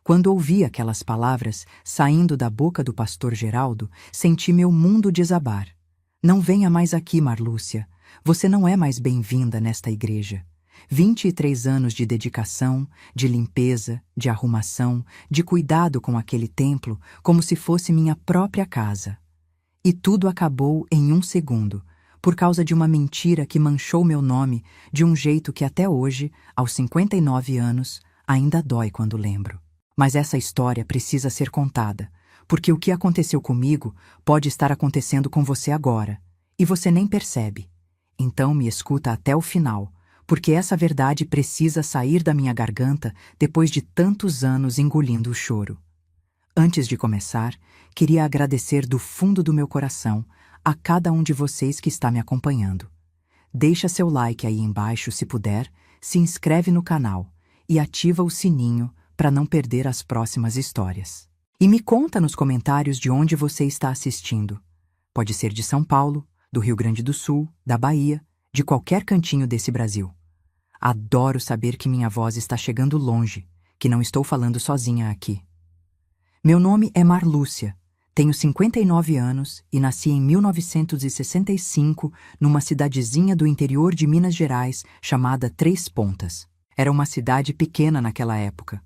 Quando ouvi aquelas palavras saindo da boca do pastor Geraldo, senti meu mundo desabar. Não venha mais aqui, Marlúcia. Você não é mais bem-vinda nesta igreja. 23 anos de dedicação, de limpeza, de arrumação, de cuidado com aquele templo, como se fosse minha própria casa. E tudo acabou em um segundo, por causa de uma mentira que manchou meu nome de um jeito que até hoje, aos 59 anos, ainda dói quando lembro. Mas essa história precisa ser contada, porque o que aconteceu comigo pode estar acontecendo com você agora, e você nem percebe. Então me escuta até o final, porque essa verdade precisa sair da minha garganta depois de tantos anos engolindo o choro. Antes de começar, queria agradecer do fundo do meu coração a cada um de vocês que está me acompanhando. Deixa seu like aí embaixo se puder, se inscreve no canal e ativa o sininho para não perder as próximas histórias. E me conta nos comentários de onde você está assistindo. Pode ser de São Paulo, do Rio Grande do Sul, da Bahia, de qualquer cantinho desse Brasil. Adoro saber que minha voz está chegando longe, que não estou falando sozinha aqui. Meu nome é Marlúcia, tenho 59 anos e nasci em 1965 numa cidadezinha do interior de Minas Gerais chamada Três Pontas. Era uma cidade pequena naquela época,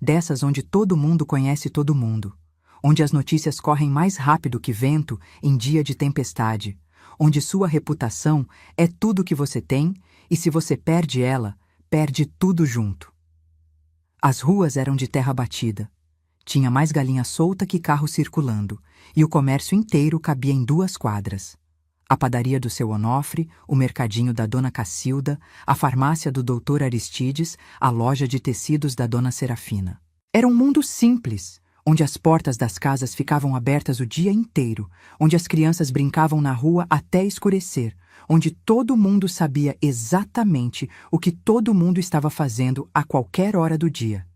dessas onde todo mundo conhece todo mundo, onde as notícias correm mais rápido que vento em dia de tempestade, onde sua reputação é tudo que você tem e se você perde ela, perde tudo junto. As ruas eram de terra batida. Tinha mais galinha solta que carro circulando, e o comércio inteiro cabia em 2 quadras. A padaria do seu Onofre, o mercadinho da dona Cacilda, a farmácia do doutor Aristides, a loja de tecidos da dona Serafina. Era um mundo simples, onde as portas das casas ficavam abertas o dia inteiro, onde as crianças brincavam na rua até escurecer, onde todo mundo sabia exatamente o que todo mundo estava fazendo a qualquer hora do dia.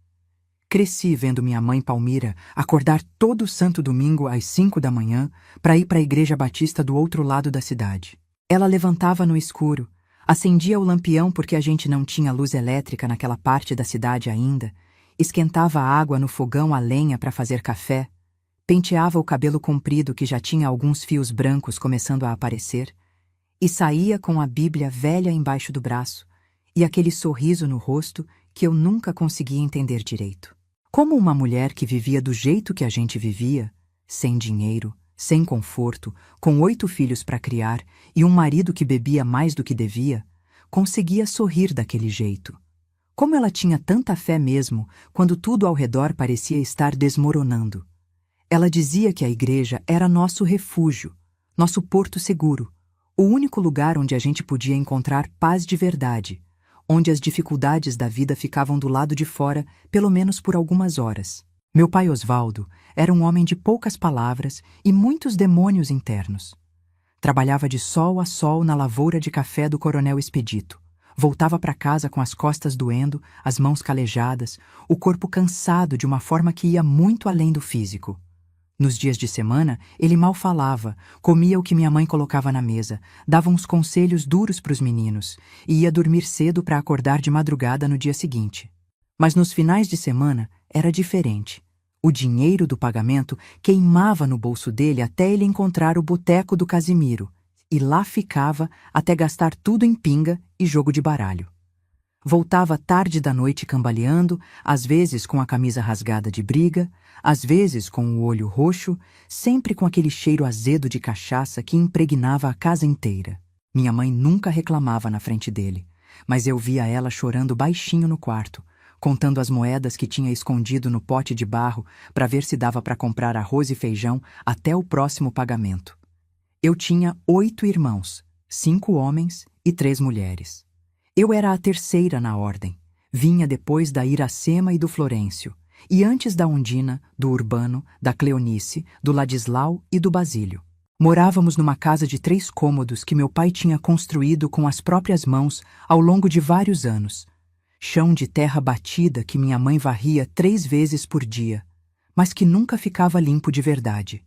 Cresci vendo minha mãe Palmira acordar todo santo domingo às 5 da manhã para ir para a igreja batista do outro lado da cidade. Ela levantava no escuro, acendia o lampião porque a gente não tinha luz elétrica naquela parte da cidade ainda, esquentava a água no fogão a lenha para fazer café, penteava o cabelo comprido que já tinha alguns fios brancos começando a aparecer, e saía com a Bíblia velha embaixo do braço e aquele sorriso no rosto que eu nunca conseguia entender direito. Como uma mulher que vivia do jeito que a gente vivia, sem dinheiro, sem conforto, com 8 filhos para criar e um marido que bebia mais do que devia, conseguia sorrir daquele jeito. Como ela tinha tanta fé mesmo quando tudo ao redor parecia estar desmoronando. Ela dizia que a igreja era nosso refúgio, nosso porto seguro, o único lugar onde a gente podia encontrar paz de verdade, onde as dificuldades da vida ficavam do lado de fora, pelo menos por algumas horas. Meu pai Osvaldo era um homem de poucas palavras e muitos demônios internos. Trabalhava de sol a sol na lavoura de café do Coronel Expedito. Voltava para casa com as costas doendo, as mãos calejadas, o corpo cansado de uma forma que ia muito além do físico. Nos dias de semana, ele mal falava, comia o que minha mãe colocava na mesa, dava uns conselhos duros para os meninos e ia dormir cedo para acordar de madrugada no dia seguinte. Mas nos finais de semana era diferente. O dinheiro do pagamento queimava no bolso dele até ele encontrar o boteco do Casimiro, e lá ficava até gastar tudo em pinga e jogo de baralho. Voltava tarde da noite cambaleando, às vezes com a camisa rasgada de briga, às vezes com o olho roxo, sempre com aquele cheiro azedo de cachaça que impregnava a casa inteira. Minha mãe nunca reclamava na frente dele, mas eu via ela chorando baixinho no quarto, contando as moedas que tinha escondido no pote de barro para ver se dava para comprar arroz e feijão até o próximo pagamento. Eu tinha 8 irmãos, 5 homens e 3 mulheres. Eu era a terceira na ordem. Vinha depois da Iracema e do Florêncio, e antes da Undina, do Urbano, da Cleonice, do Ladislau e do Basílio. Morávamos numa casa de 3 cômodos que meu pai tinha construído com as próprias mãos ao longo de vários anos. Chão de terra batida que minha mãe varria 3 vezes por dia, mas que nunca ficava limpo de verdade.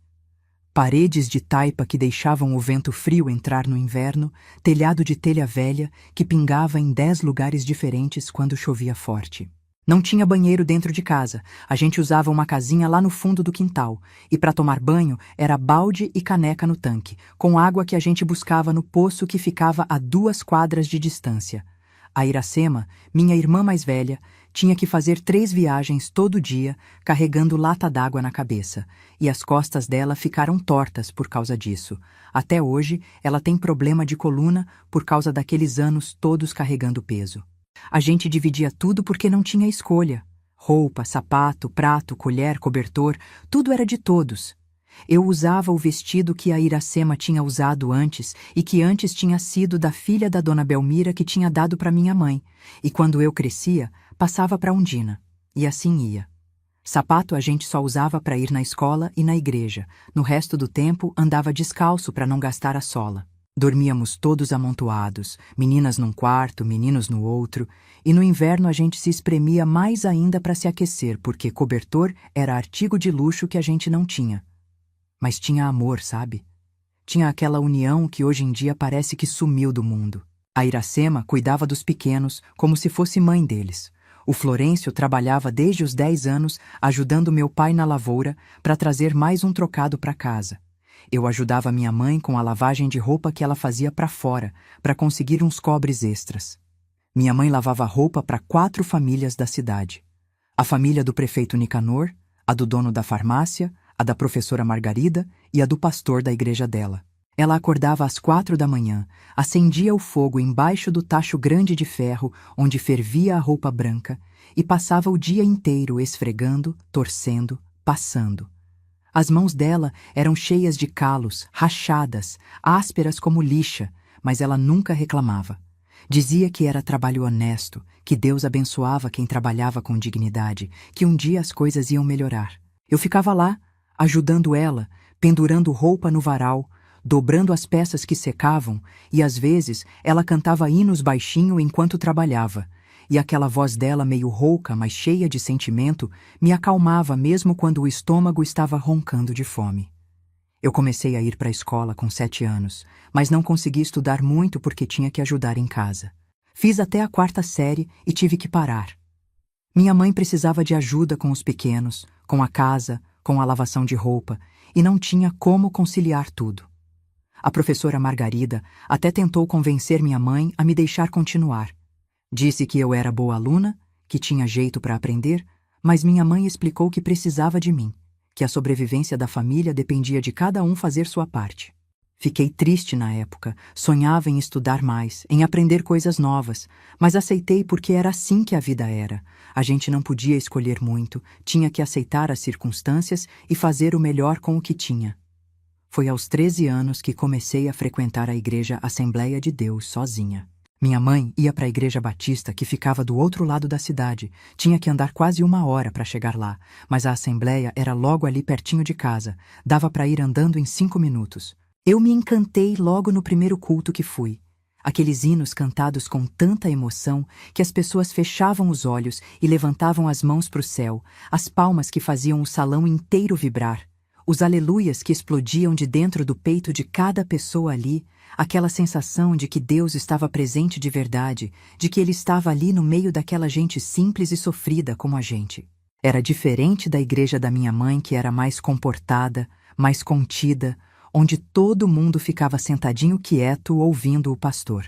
Paredes de taipa que deixavam o vento frio entrar no inverno, telhado de telha velha que pingava em 10 lugares diferentes quando chovia forte. Não tinha banheiro dentro de casa, a gente usava uma casinha lá no fundo do quintal, e para tomar banho era balde e caneca no tanque, com água que a gente buscava no poço que ficava a 2 quadras de distância. A Iracema, minha irmã mais velha, tinha que fazer 3 viagens todo dia, carregando lata d'água na cabeça, e as costas dela ficaram tortas por causa disso. Até hoje, ela tem problema de coluna por causa daqueles anos todos carregando peso. A gente dividia tudo porque não tinha escolha. Roupa, sapato, prato, colher, cobertor, tudo era de todos. Eu usava o vestido que a Iracema tinha usado antes e que antes tinha sido da filha da dona Belmira que tinha dado para minha mãe, e quando eu crescia, passava para Undina. E assim ia. Sapato a gente só usava para ir na escola e na igreja. No resto do tempo, andava descalço para não gastar a sola. Dormíamos todos amontoados, meninas num quarto, meninos no outro, e no inverno a gente se espremia mais ainda para se aquecer, porque cobertor era artigo de luxo que a gente não tinha. Mas tinha amor, sabe? Tinha aquela união que hoje em dia parece que sumiu do mundo. A Iracema cuidava dos pequenos como se fosse mãe deles. O Florencio trabalhava desde os 10 anos ajudando meu pai na lavoura para trazer mais um trocado para casa. Eu ajudava minha mãe com a lavagem de roupa que ela fazia para fora, para conseguir uns cobres extras. Minha mãe lavava roupa para 4 famílias da cidade. A família do prefeito Nicanor, a do dono da farmácia, a da professora Margarida e a do pastor da igreja dela. Ela acordava às 4 da manhã, acendia o fogo embaixo do tacho grande de ferro onde fervia a roupa branca e passava o dia inteiro esfregando, torcendo, passando. As mãos dela eram cheias de calos, rachadas, ásperas como lixa, mas ela nunca reclamava. Dizia que era trabalho honesto, que Deus abençoava quem trabalhava com dignidade, que um dia as coisas iam melhorar. Eu ficava lá, ajudando ela, pendurando roupa no varal, dobrando as peças que secavam, e às vezes ela cantava hinos baixinho enquanto trabalhava. E aquela voz dela meio rouca, mas cheia de sentimento, me acalmava mesmo quando o estômago estava roncando de fome. Eu comecei a ir para a escola com 7 anos, mas não consegui estudar muito porque tinha que ajudar em casa. Fiz até a 4ª série e tive que parar. Minha mãe precisava de ajuda com os pequenos, com a casa, com a lavação de roupa, e não tinha como conciliar tudo. A professora Margarida até tentou convencer minha mãe a me deixar continuar. Disse que eu era boa aluna, que tinha jeito para aprender, mas minha mãe explicou que precisava de mim, que a sobrevivência da família dependia de cada um fazer sua parte. Fiquei triste na época, sonhava em estudar mais, em aprender coisas novas, mas aceitei porque era assim que a vida era. A gente não podia escolher muito, tinha que aceitar as circunstâncias e fazer o melhor com o que tinha. Foi aos 13 anos que comecei a frequentar a Igreja Assembleia de Deus sozinha. Minha mãe ia para a Igreja Batista, que ficava do outro lado da cidade. Tinha que andar quase 1 hora para chegar lá, mas a Assembleia era logo ali pertinho de casa. Dava para ir andando em 5 minutos. Eu me encantei logo no primeiro culto que fui. Aqueles hinos cantados com tanta emoção que as pessoas fechavam os olhos e levantavam as mãos para o céu, as palmas que faziam o salão inteiro vibrar, os aleluias que explodiam de dentro do peito de cada pessoa ali, aquela sensação de que Deus estava presente de verdade, de que Ele estava ali no meio daquela gente simples e sofrida como a gente. Era diferente da igreja da minha mãe, que era mais comportada, mais contida, onde todo mundo ficava sentadinho quieto ouvindo o pastor.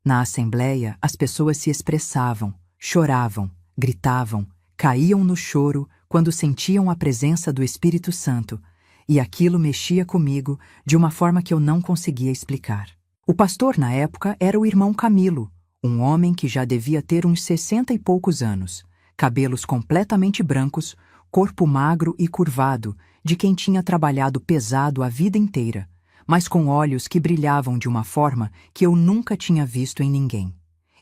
Na assembleia, as pessoas se expressavam, choravam, gritavam, caíam no choro quando sentiam a presença do Espírito Santo, e aquilo mexia comigo de uma forma que eu não conseguia explicar. O pastor na época era o irmão Camilo, um homem que já devia ter uns 60 e poucos anos, cabelos completamente brancos, corpo magro e curvado, de quem tinha trabalhado pesado a vida inteira, mas com olhos que brilhavam de uma forma que eu nunca tinha visto em ninguém.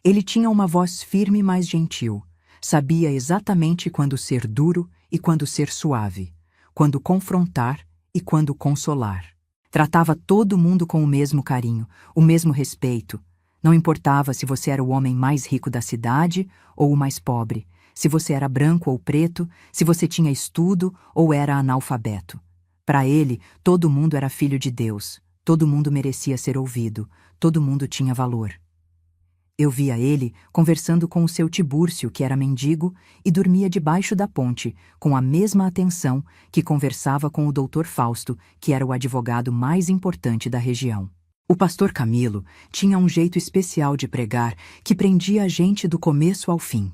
Ele tinha uma voz firme, mas gentil. Sabia exatamente quando ser duro e quando ser suave, quando confrontar e quando consolar. Tratava todo mundo com o mesmo carinho, o mesmo respeito. Não importava se você era o homem mais rico da cidade ou o mais pobre, se você era branco ou preto, se você tinha estudo ou era analfabeto. Para ele, todo mundo era filho de Deus, todo mundo merecia ser ouvido, todo mundo tinha valor. Eu via ele conversando com o seu Tibúrcio, que era mendigo, e dormia debaixo da ponte, com a mesma atenção que conversava com o doutor Fausto, que era o advogado mais importante da região. O pastor Camilo tinha um jeito especial de pregar que prendia a gente do começo ao fim.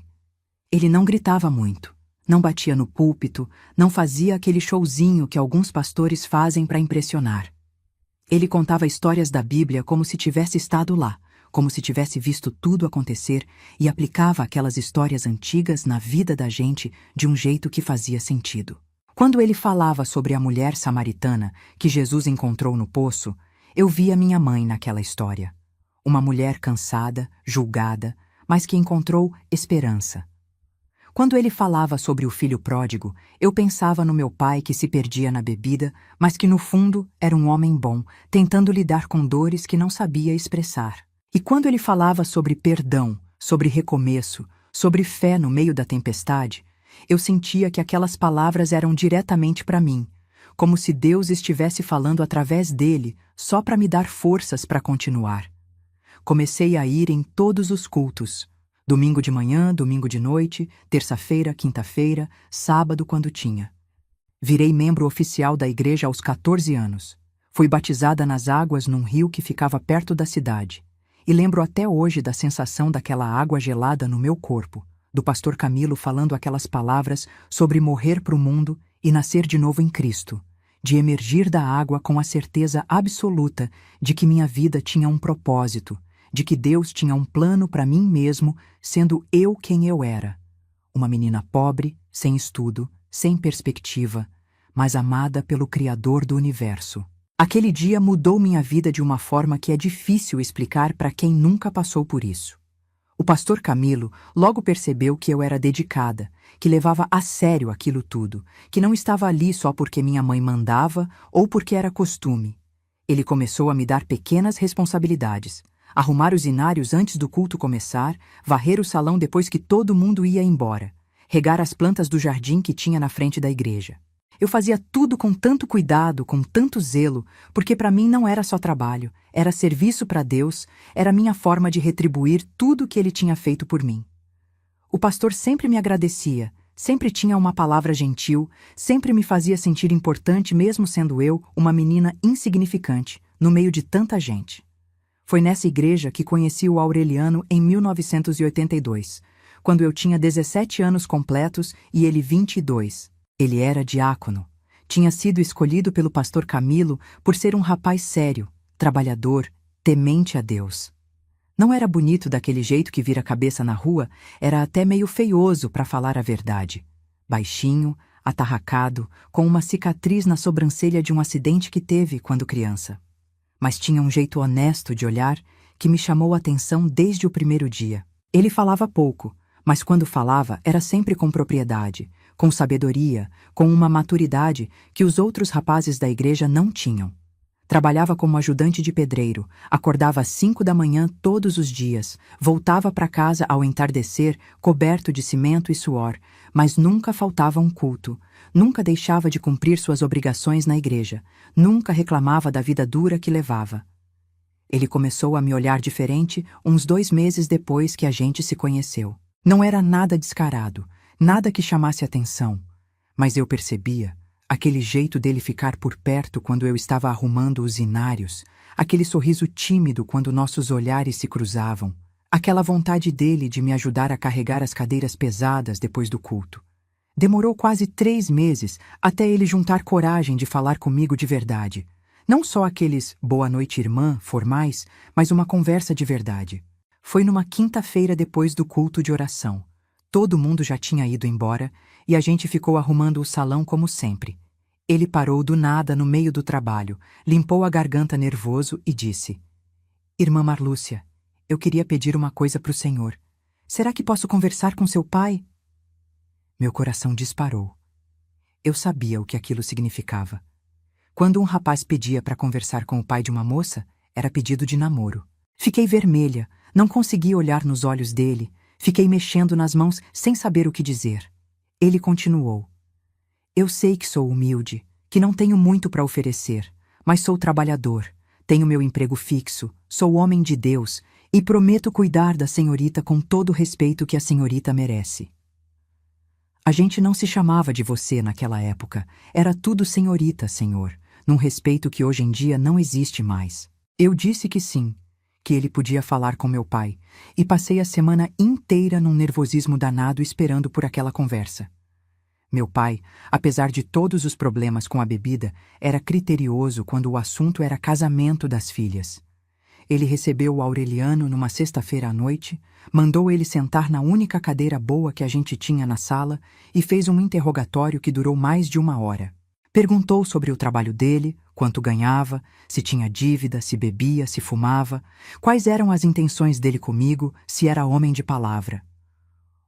Ele não gritava muito, não batia no púlpito, não fazia aquele showzinho que alguns pastores fazem para impressionar. Ele contava histórias da Bíblia como se tivesse estado lá, como se tivesse visto tudo acontecer, e aplicava aquelas histórias antigas na vida da gente de um jeito que fazia sentido. Quando ele falava sobre a mulher samaritana que Jesus encontrou no poço, eu via minha mãe naquela história. Uma mulher cansada, julgada, mas que encontrou esperança. Quando ele falava sobre o filho pródigo, eu pensava no meu pai que se perdia na bebida, mas que no fundo era um homem bom, tentando lidar com dores que não sabia expressar. E quando ele falava sobre perdão, sobre recomeço, sobre fé no meio da tempestade, eu sentia que aquelas palavras eram diretamente para mim, como se Deus estivesse falando através dele, só para me dar forças para continuar. Comecei a ir em todos os cultos, domingo de manhã, domingo de noite, terça-feira, quinta-feira, sábado quando tinha. Virei membro oficial da igreja aos 14 anos. Fui batizada nas águas num rio que ficava perto da cidade. E lembro até hoje da sensação daquela água gelada no meu corpo, do pastor Camilo falando aquelas palavras sobre morrer para o mundo e nascer de novo em Cristo, de emergir da água com a certeza absoluta de que minha vida tinha um propósito, de que Deus tinha um plano para mim mesmo, sendo eu quem eu era. Uma menina pobre, sem estudo, sem perspectiva, mas amada pelo Criador do universo. Aquele dia mudou minha vida de uma forma que é difícil explicar para quem nunca passou por isso. O pastor Camilo logo percebeu que eu era dedicada, que levava a sério aquilo tudo, que não estava ali só porque minha mãe mandava ou porque era costume. Ele começou a me dar pequenas responsabilidades: arrumar os inários antes do culto começar, varrer o salão depois que todo mundo ia embora, regar as plantas do jardim que tinha na frente da igreja. Eu fazia tudo com tanto cuidado, com tanto zelo, porque para mim não era só trabalho, era serviço para Deus, era minha forma de retribuir tudo o que ele tinha feito por mim. O pastor sempre me agradecia, sempre tinha uma palavra gentil, sempre me fazia sentir importante mesmo sendo eu uma menina insignificante, no meio de tanta gente. Foi nessa igreja que conheci o Aureliano em 1982, quando eu tinha 17 anos completos e ele 22. Ele era diácono. Tinha sido escolhido pelo pastor Camilo por ser um rapaz sério, trabalhador, temente a Deus. Não era bonito daquele jeito que vira cabeça na rua, era até meio feioso para falar a verdade. Baixinho, atarracado, com uma cicatriz na sobrancelha de um acidente que teve quando criança. Mas tinha um jeito honesto de olhar que me chamou a atenção desde o primeiro dia. Ele falava pouco, mas quando falava era sempre com propriedade, com sabedoria, com uma maturidade que os outros rapazes da igreja não tinham. Trabalhava como ajudante de pedreiro, acordava às 5 da manhã todos os dias, voltava para casa ao entardecer, coberto de cimento e suor, mas nunca faltava um culto, nunca deixava de cumprir suas obrigações na igreja, nunca reclamava da vida dura que levava. Ele começou a me olhar diferente uns 2 meses depois que a gente se conheceu. Não era nada descarado, nada que chamasse atenção, mas eu percebia aquele jeito dele ficar por perto quando eu estava arrumando os inários, aquele sorriso tímido quando nossos olhares se cruzavam, aquela vontade dele de me ajudar a carregar as cadeiras pesadas depois do culto. Demorou quase 3 meses até ele juntar coragem de falar comigo de verdade. Não só aqueles "boa noite, irmã" formais, mas uma conversa de verdade. Foi numa quinta-feira depois do culto de oração. Todo mundo já tinha ido embora e a gente ficou arrumando o salão como sempre. Ele parou do nada no meio do trabalho, limpou a garganta nervoso e disse: "Irmã Marlúcia, eu queria pedir uma coisa para o senhor. Será que posso conversar com seu pai?" Meu coração disparou. Eu sabia o que aquilo significava. Quando um rapaz pedia para conversar com o pai de uma moça, era pedido de namoro. Fiquei vermelha, não conseguia olhar nos olhos dele, fiquei mexendo nas mãos sem saber o que dizer. Ele continuou: "Eu sei que sou humilde, que não tenho muito para oferecer, mas sou trabalhador, tenho meu emprego fixo, sou homem de Deus, E prometo cuidar da senhorita com todo o respeito que a senhorita merece. A gente não se chamava de você naquela época. Era tudo senhorita, senhor, num respeito que hoje em dia não existe mais. Eu disse que sim, que ele podia falar com meu pai, e passei a semana inteira num nervosismo danado esperando por aquela conversa. Meu pai, apesar de todos os problemas com a bebida, era criterioso quando o assunto era casamento das filhas. Ele recebeu o Aureliano numa sexta-feira à noite, mandou ele sentar na única cadeira boa que a gente tinha na sala e fez um interrogatório que durou mais de 1 hora. Perguntou sobre o trabalho dele, quanto ganhava, se tinha dívida, se bebia, se fumava, quais eram as intenções dele comigo, se era homem de palavra.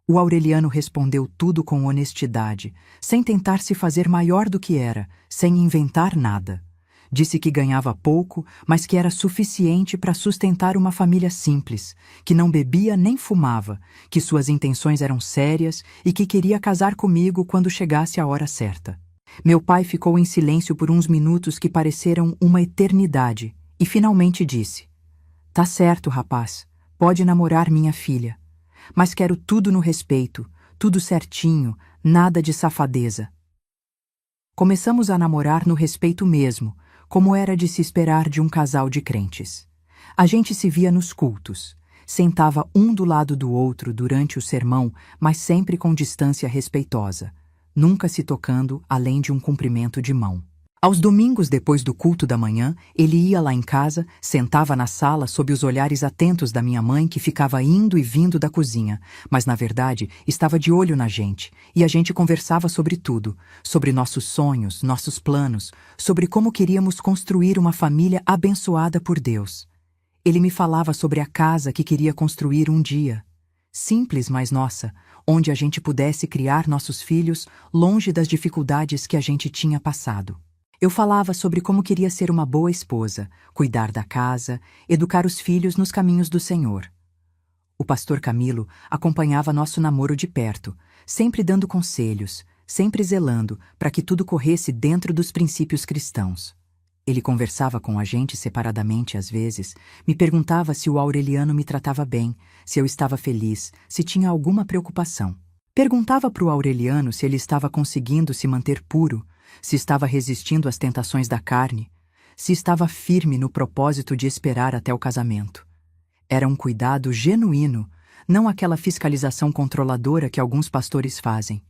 O Aureliano respondeu tudo com honestidade, sem tentar se fazer maior do que era, sem inventar nada. Disse que ganhava pouco, mas que era suficiente para sustentar uma família simples, que não bebia nem fumava, que suas intenções eram sérias e que queria casar comigo quando chegasse a hora certa. Meu pai ficou em silêncio por uns minutos que pareceram uma eternidade e finalmente disse: "Tá certo, rapaz, pode namorar minha filha. Mas quero tudo no respeito, tudo certinho, nada de safadeza." Começamos a namorar no respeito mesmo, como era de se esperar de um casal de crentes. A gente se via nos cultos, sentava um do lado do outro durante o sermão, mas sempre com distância respeitosa, nunca se tocando além de um cumprimento de mão. Aos domingos, depois do culto da manhã, ele ia lá em casa, sentava na sala sob os olhares atentos da minha mãe, que ficava indo e vindo da cozinha, mas na verdade estava de olho na gente, e a gente conversava sobre tudo, sobre nossos sonhos, nossos planos, sobre como queríamos construir uma família abençoada por Deus. Ele me falava sobre a casa que queria construir um dia, simples, mas nossa, onde a gente pudesse criar nossos filhos longe das dificuldades que a gente tinha passado. Eu falava sobre como queria ser uma boa esposa, cuidar da casa, educar os filhos nos caminhos do Senhor. O pastor Camilo acompanhava nosso namoro de perto, sempre dando conselhos, sempre zelando para que tudo corresse dentro dos princípios cristãos. Ele conversava com a gente separadamente às vezes, me perguntava se o Aureliano me tratava bem, se eu estava feliz, se tinha alguma preocupação. Perguntava para o Aureliano se ele estava conseguindo se manter puro, se estava resistindo às tentações da carne, se estava firme no propósito de esperar até o casamento. Era um cuidado genuíno, não aquela fiscalização controladora que alguns pastores fazem.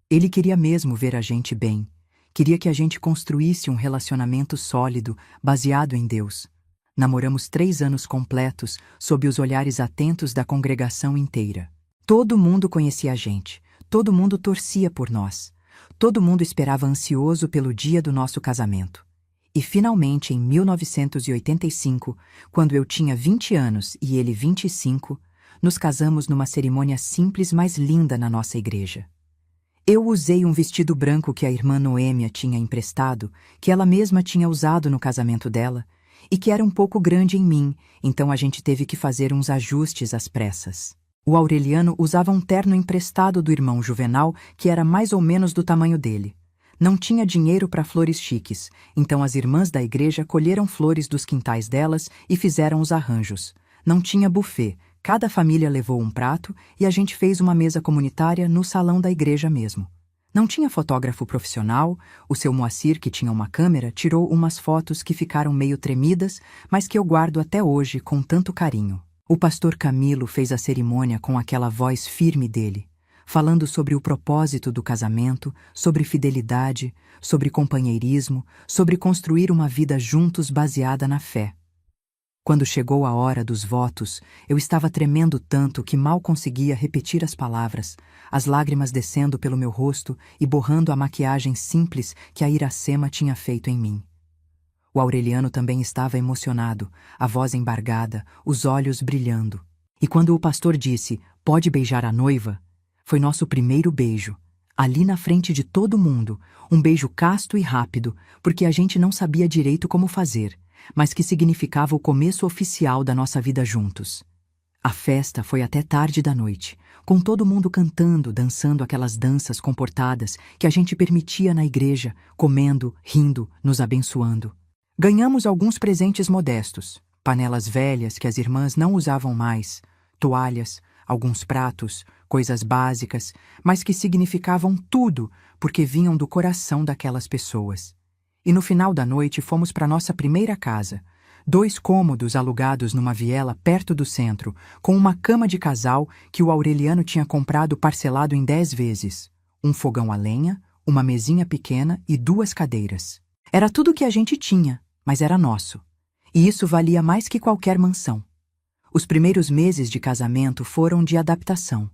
Ele queria mesmo ver a gente bem, queria que a gente construísse um relacionamento sólido, baseado em Deus. Namoramos 3 anos completos, sob os olhares atentos da congregação inteira. Todo mundo conhecia a gente, todo mundo torcia por nós. Todo mundo esperava ansioso pelo dia do nosso casamento. E finalmente, em 1985, quando eu tinha 20 anos e ele 25, nos casamos numa cerimônia simples, mas linda na nossa igreja. Eu usei um vestido branco que a irmã Noêmia tinha emprestado, que ela mesma tinha usado no casamento dela, e que era um pouco grande em mim, então a gente teve que fazer uns ajustes às pressas. O Aureliano usava um terno emprestado do irmão Juvenal, que era mais ou menos do tamanho dele. Não tinha dinheiro para flores chiques, então as irmãs da igreja colheram flores dos quintais delas e fizeram os arranjos. Não tinha buffet, cada família levou um prato e a gente fez uma mesa comunitária no salão da igreja mesmo. Não tinha fotógrafo profissional, o seu Moacir, que tinha uma câmera, tirou umas fotos que ficaram meio tremidas, mas que eu guardo até hoje com tanto carinho. O pastor Camilo fez a cerimônia com aquela voz firme dele, falando sobre o propósito do casamento, sobre fidelidade, sobre companheirismo, sobre construir uma vida juntos baseada na fé. Quando chegou a hora dos votos, eu estava tremendo tanto que mal conseguia repetir as palavras, as lágrimas descendo pelo meu rosto e borrando a maquiagem simples que a Iracema tinha feito em mim. O Aureliano também estava emocionado, a voz embargada, os olhos brilhando. E quando o pastor disse, "Pode beijar a noiva", foi nosso primeiro beijo, ali na frente de todo mundo, um beijo casto e rápido, porque a gente não sabia direito como fazer, mas que significava o começo oficial da nossa vida juntos. A festa foi até tarde da noite, com todo mundo cantando, dançando aquelas danças comportadas que a gente permitia na igreja, comendo, rindo, nos abençoando. Ganhamos alguns presentes modestos, Panelas velhas que as irmãs não usavam mais, toalhas, alguns pratos, coisas básicas, mas que significavam tudo porque vinham do coração daquelas pessoas. E no final da noite fomos para nossa primeira casa, 2 cômodos alugados numa viela perto do centro, com uma cama de casal que o Aureliano tinha comprado parcelado em 10 vezes, um fogão a lenha, uma mesinha pequena e 2 cadeiras. Era tudo o que a gente tinha, mas era nosso. E isso valia mais que qualquer mansão. Os primeiros meses de casamento foram de adaptação.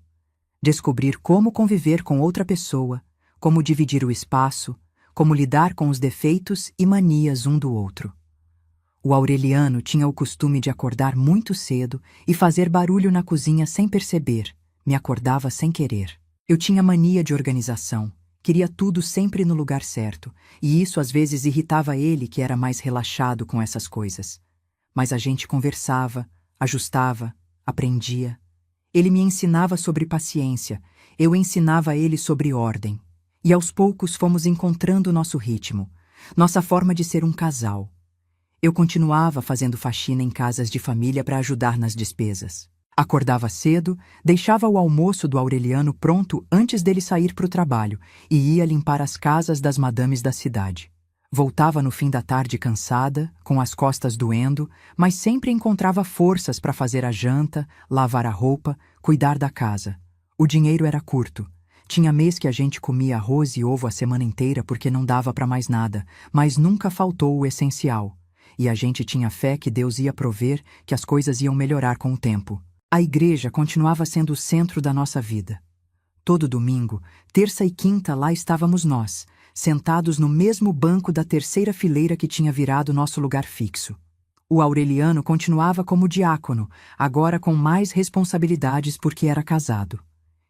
Descobrir como conviver com outra pessoa, como dividir o espaço, como lidar com os defeitos e manias um do outro. O Aureliano tinha o costume de acordar muito cedo e fazer barulho na cozinha sem perceber, me acordava sem querer. Eu tinha mania de organização, queria tudo sempre no lugar certo, e isso às vezes irritava ele, que era mais relaxado com essas coisas. Mas a gente conversava, ajustava, aprendia. Ele me ensinava sobre paciência, eu ensinava ele sobre ordem. E aos poucos fomos encontrando nosso ritmo, nossa forma de ser um casal. Eu continuava fazendo faxina em casas de família para ajudar nas despesas. Acordava cedo, deixava o almoço do Aureliano pronto antes dele sair para o trabalho e ia limpar as casas das madames da cidade. Voltava no fim da tarde cansada, com as costas doendo, mas sempre encontrava forças para fazer a janta, lavar a roupa, cuidar da casa. O dinheiro era curto. Tinha mês que a gente comia arroz e ovo a semana inteira porque não dava para mais nada, mas nunca faltou o essencial. E a gente tinha fé que Deus ia prover, que as coisas iam melhorar com o tempo. A igreja continuava sendo o centro da nossa vida. Todo domingo, terça e quinta, lá estávamos nós, sentados no mesmo banco da terceira fileira que tinha virado nosso lugar fixo. O Aureliano continuava como diácono, agora com mais responsabilidades porque era casado.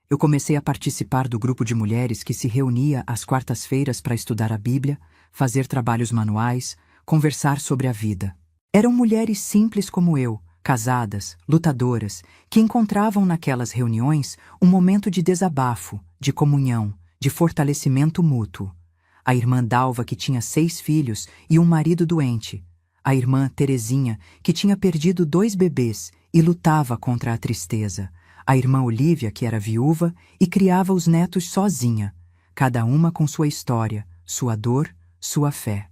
Eu comecei a participar do grupo de mulheres que se reunia às quartas-feiras para estudar a Bíblia, fazer trabalhos manuais, conversar sobre a vida. Eram mulheres simples como eu, casadas, lutadoras, que encontravam naquelas reuniões um momento de desabafo, de comunhão, de fortalecimento mútuo. A irmã Dalva, que tinha 6 filhos e um marido doente. A irmã Terezinha, que tinha perdido 2 bebês e lutava contra a tristeza. A irmã Olívia, que era viúva e criava os netos sozinha, cada uma com sua história, sua dor, sua fé.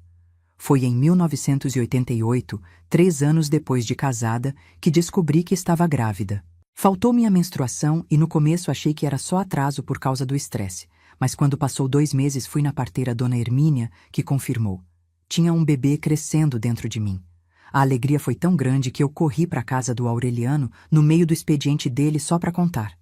Foi em 1988, 3 anos depois de casada, que descobri que estava grávida. Faltou minha menstruação e no começo achei que era só atraso por causa do estresse, mas quando passou 2 meses fui na parteira Dona Hermínia, que confirmou. Tinha um bebê crescendo dentro de mim. A alegria foi tão grande que eu corri para a casa do Aureliano, no meio do expediente dele só para contar.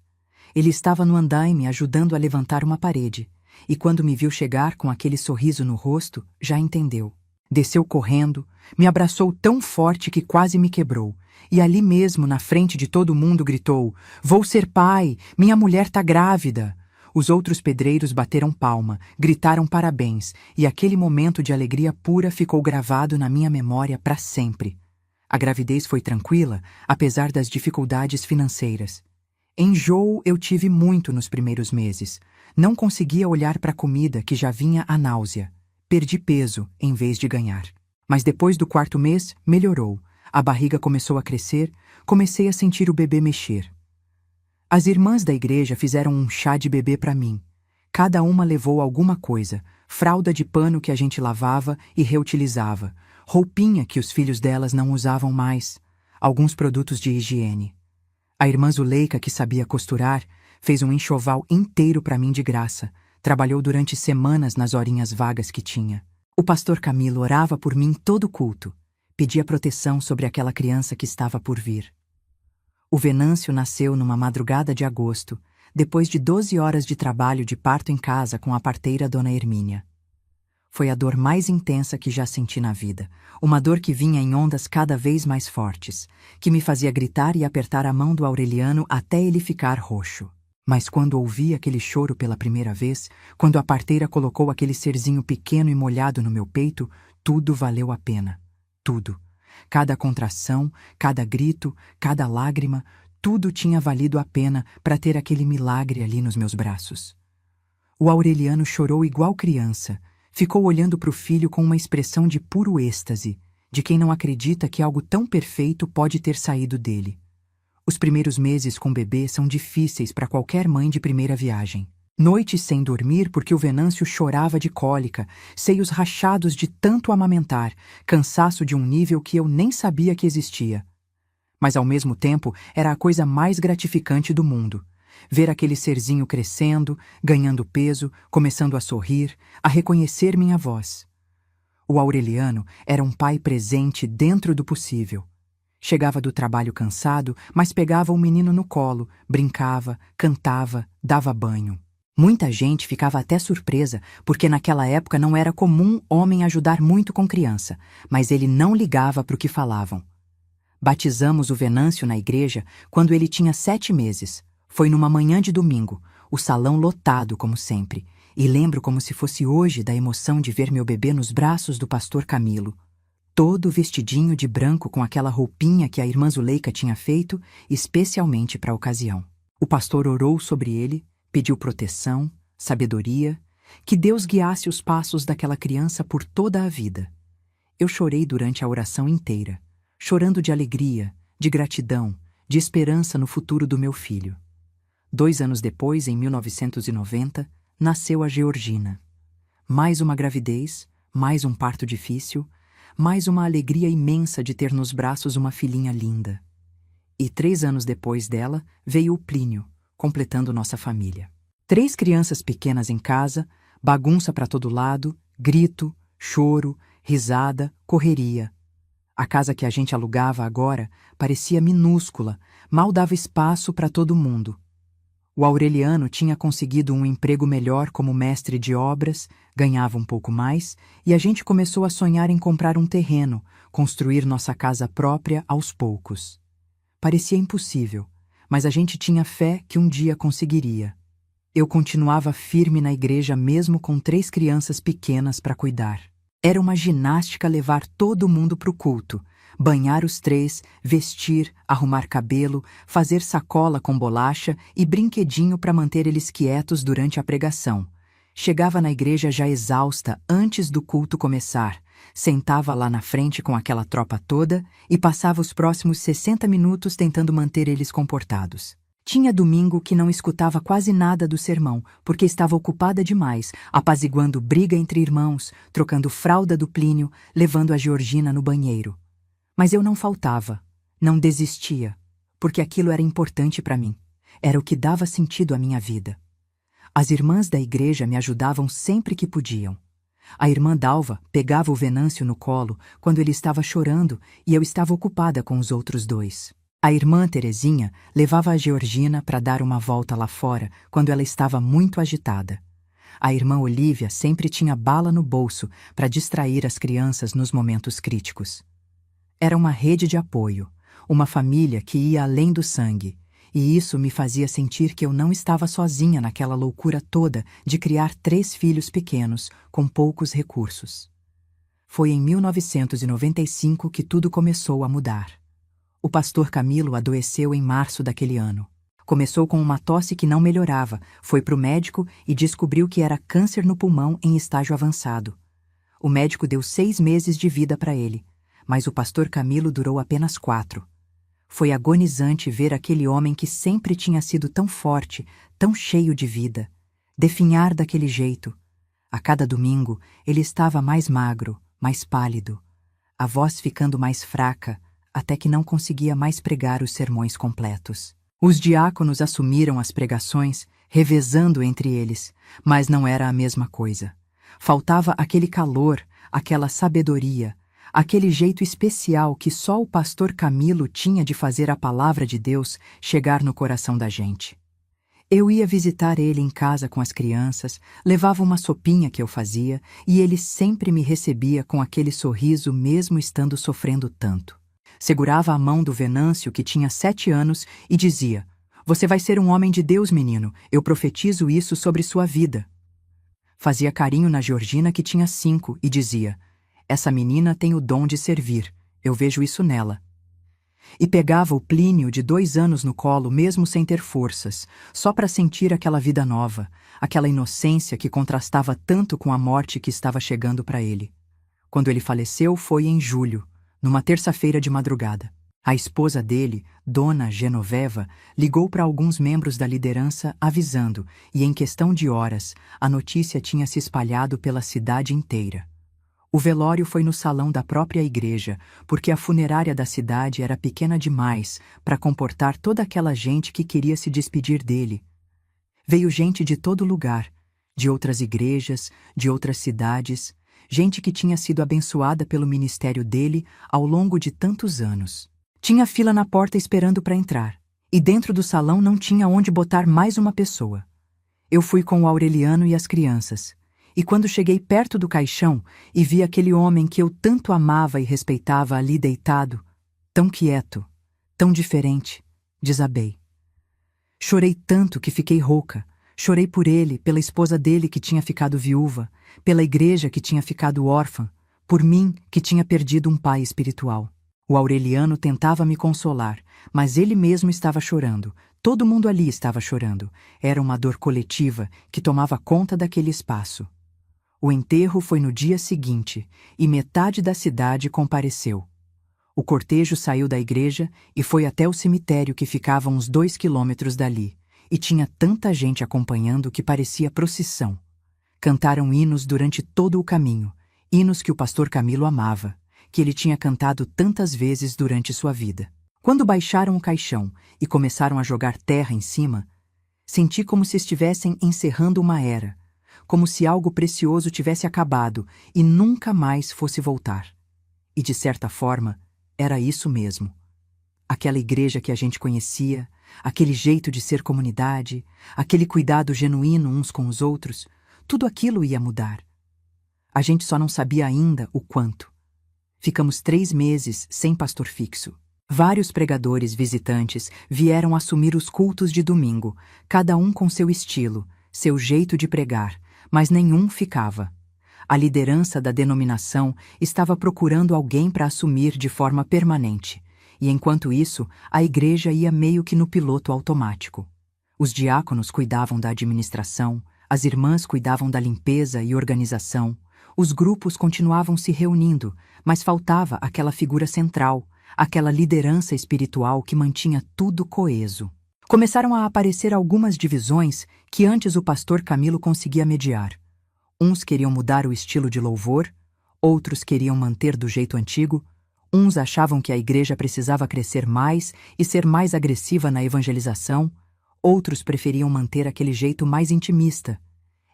Ele estava no andaime ajudando a levantar uma parede, e quando me viu chegar com aquele sorriso no rosto, já entendeu. Desceu correndo, me abraçou tão forte que quase me quebrou, e ali mesmo, na frente de todo mundo, gritou: "Vou ser pai! Minha mulher tá grávida!" Os outros pedreiros bateram palma, gritaram parabéns, e aquele momento de alegria pura ficou gravado na minha memória para sempre. A gravidez foi tranquila, apesar das dificuldades financeiras. Enjoo eu tive muito nos primeiros meses. Não conseguia olhar para a comida, que já vinha a náusea. Perdi peso, em vez de ganhar. Mas depois do 4º mês, melhorou. A barriga começou a crescer, comecei a sentir o bebê mexer. As irmãs da igreja fizeram um chá de bebê para mim. Cada uma levou alguma coisa, fralda de pano que a gente lavava e reutilizava, roupinha que os filhos delas não usavam mais, alguns produtos de higiene. A irmã Zuleika, que sabia costurar, fez um enxoval inteiro para mim de graça. Trabalhou durante semanas nas horinhas vagas que tinha. O pastor Camilo orava por mim todo culto. Pedia proteção sobre aquela criança que estava por vir. O Venâncio nasceu numa madrugada de agosto, depois de 12 horas de trabalho de parto em casa com a parteira Dona Hermínia. Foi a dor mais intensa que já senti na vida, uma dor que vinha em ondas cada vez mais fortes, que me fazia gritar e apertar a mão do Aureliano até ele ficar roxo. Mas quando ouvi aquele choro pela primeira vez, quando a parteira colocou aquele serzinho pequeno e molhado no meu peito, tudo valeu a pena. Tudo. Cada contração, cada grito, cada lágrima, tudo tinha valido a pena para ter aquele milagre ali nos meus braços. O Aureliano chorou igual criança, ficou olhando para o filho com uma expressão de puro êxtase, de quem não acredita que algo tão perfeito pode ter saído dele. Os primeiros meses com bebê são difíceis para qualquer mãe de primeira viagem. Noites sem dormir porque o Venâncio chorava de cólica, seios rachados de tanto amamentar, cansaço de um nível que eu nem sabia que existia. Mas ao mesmo tempo era a coisa mais gratificante do mundo. Ver aquele serzinho crescendo, ganhando peso, começando a sorrir, a reconhecer minha voz. O Aureliano era um pai presente dentro do possível. Chegava do trabalho cansado, mas pegava o menino no colo, brincava, cantava, dava banho. Muita gente ficava até surpresa, porque naquela época não era comum homem ajudar muito com criança, mas ele não ligava para o que falavam. Batizamos o Venâncio na igreja quando ele tinha 7 meses. Foi numa manhã de domingo, o salão lotado como sempre, e lembro como se fosse hoje da emoção de ver meu bebê nos braços do pastor Camilo, todo vestidinho de branco com aquela roupinha que a irmã Zuleika tinha feito especialmente para a ocasião. O pastor orou sobre ele, pediu proteção, sabedoria, que Deus guiasse os passos daquela criança por toda a vida. Eu chorei durante a oração inteira, chorando de alegria, de gratidão, de esperança no futuro do meu filho. 2 anos depois, em 1990, nasceu a Georgina. Mais uma gravidez, mais um parto difícil, mais uma alegria imensa de ter nos braços uma filhinha linda. E 3 anos depois dela, veio o Plínio, completando nossa família. 3 crianças pequenas em casa, bagunça para todo lado, grito, choro, risada, correria. A casa que a gente alugava agora parecia minúscula, mal dava espaço para todo mundo. O Aureliano tinha conseguido um emprego melhor como mestre de obras, ganhava um pouco mais, e a gente começou a sonhar em comprar um terreno, construir nossa casa própria aos poucos. Parecia impossível, mas a gente tinha fé que um dia conseguiria. Eu continuava firme na igreja mesmo com 3 crianças pequenas para cuidar. Era uma ginástica levar todo mundo para o culto, banhar os 3, vestir, arrumar cabelo, fazer sacola com bolacha e brinquedinho para manter eles quietos durante a pregação. Chegava na igreja já exausta antes do culto começar, sentava lá na frente com aquela tropa toda e passava os próximos 60 minutos tentando manter eles comportados. Tinha domingo que não escutava quase nada do sermão, porque estava ocupada demais, apaziguando briga entre irmãos, trocando fralda do Plínio, levando a Georgina no banheiro. Mas eu não faltava, não desistia, porque aquilo era importante para mim. Era o que dava sentido à minha vida. As irmãs da igreja me ajudavam sempre que podiam. A irmã Dalva pegava o Venâncio no colo quando ele estava chorando e eu estava ocupada com os outros 2. A irmã Terezinha levava a Georgina para dar uma volta lá fora quando ela estava muito agitada. A irmã Olívia sempre tinha bala no bolso para distrair as crianças nos momentos críticos. Era uma rede de apoio, uma família que ia além do sangue, e isso me fazia sentir que eu não estava sozinha naquela loucura toda de criar 3 filhos pequenos com poucos recursos. Foi em 1995 que tudo começou a mudar. O pastor Camilo adoeceu em março daquele ano. Começou com uma tosse que não melhorava, foi para o médico e descobriu que era câncer no pulmão em estágio avançado. O médico deu 6 meses de vida para ele, mas o pastor Camilo durou apenas 4. Foi agonizante ver aquele homem que sempre tinha sido tão forte, tão cheio de vida, definhar daquele jeito. A cada domingo, ele estava mais magro, mais pálido, a voz ficando mais fraca, até que não conseguia mais pregar os sermões completos. Os diáconos assumiram as pregações, revezando entre eles, mas não era a mesma coisa. Faltava aquele calor, aquela sabedoria, aquele jeito especial que só o pastor Camilo tinha de fazer a palavra de Deus chegar no coração da gente. Eu ia visitar ele em casa com as crianças, levava uma sopinha que eu fazia e ele sempre me recebia com aquele sorriso mesmo estando sofrendo tanto. Segurava a mão do Venâncio, que tinha 7 anos, e dizia: "Você vai ser um homem de Deus, menino, eu profetizo isso sobre sua vida." Fazia carinho na Georgina, que tinha 5, e dizia: "Essa menina tem o dom de servir, eu vejo isso nela." E pegava o Plínio de 2 anos no colo mesmo sem ter forças, só para sentir aquela vida nova, aquela inocência que contrastava tanto com a morte que estava chegando para ele. Quando ele faleceu foi em julho, numa terça-feira de madrugada. A esposa dele, Dona Genoveva, ligou para alguns membros da liderança avisando, e em questão de horas, a notícia tinha se espalhado pela cidade inteira. O velório foi no salão da própria igreja, porque a funerária da cidade era pequena demais para comportar toda aquela gente que queria se despedir dele. Veio gente de todo lugar, de outras igrejas, de outras cidades, gente que tinha sido abençoada pelo ministério dele ao longo de tantos anos. Tinha fila na porta esperando para entrar, e dentro do salão não tinha onde botar mais uma pessoa. Eu fui com o Aureliano e as crianças, e quando cheguei perto do caixão e vi aquele homem que eu tanto amava e respeitava ali deitado, tão quieto, tão diferente, desabei. Chorei tanto que fiquei rouca. Chorei por ele, pela esposa dele que tinha ficado viúva, pela igreja que tinha ficado órfã, por mim que tinha perdido um pai espiritual. O Aureliano tentava me consolar, mas ele mesmo estava chorando. Todo mundo ali estava chorando. Era uma dor coletiva que tomava conta daquele espaço. O enterro foi no dia seguinte, e metade da cidade compareceu. O cortejo saiu da igreja e foi até o cemitério que ficava a uns 2 quilômetros dali, e tinha tanta gente acompanhando que parecia procissão. Cantaram hinos durante todo o caminho, hinos que o pastor Camilo amava, que ele tinha cantado tantas vezes durante sua vida. Quando baixaram o caixão e começaram a jogar terra em cima, senti como se estivessem encerrando uma era, como se algo precioso tivesse acabado e nunca mais fosse voltar. E de certa forma, era isso mesmo. Aquela igreja que a gente conhecia, aquele jeito de ser comunidade, aquele cuidado genuíno uns com os outros, tudo aquilo ia mudar. A gente só não sabia ainda o quanto. Ficamos 3 meses sem pastor fixo. Vários pregadores visitantes vieram assumir os cultos de domingo, cada um com seu estilo, seu jeito de pregar, mas nenhum ficava. A liderança da denominação estava procurando alguém para assumir de forma permanente, e enquanto isso, a igreja ia meio que no piloto automático. Os diáconos cuidavam da administração, as irmãs cuidavam da limpeza e organização, os grupos continuavam se reunindo, mas faltava aquela figura central, aquela liderança espiritual que mantinha tudo coeso. Começaram a aparecer algumas divisões que antes o pastor Camilo conseguia mediar. Uns queriam mudar o estilo de louvor, outros queriam manter do jeito antigo, uns achavam que a igreja precisava crescer mais e ser mais agressiva na evangelização, outros preferiam manter aquele jeito mais intimista.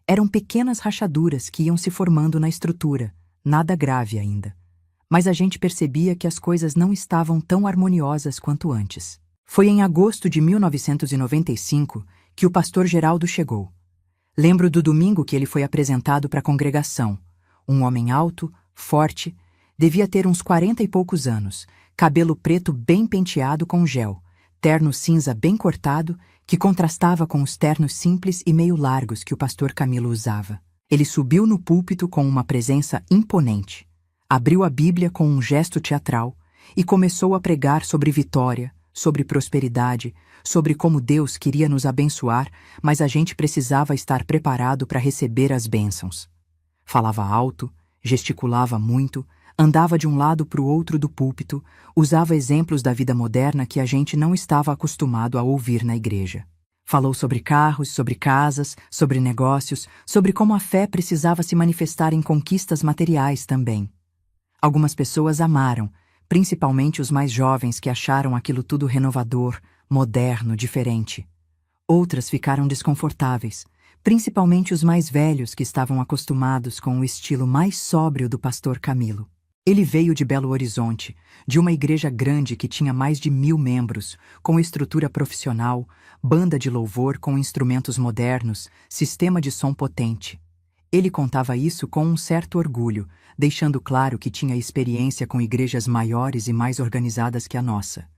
Eram pequenas rachaduras que iam se formando na estrutura, nada grave ainda. Mas a gente percebia que as coisas não estavam tão harmoniosas quanto antes. Foi em agosto de 1995 que o pastor Geraldo chegou. Lembro do domingo que ele foi apresentado para a congregação. Um homem alto, forte, devia ter uns 40 e poucos anos, cabelo preto bem penteado com gel, terno cinza bem cortado, que contrastava com os ternos simples e meio largos que o pastor Camilo usava. Ele subiu no púlpito com uma presença imponente, abriu a Bíblia com um gesto teatral e começou a pregar sobre vitória, sobre prosperidade, sobre como Deus queria nos abençoar, mas a gente precisava estar preparado para receber as bênçãos. Falava alto, gesticulava muito, andava de um lado para o outro do púlpito, usava exemplos da vida moderna que a gente não estava acostumado a ouvir na igreja. Falou sobre carros, sobre casas, sobre negócios, sobre como a fé precisava se manifestar em conquistas materiais também. Algumas pessoas amaram, principalmente os mais jovens que acharam aquilo tudo renovador, moderno, diferente. Outras ficaram desconfortáveis, principalmente os mais velhos que estavam acostumados com o estilo mais sóbrio do pastor Camilo. Ele veio de Belo Horizonte, de uma igreja grande que tinha mais de 1000 membros, com estrutura profissional, banda de louvor com instrumentos modernos, sistema de som potente. Ele contava isso com um certo orgulho, deixando claro que tinha experiência com igrejas maiores e mais organizadas que a nossa.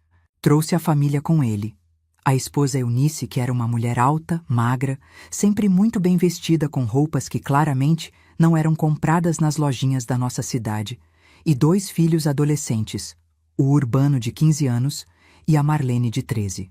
Trouxe a família com ele. A esposa Eunice, que era uma mulher alta, magra, sempre muito bem vestida com roupas que claramente não eram compradas nas lojinhas da nossa cidade, e 2 filhos adolescentes, o Urbano de 15 anos e a Marlene de 13.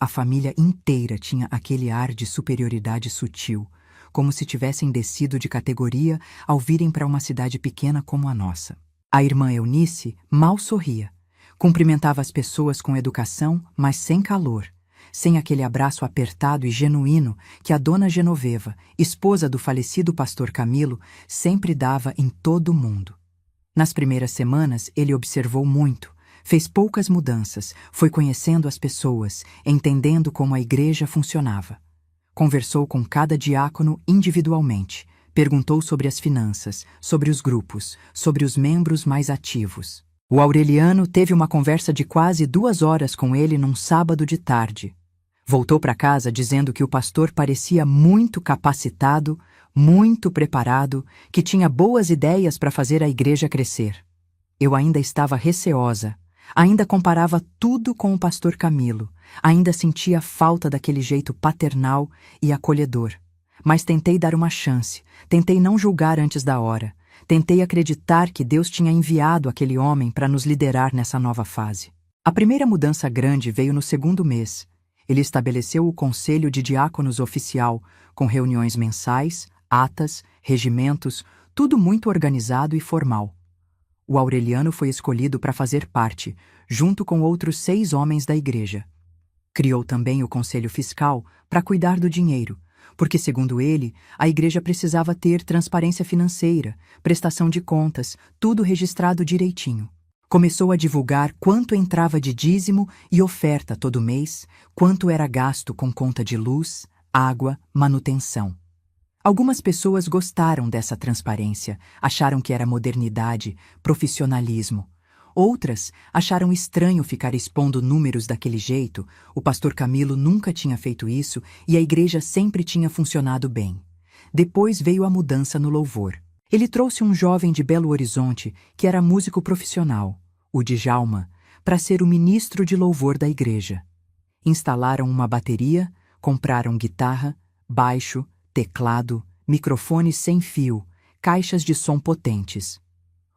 A família inteira tinha aquele ar de superioridade sutil, como se tivessem descido de categoria ao virem para uma cidade pequena como a nossa. A irmã Eunice mal sorria. Cumprimentava as pessoas com educação, mas sem calor, sem aquele abraço apertado e genuíno que a dona Genoveva, esposa do falecido pastor Camilo, sempre dava em todo o mundo. Nas primeiras semanas, ele observou muito, fez poucas mudanças, foi conhecendo as pessoas, entendendo como a igreja funcionava. Conversou com cada diácono individualmente, perguntou sobre as finanças, sobre os grupos, sobre os membros mais ativos. O Aureliano teve uma conversa de quase 2 horas com ele num sábado de tarde. Voltou para casa dizendo que o pastor parecia muito capacitado, muito preparado, que tinha boas ideias para fazer a igreja crescer. Eu ainda estava receosa, ainda comparava tudo com o pastor Camilo, ainda sentia falta daquele jeito paternal e acolhedor. Mas tentei dar uma chance, tentei não julgar antes da hora, tentei acreditar que Deus tinha enviado aquele homem para nos liderar nessa nova fase. A primeira mudança grande veio no 2º mês. Ele estabeleceu o Conselho de Diáconos Oficial, com reuniões mensais, atas, regimentos, tudo muito organizado e formal. O Aureliano foi escolhido para fazer parte, junto com outros 6 homens da igreja. Criou também o Conselho Fiscal para cuidar do dinheiro, porque, segundo ele, a igreja precisava ter transparência financeira, prestação de contas, tudo registrado direitinho. Começou a divulgar quanto entrava de dízimo e oferta todo mês, quanto era gasto com conta de luz, água, manutenção. Algumas pessoas gostaram dessa transparência, acharam que era modernidade, profissionalismo. Outras acharam estranho ficar expondo números daquele jeito, o pastor Camilo nunca tinha feito isso e a igreja sempre tinha funcionado bem. Depois veio a mudança no louvor. Ele trouxe um jovem de Belo Horizonte que era músico profissional, o Djalma, para ser o ministro de louvor da igreja. Instalaram uma bateria, compraram guitarra, baixo, teclado, microfone sem fio, caixas de som potentes.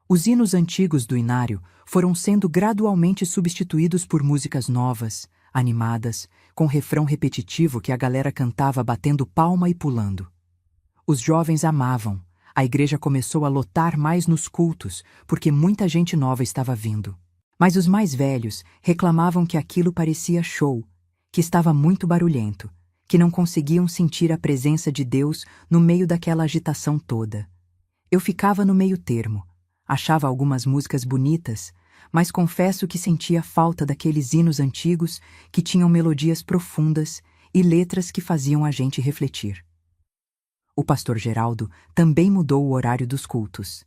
Os hinos antigos do inário foram sendo gradualmente substituídos por músicas novas, animadas, com refrão repetitivo que a galera cantava batendo palma e pulando. Os jovens amavam. A igreja começou a lotar mais nos cultos, porque muita gente nova estava vindo. Mas os mais velhos reclamavam que aquilo parecia show, que estava muito barulhento, que não conseguiam sentir a presença de Deus no meio daquela agitação toda. Eu ficava no meio termo. Achava algumas músicas bonitas, mas confesso que sentia falta daqueles hinos antigos que tinham melodias profundas e letras que faziam a gente refletir. O pastor Geraldo também mudou o horário dos cultos.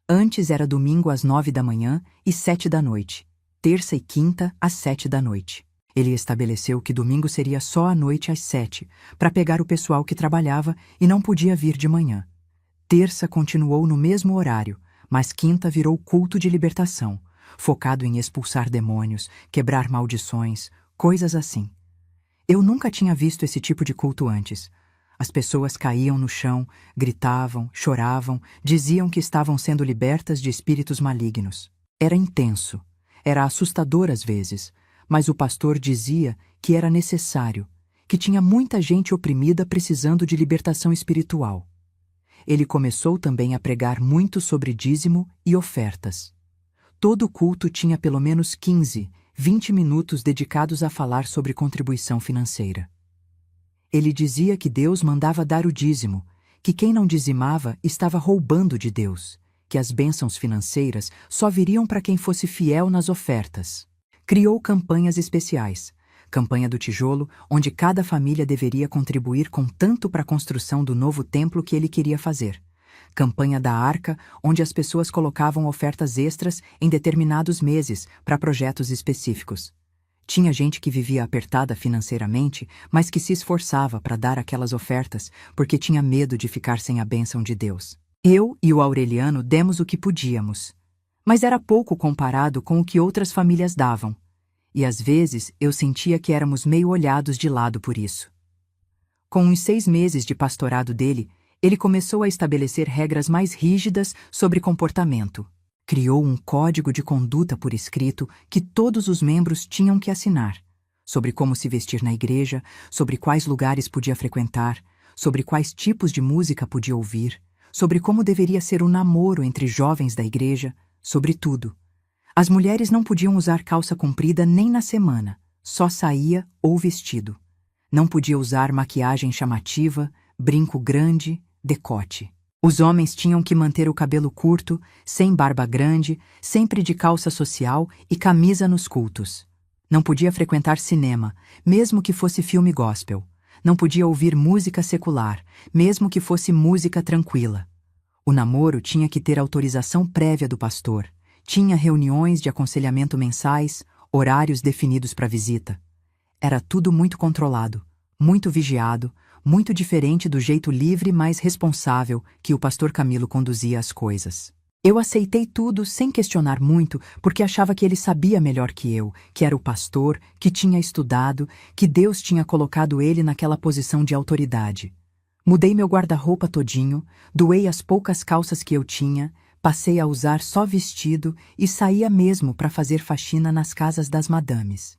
Antes era domingo às 9 da manhã e 7 da noite, terça e quinta às 7 da noite. Ele estabeleceu que domingo seria só à noite às 7, para pegar o pessoal que trabalhava e não podia vir de manhã. Terça continuou no mesmo horário, mas quinta virou culto de libertação, focado em expulsar demônios, quebrar maldições, coisas assim. Eu nunca tinha visto esse tipo de culto antes. As pessoas caíam no chão, gritavam, choravam, diziam que estavam sendo libertas de espíritos malignos. Era intenso, era assustador às vezes, mas o pastor dizia que era necessário, que tinha muita gente oprimida precisando de libertação espiritual. Ele começou também a pregar muito sobre dízimo e ofertas. Todo culto tinha pelo menos 15, 20 minutos dedicados a falar sobre contribuição financeira. Ele dizia que Deus mandava dar o dízimo, que quem não dizimava estava roubando de Deus, que as bênçãos financeiras só viriam para quem fosse fiel nas ofertas. Criou campanhas especiais. Campanha do Tijolo, onde cada família deveria contribuir com tanto para a construção do novo templo que ele queria fazer. Campanha da Arca, onde as pessoas colocavam ofertas extras em determinados meses para projetos específicos. Tinha gente que vivia apertada financeiramente, mas que se esforçava para dar aquelas ofertas porque tinha medo de ficar sem a bênção de Deus. Eu e o Aureliano demos o que podíamos, mas era pouco comparado com o que outras famílias davam. E às vezes eu sentia que éramos meio olhados de lado por isso. Com uns 6 meses de pastorado dele, ele começou a estabelecer regras mais rígidas sobre comportamento. Criou um código de conduta por escrito que todos os membros tinham que assinar, sobre como se vestir na igreja, sobre quais lugares podia frequentar, sobre quais tipos de música podia ouvir, sobre como deveria ser o namoro entre jovens da igreja, sobretudo. As mulheres não podiam usar calça comprida nem na semana, só saía ou vestido. Não podia usar maquiagem chamativa, brinco grande, decote. Os homens tinham que manter o cabelo curto, sem barba grande, sempre de calça social e camisa nos cultos. Não podia frequentar cinema, mesmo que fosse filme gospel. Não podia ouvir música secular, mesmo que fosse música tranquila. O namoro tinha que ter autorização prévia do pastor. Tinha reuniões de aconselhamento mensais, horários definidos para visita. Era tudo muito controlado, muito vigiado, muito diferente do jeito livre, mas responsável que o pastor Camilo conduzia as coisas. Eu aceitei tudo sem questionar muito, porque achava que ele sabia melhor que eu, que era o pastor, que tinha estudado, que Deus tinha colocado ele naquela posição de autoridade. Mudei meu guarda-roupa todinho, doei as poucas calças que eu tinha, passei a usar só vestido e saía mesmo para fazer faxina nas casas das madames.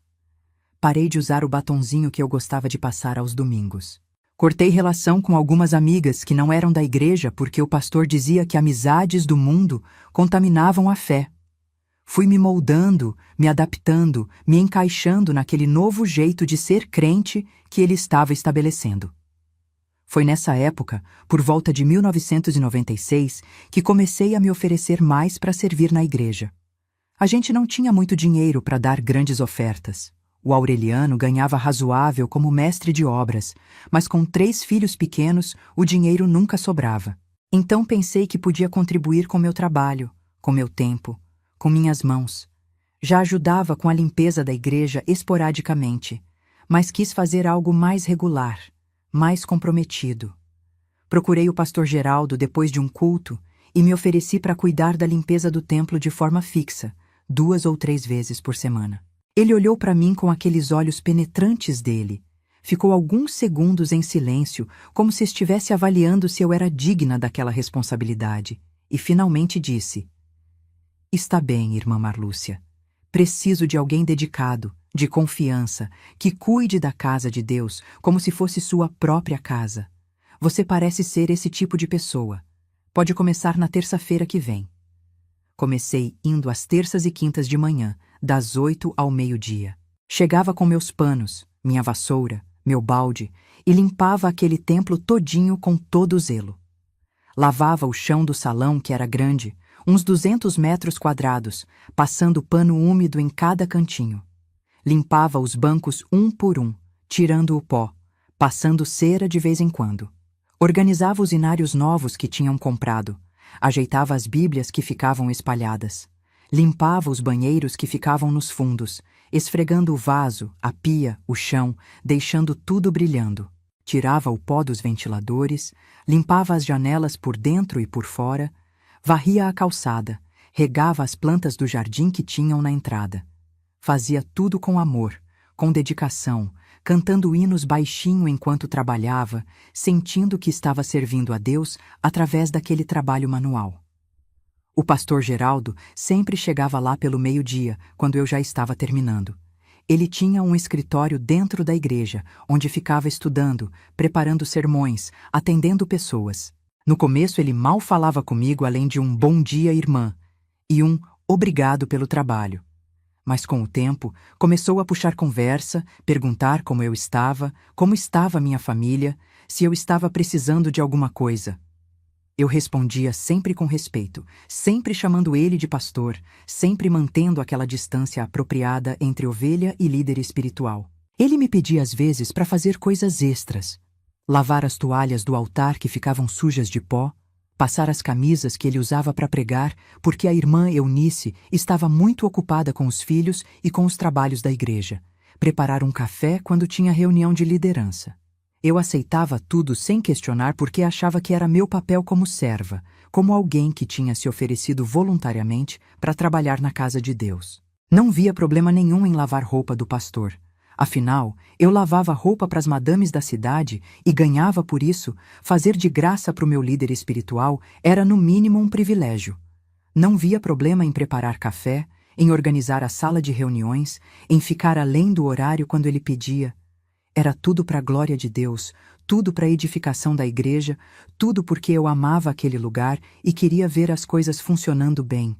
Parei de usar o batonzinho que eu gostava de passar aos domingos. Cortei relação com algumas amigas que não eram da igreja porque o pastor dizia que amizades do mundo contaminavam a fé. Fui me moldando, me adaptando, me encaixando naquele novo jeito de ser crente que ele estava estabelecendo. Foi nessa época, por volta de 1996, que comecei a me oferecer mais para servir na igreja. A gente não tinha muito dinheiro para dar grandes ofertas. O Aureliano ganhava razoável como mestre de obras, mas com 3 filhos pequenos, o dinheiro nunca sobrava. Então pensei que podia contribuir com meu trabalho, com meu tempo, com minhas mãos. Já ajudava com a limpeza da igreja esporadicamente, mas quis fazer algo mais regular, mais comprometido. Procurei o pastor Geraldo depois de um culto e me ofereci para cuidar da limpeza do templo de forma fixa, 2 ou 3 vezes por semana. Ele olhou para mim com aqueles olhos penetrantes dele. Ficou alguns segundos em silêncio, como se estivesse avaliando se eu era digna daquela responsabilidade, e finalmente disse: "Está bem, irmã Marlúcia. Preciso de alguém dedicado, de confiança, que cuide da casa de Deus como se fosse sua própria casa. Você parece ser esse tipo de pessoa. Pode começar na terça-feira que vem." Comecei indo às terças e quintas de manhã, das 8 ao meio-dia. Chegava com meus panos, minha vassoura, meu balde, e limpava aquele templo todinho com todo zelo. Lavava o chão do salão, que era grande, uns 200 metros quadrados, passando pano úmido em cada cantinho. Limpava os bancos um por um, tirando o pó, passando cera de vez em quando. Organizava os inários novos que tinham comprado. Ajeitava as bíblias que ficavam espalhadas. Limpava os banheiros que ficavam nos fundos, esfregando o vaso, a pia, o chão, deixando tudo brilhando. Tirava o pó dos ventiladores, limpava as janelas por dentro e por fora, varria a calçada, regava as plantas do jardim que tinham na entrada. Fazia tudo com amor, com dedicação, cantando hinos baixinho enquanto trabalhava, sentindo que estava servindo a Deus através daquele trabalho manual. O pastor Geraldo sempre chegava lá pelo meio-dia, quando eu já estava terminando. Ele tinha um escritório dentro da igreja, onde ficava estudando, preparando sermões, atendendo pessoas. No começo ele mal falava comigo além de um "bom dia, irmã" e um "obrigado pelo trabalho". Mas com o tempo, começou a puxar conversa, perguntar como estava minha família, se eu estava precisando de alguma coisa. Eu respondia sempre com respeito, sempre chamando ele de pastor, sempre mantendo aquela distância apropriada entre ovelha e líder espiritual. Ele me pedia às vezes para fazer coisas extras. Lavar as toalhas do altar que ficavam sujas de pó, passar as camisas que ele usava para pregar, porque a irmã Eunice estava muito ocupada com os filhos e com os trabalhos da igreja. Preparar um café quando tinha reunião de liderança. Eu aceitava tudo sem questionar porque achava que era meu papel como serva, como alguém que tinha se oferecido voluntariamente para trabalhar na casa de Deus. Não via problema nenhum em lavar roupa do pastor. Afinal, eu lavava roupa para as madames da cidade e ganhava por isso. Fazer de graça para o meu líder espiritual era no mínimo um privilégio. Não via problema em preparar café, em organizar a sala de reuniões, em ficar além do horário quando ele pedia. Era tudo para a glória de Deus, tudo para a edificação da igreja, tudo porque eu amava aquele lugar e queria ver as coisas funcionando bem.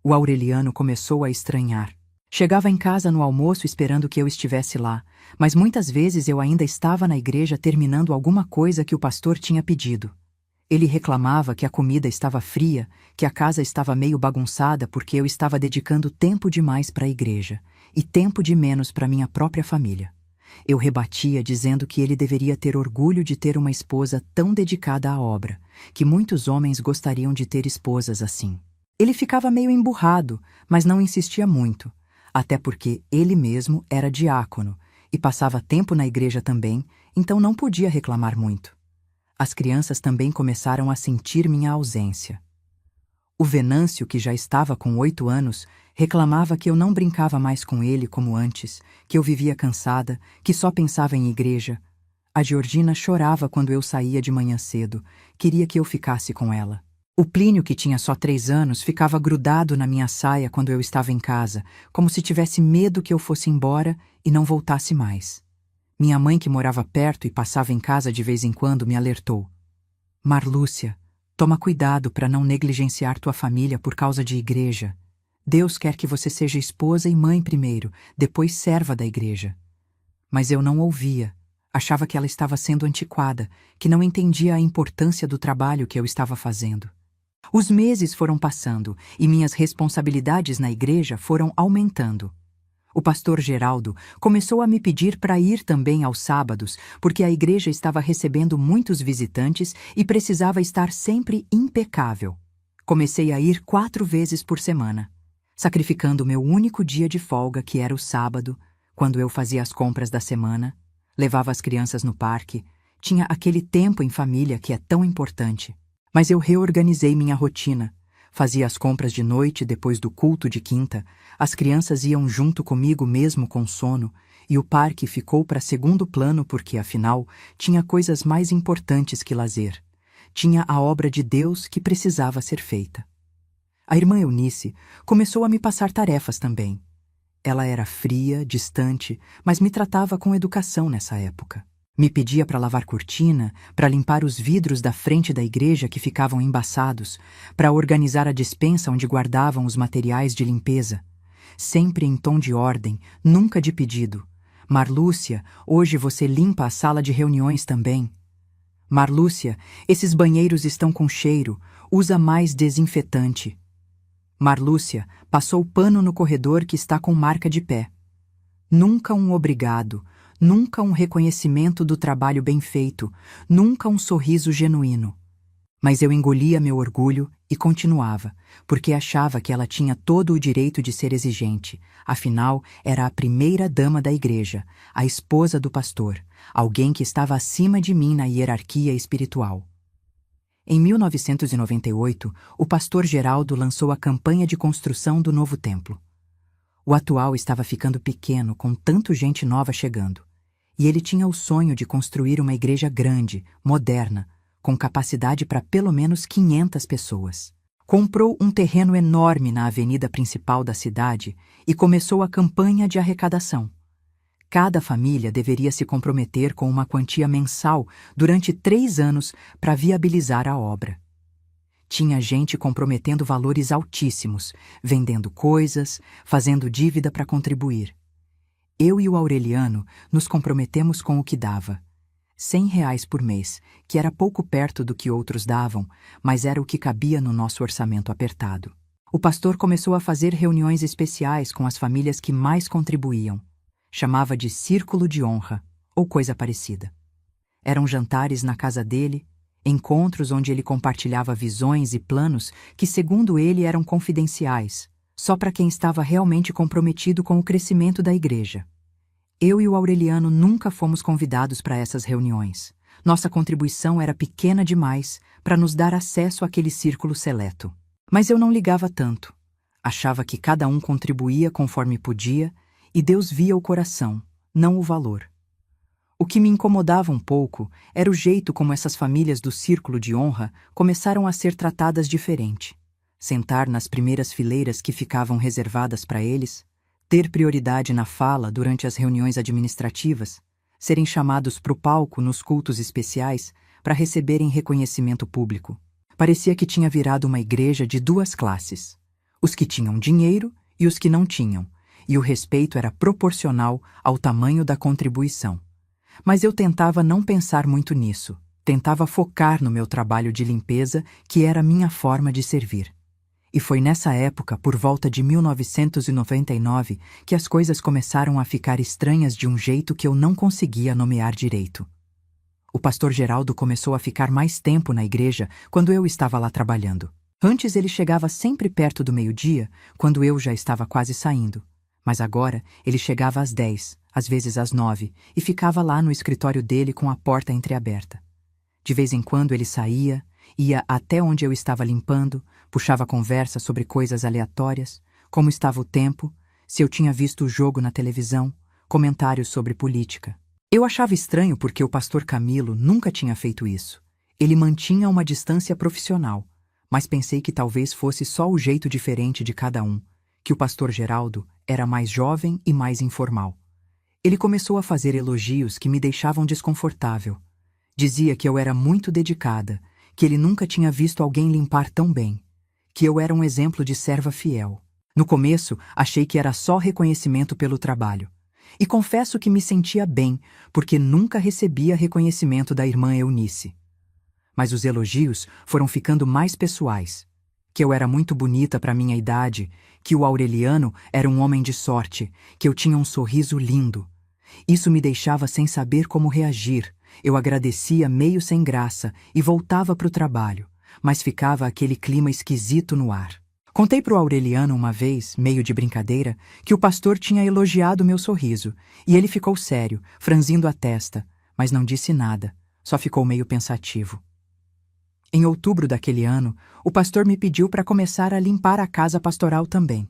O Aureliano começou a estranhar. Chegava em casa no almoço esperando que eu estivesse lá, mas muitas vezes eu ainda estava na igreja terminando alguma coisa que o pastor tinha pedido. Ele reclamava que a comida estava fria, que a casa estava meio bagunçada porque eu estava dedicando tempo demais para a igreja e tempo de menos para minha própria família. Eu rebatia dizendo que ele deveria ter orgulho de ter uma esposa tão dedicada à obra, que muitos homens gostariam de ter esposas assim. Ele ficava meio emburrado, mas não insistia muito, até porque ele mesmo era diácono e passava tempo na igreja também, então não podia reclamar muito. As crianças também começaram a sentir minha ausência. O Venâncio, que já estava com 8 anos, reclamava que eu não brincava mais com ele como antes, que eu vivia cansada, que só pensava em igreja. A Georgina chorava quando eu saía de manhã cedo, queria que eu ficasse com ela. O Plínio, que tinha só 3 anos, ficava grudado na minha saia quando eu estava em casa, como se tivesse medo que eu fosse embora e não voltasse mais. Minha mãe, que morava perto e passava em casa de vez em quando, me alertou. Marlúcia, toma cuidado para não negligenciar tua família por causa de igreja. Deus quer que você seja esposa e mãe primeiro, depois serva da igreja. Mas eu não ouvia. Achava que ela estava sendo antiquada, que não entendia a importância do trabalho que eu estava fazendo. Os meses foram passando e minhas responsabilidades na igreja foram aumentando. O pastor Geraldo começou a me pedir para ir também aos sábados, porque a igreja estava recebendo muitos visitantes e precisava estar sempre impecável. Comecei a ir 4 vezes por semana, sacrificando meu único dia de folga, que era o sábado, quando eu fazia as compras da semana, levava as crianças no parque, tinha aquele tempo em família que é tão importante. Mas eu reorganizei minha rotina. Fazia as compras de noite depois do culto de quinta, as crianças iam junto comigo mesmo com sono, e o parque ficou para segundo plano porque, afinal, tinha coisas mais importantes que lazer. Tinha a obra de Deus que precisava ser feita. A irmã Eunice começou a me passar tarefas também. Ela era fria, distante, mas me tratava com educação nessa época. Me pedia para lavar cortina, para limpar os vidros da frente da igreja que ficavam embaçados, para organizar a despensa onde guardavam os materiais de limpeza. Sempre em tom de ordem, nunca de pedido. Marlúcia, hoje você limpa a sala de reuniões também. Marlúcia, esses banheiros estão com cheiro, usa mais desinfetante. Marlúcia, passou pano no corredor que está com marca de pé. Nunca um obrigado. Nunca um reconhecimento do trabalho bem feito, nunca um sorriso genuíno. Mas eu engolia meu orgulho e continuava, porque achava que ela tinha todo o direito de ser exigente. Afinal, era a primeira dama da igreja, a esposa do pastor, alguém que estava acima de mim na hierarquia espiritual. Em 1998, o pastor Geraldo lançou a campanha de construção do novo templo. O atual estava ficando pequeno, com tanta gente nova chegando. E ele tinha o sonho de construir uma igreja grande, moderna, com capacidade para pelo menos 500 pessoas. Comprou um terreno enorme na avenida principal da cidade e começou a campanha de arrecadação. Cada família deveria se comprometer com uma quantia mensal durante 3 anos para viabilizar a obra. Tinha gente comprometendo valores altíssimos, vendendo coisas, fazendo dívida para contribuir. Eu e o Aureliano nos comprometemos com o que dava. R$ 100 por mês, que era pouco perto do que outros davam, mas era o que cabia no nosso orçamento apertado. O pastor começou a fazer reuniões especiais com as famílias que mais contribuíam. Chamava de Círculo de Honra, ou coisa parecida. Eram jantares na casa dele, encontros onde ele compartilhava visões e planos que, segundo ele, eram confidenciais, só para quem estava realmente comprometido com o crescimento da igreja. Eu e o Aureliano nunca fomos convidados para essas reuniões. Nossa contribuição era pequena demais para nos dar acesso àquele círculo seleto. Mas eu não ligava tanto. Achava que cada um contribuía conforme podia e Deus via o coração, não o valor. O que me incomodava um pouco era o jeito como essas famílias do círculo de honra começaram a ser tratadas diferente. Sentar nas primeiras fileiras que ficavam reservadas para eles, ter prioridade na fala durante as reuniões administrativas, serem chamados para o palco nos cultos especiais para receberem reconhecimento público. Parecia que tinha virado uma igreja de 2 classes. os que tinham dinheiro e os que não tinham, e o respeito era proporcional ao tamanho da contribuição. Mas eu tentava não pensar muito nisso, tentava focar no meu trabalho de limpeza, que era a minha forma de servir. E foi nessa época, por volta de 1999, que as coisas começaram a ficar estranhas de um jeito que eu não conseguia nomear direito. O pastor Geraldo começou a ficar mais tempo na igreja quando eu estava lá trabalhando. Antes ele chegava sempre perto do meio-dia, quando eu já estava quase saindo. Mas agora ele chegava às 10, às vezes às 9, e ficava lá no escritório dele com a porta entreaberta. De vez em quando ele saía, ia até onde eu estava limpando, puxava conversa sobre coisas aleatórias, como estava o tempo, se eu tinha visto o jogo na televisão, comentários sobre política. Eu achava estranho porque o pastor Camilo nunca tinha feito isso. Ele mantinha uma distância profissional, mas pensei que talvez fosse só o jeito diferente de cada um, que o pastor Geraldo era mais jovem e mais informal. Ele começou a fazer elogios que me deixavam desconfortável. Dizia que eu era muito dedicada, que ele nunca tinha visto alguém limpar tão bem, que eu era um exemplo de serva fiel. No começo, achei que era só reconhecimento pelo trabalho. E confesso que me sentia bem, porque nunca recebia reconhecimento da irmã Eunice. Mas os elogios foram ficando mais pessoais. Que eu era muito bonita para minha idade, que o Aureliano era um homem de sorte, que eu tinha um sorriso lindo. Isso me deixava sem saber como reagir. Eu agradecia meio sem graça e voltava para o trabalho, mas ficava aquele clima esquisito no ar. Contei para o Aureliano uma vez, meio de brincadeira, que o pastor tinha elogiado meu sorriso, e ele ficou sério, franzindo a testa, mas não disse nada, só ficou meio pensativo. Em outubro daquele ano, o pastor me pediu para começar a limpar a casa pastoral também.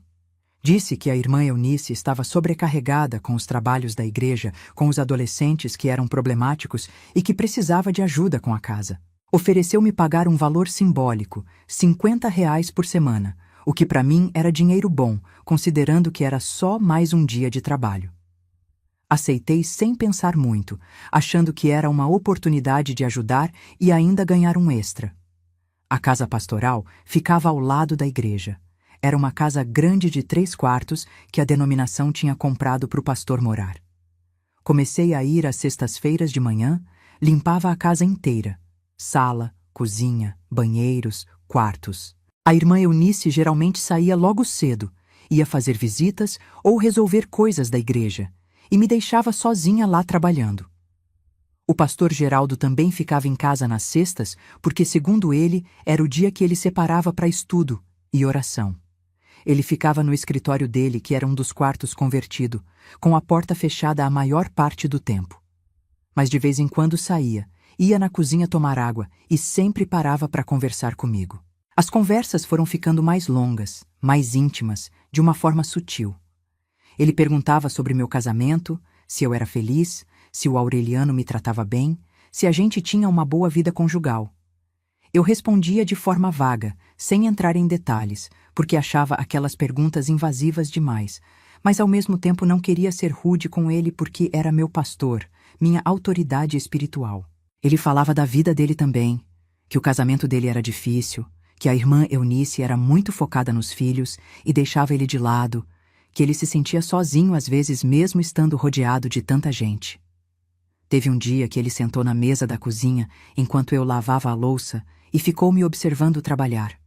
Disse que a irmã Eunice estava sobrecarregada com os trabalhos da igreja, com os adolescentes que eram problemáticos e que precisava de ajuda com a casa. Ofereceu-me pagar um valor simbólico, R$ 50 por semana, o que para mim era dinheiro bom, considerando que era só mais um dia de trabalho. Aceitei sem pensar muito, achando que era uma oportunidade de ajudar e ainda ganhar um extra. A casa pastoral ficava ao lado da igreja. Era uma casa grande de 3 quartos que a denominação tinha comprado para o pastor morar. Comecei a ir às sextas-feiras de manhã, limpava a casa inteira. Sala, cozinha, banheiros, quartos. A irmã Eunice geralmente saía logo cedo, ia fazer visitas ou resolver coisas da igreja, e me deixava sozinha lá trabalhando. O pastor Geraldo também ficava em casa nas sextas, porque, segundo ele, era o dia que ele separava para estudo e oração. Ele ficava no escritório dele, que era um dos quartos convertido, com a porta fechada a maior parte do tempo. Mas de vez em quando saía, ia na cozinha tomar água e sempre parava para conversar comigo. As conversas foram ficando mais longas, mais íntimas, de uma forma sutil. Ele perguntava sobre meu casamento, se eu era feliz, se o Aureliano me tratava bem, se a gente tinha uma boa vida conjugal. Eu respondia de forma vaga, sem entrar em detalhes, porque achava aquelas perguntas invasivas demais, mas ao mesmo tempo não queria ser rude com ele porque era meu pastor, minha autoridade espiritual. Ele falava da vida dele também, que o casamento dele era difícil, que a irmã Eunice era muito focada nos filhos e deixava ele de lado, que ele se sentia sozinho às vezes mesmo estando rodeado de tanta gente. Teve um dia que ele sentou na mesa da cozinha enquanto eu lavava a louça e ficou me observando trabalhar.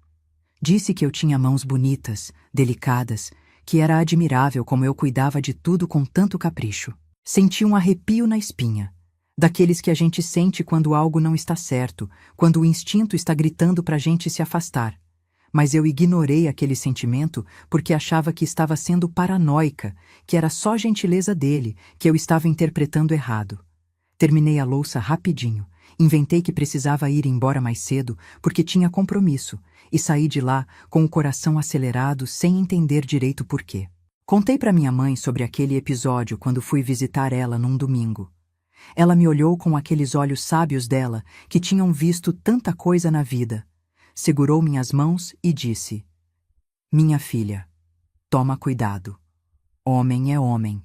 Disse que eu tinha mãos bonitas, delicadas, que era admirável como eu cuidava de tudo com tanto capricho. Senti um arrepio na espinha, daqueles que a gente sente quando algo não está certo, quando o instinto está gritando para a gente se afastar. Mas eu ignorei aquele sentimento porque achava que estava sendo paranoica, que era só gentileza dele, que eu estava interpretando errado. Terminei a louça rapidinho, inventei que precisava ir embora mais cedo porque tinha compromisso, e saí de lá com o coração acelerado sem entender direito por quê. Contei para minha mãe sobre aquele episódio quando fui visitar ela num domingo. Ela me olhou com aqueles olhos sábios dela, que tinham visto tanta coisa na vida. Segurou minhas mãos e disse: "Minha filha, toma cuidado. Homem é homem,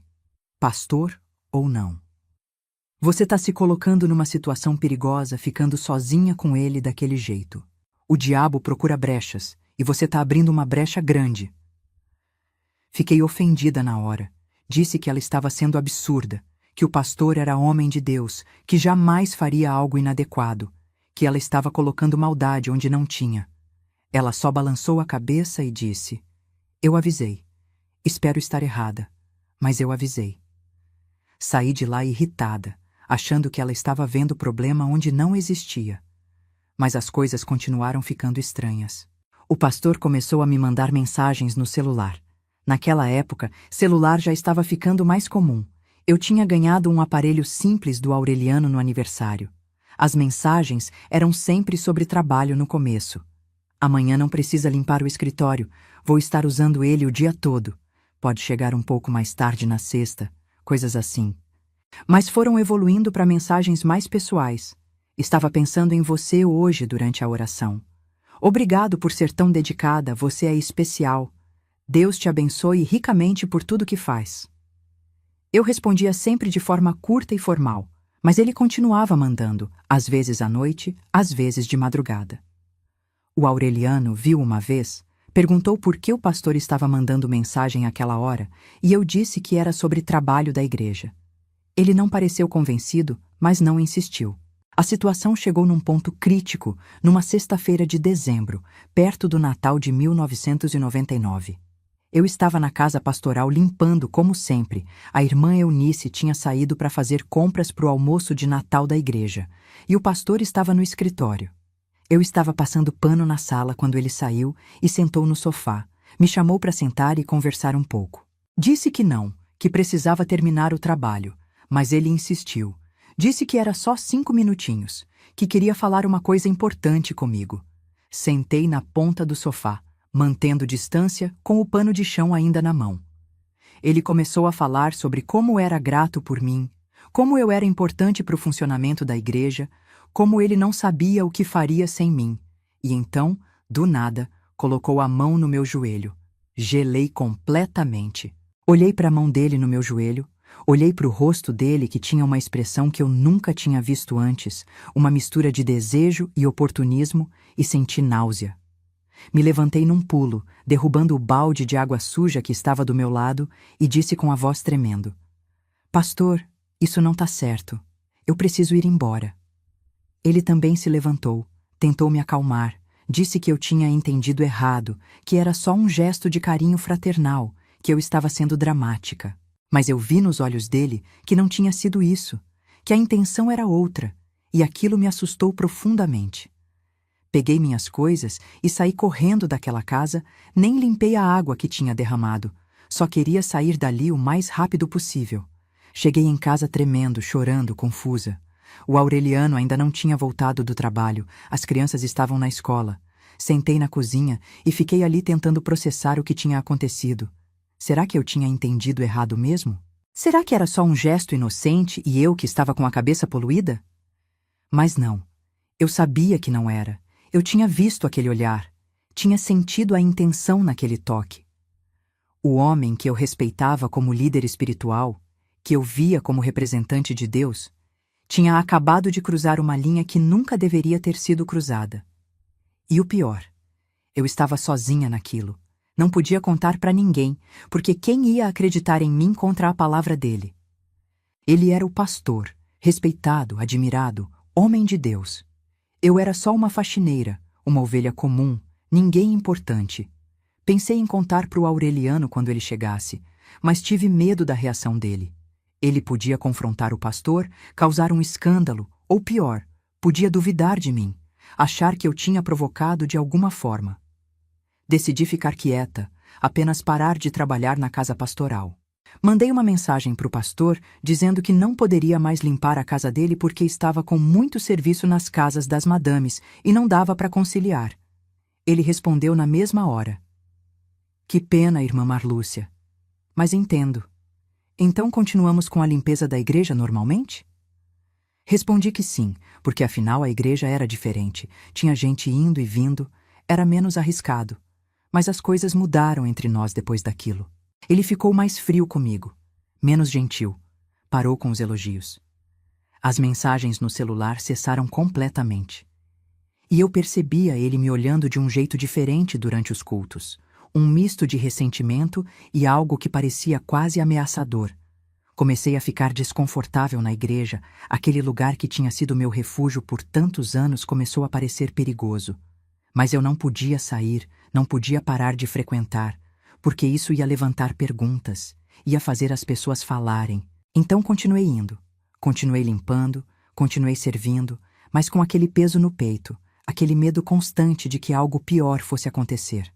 pastor ou não. Você está se colocando numa situação perigosa ficando sozinha com ele daquele jeito. O diabo procura brechas, e você está abrindo uma brecha grande. Fiquei ofendida na hora. Disse que ela estava sendo absurda, que o pastor era homem de Deus, que jamais faria algo inadequado, que ela estava colocando maldade onde não tinha. Ela só balançou a cabeça e disse: "Eu avisei. Espero estar errada, mas eu avisei." Saí de lá irritada, achando que ela estava vendo problema onde não existia. Mas as coisas continuaram ficando estranhas. O pastor começou a me mandar mensagens no celular. Naquela época, celular já estava ficando mais comum. Eu tinha ganhado um aparelho simples do Aureliano no aniversário. As mensagens eram sempre sobre trabalho no começo. "Amanhã não precisa limpar o escritório, vou estar usando ele o dia todo. Pode chegar um pouco mais tarde na sexta", coisas assim. Mas foram evoluindo para mensagens mais pessoais. "Estava pensando em você hoje durante a oração. Obrigado por ser tão dedicada, você é especial. Deus te abençoe ricamente por tudo que faz." Eu respondia sempre de forma curta e formal, mas ele continuava mandando, às vezes à noite, às vezes de madrugada. O Aureliano viu uma vez, perguntou por que o pastor estava mandando mensagem àquela hora, e eu disse que era sobre trabalho da igreja. Ele não pareceu convencido, mas não insistiu. A situação chegou num ponto crítico, numa sexta-feira de dezembro, perto do Natal de 1999. Eu estava na casa pastoral limpando como sempre. A irmã Eunice tinha saído para fazer compras para o almoço de Natal da igreja, e o pastor estava no escritório. Eu estava passando pano na sala quando ele saiu e sentou no sofá. Me chamou para sentar e conversar um pouco. Disse que não, que precisava terminar o trabalho, mas ele insistiu. Disse que era só 5 minutinhos, que queria falar uma coisa importante comigo. Sentei na ponta do sofá, mantendo distância, com o pano de chão ainda na mão. Ele começou a falar sobre como era grato por mim, como eu era importante para o funcionamento da igreja, como ele não sabia o que faria sem mim, e então, do nada, colocou a mão no meu joelho. Gelei completamente. Olhei para a mão dele no meu joelho, olhei para o rosto dele que tinha uma expressão que eu nunca tinha visto antes, uma mistura de desejo e oportunismo, e senti náusea. Me levantei num pulo, derrubando o balde de água suja que estava do meu lado, e disse com a voz tremendo: "Pastor, isso não está certo. Eu preciso ir embora." Ele também se levantou, tentou me acalmar, disse que eu tinha entendido errado, que era só um gesto de carinho fraternal, que eu estava sendo dramática. Mas eu vi nos olhos dele que não tinha sido isso, que a intenção era outra, e aquilo me assustou profundamente. Peguei minhas coisas e saí correndo daquela casa, nem limpei a água que tinha derramado. Só queria sair dali o mais rápido possível. Cheguei em casa tremendo, chorando, confusa. O Aureliano ainda não tinha voltado do trabalho, as crianças estavam na escola. Sentei na cozinha e fiquei ali tentando processar o que tinha acontecido. Será que eu tinha entendido errado mesmo? Será que era só um gesto inocente e eu que estava com a cabeça poluída? Mas não. Eu sabia que não era. Eu tinha visto aquele olhar, tinha sentido a intenção naquele toque. O homem que eu respeitava como líder espiritual, que eu via como representante de Deus, tinha acabado de cruzar uma linha que nunca deveria ter sido cruzada. E o pior, eu estava sozinha naquilo. Não podia contar para ninguém, porque quem ia acreditar em mim contra a palavra dele? Ele era o pastor, respeitado, admirado, homem de Deus. Eu era só uma faxineira, uma ovelha comum, ninguém importante. Pensei em contar para o Aureliano quando ele chegasse, mas tive medo da reação dele. Ele podia confrontar o pastor, causar um escândalo, ou pior, podia duvidar de mim, achar que eu tinha provocado de alguma forma. Decidi ficar quieta, apenas parar de trabalhar na casa pastoral. Mandei uma mensagem para o pastor dizendo que não poderia mais limpar a casa dele porque estava com muito serviço nas casas das madames e não dava para conciliar. Ele respondeu na mesma hora: "Que pena, irmã Marlúcia. Mas entendo. Então continuamos com a limpeza da igreja normalmente?" Respondi que sim, porque afinal a igreja era diferente, tinha gente indo e vindo, era menos arriscado. Mas as coisas mudaram entre nós depois daquilo. Ele ficou mais frio comigo, menos gentil, parou com os elogios. As mensagens no celular cessaram completamente. E eu percebia ele me olhando de um jeito diferente durante os cultos, um misto de ressentimento e algo que parecia quase ameaçador. Comecei a ficar desconfortável na igreja, aquele lugar que tinha sido meu refúgio por tantos anos começou a parecer perigoso. Mas eu não podia sair, não podia parar de frequentar, porque isso ia levantar perguntas, ia fazer as pessoas falarem. Então continuei indo, continuei limpando, continuei servindo, mas com aquele peso no peito, aquele medo constante de que algo pior fosse acontecer.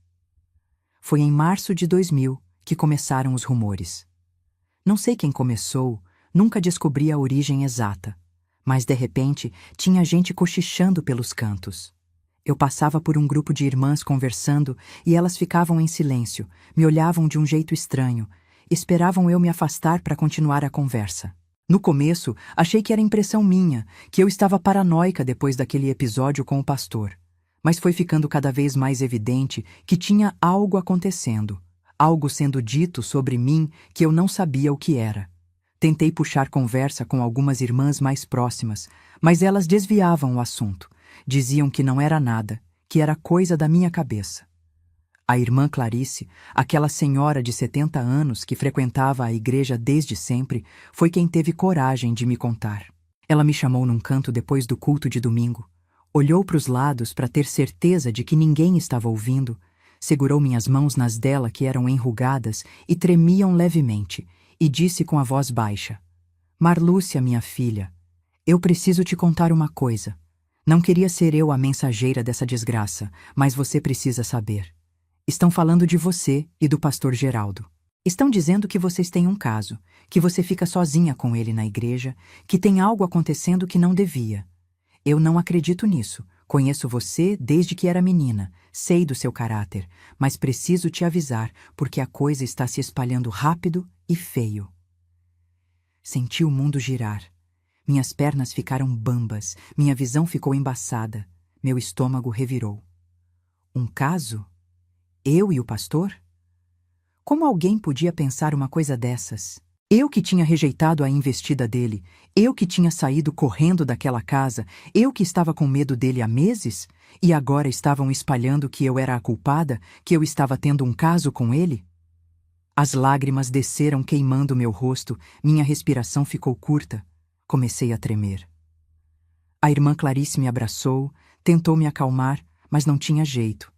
Foi em março de 2000 que começaram os rumores. Não sei quem começou, nunca descobri a origem exata, mas de repente tinha gente cochichando pelos cantos. Eu passava por um grupo de irmãs conversando e elas ficavam em silêncio, me olhavam de um jeito estranho, esperavam eu me afastar para continuar a conversa. No começo, achei que era impressão minha, que eu estava paranoica depois daquele episódio com o pastor. Mas foi ficando cada vez mais evidente que tinha algo acontecendo, algo sendo dito sobre mim que eu não sabia o que era. Tentei puxar conversa com algumas irmãs mais próximas, mas elas desviavam o assunto. Diziam que não era nada, que era coisa da minha cabeça. A irmã Clarice, aquela senhora de 70 anos que frequentava a igreja desde sempre, foi quem teve coragem de me contar. Ela me chamou num canto depois do culto de domingo, olhou para os lados para ter certeza de que ninguém estava ouvindo, segurou minhas mãos nas dela que eram enrugadas e tremiam levemente, e disse com a voz baixa: Marlúcia, minha filha, eu preciso te contar uma coisa. Não queria ser eu a mensageira dessa desgraça, mas você precisa saber. Estão falando de você e do pastor Geraldo. Estão dizendo que vocês têm um caso, que você fica sozinha com ele na igreja, que tem algo acontecendo que não devia. Eu não acredito nisso. Conheço você desde que era menina, sei do seu caráter, mas preciso te avisar porque a coisa está se espalhando rápido e feio. Senti o mundo girar. Minhas pernas ficaram bambas, minha visão ficou embaçada, meu estômago revirou. Um caso? Eu e o pastor? Como alguém podia pensar uma coisa dessas? Eu que tinha rejeitado a investida dele, eu que tinha saído correndo daquela casa, eu que estava com medo dele há meses, e agora estavam espalhando que eu era a culpada, que eu estava tendo um caso com ele? As lágrimas desceram queimando meu rosto, minha respiração ficou curta. Comecei a tremer. A irmã Clarice me abraçou, tentou me acalmar, mas não tinha jeito.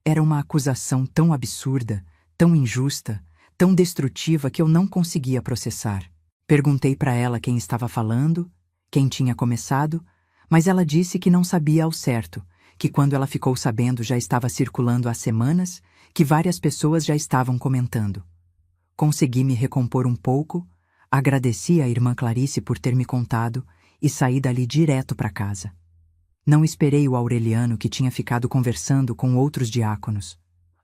Era uma acusação tão absurda, tão injusta, tão destrutiva que eu não conseguia processar. Perguntei para ela quem estava falando, quem tinha começado, mas ela disse que não sabia ao certo, que quando ela ficou sabendo já estava circulando há semanas, que várias pessoas já estavam comentando. Consegui me recompor um pouco, agradeci à irmã Clarice por ter me contado e saí dali direto para casa. Não esperei o Aureliano que tinha ficado conversando com outros diáconos.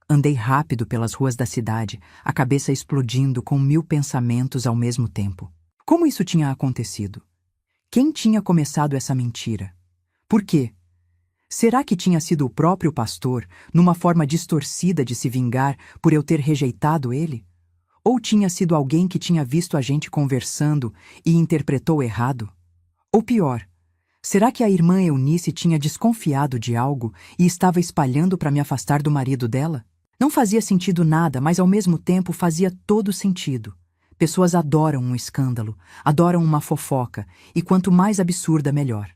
Andei rápido pelas ruas da cidade, a cabeça explodindo com 1000 pensamentos ao mesmo tempo. Como isso tinha acontecido? Quem tinha começado essa mentira? Por quê? Será que tinha sido o próprio pastor, numa forma distorcida de se vingar por eu ter rejeitado ele? Ou tinha sido alguém que tinha visto a gente conversando e interpretou errado? Ou pior, será que a irmã Eunice tinha desconfiado de algo e estava espalhando para me afastar do marido dela? Não fazia sentido nada, mas ao mesmo tempo fazia todo sentido. Pessoas adoram um escândalo, adoram uma fofoca, e quanto mais absurda, melhor.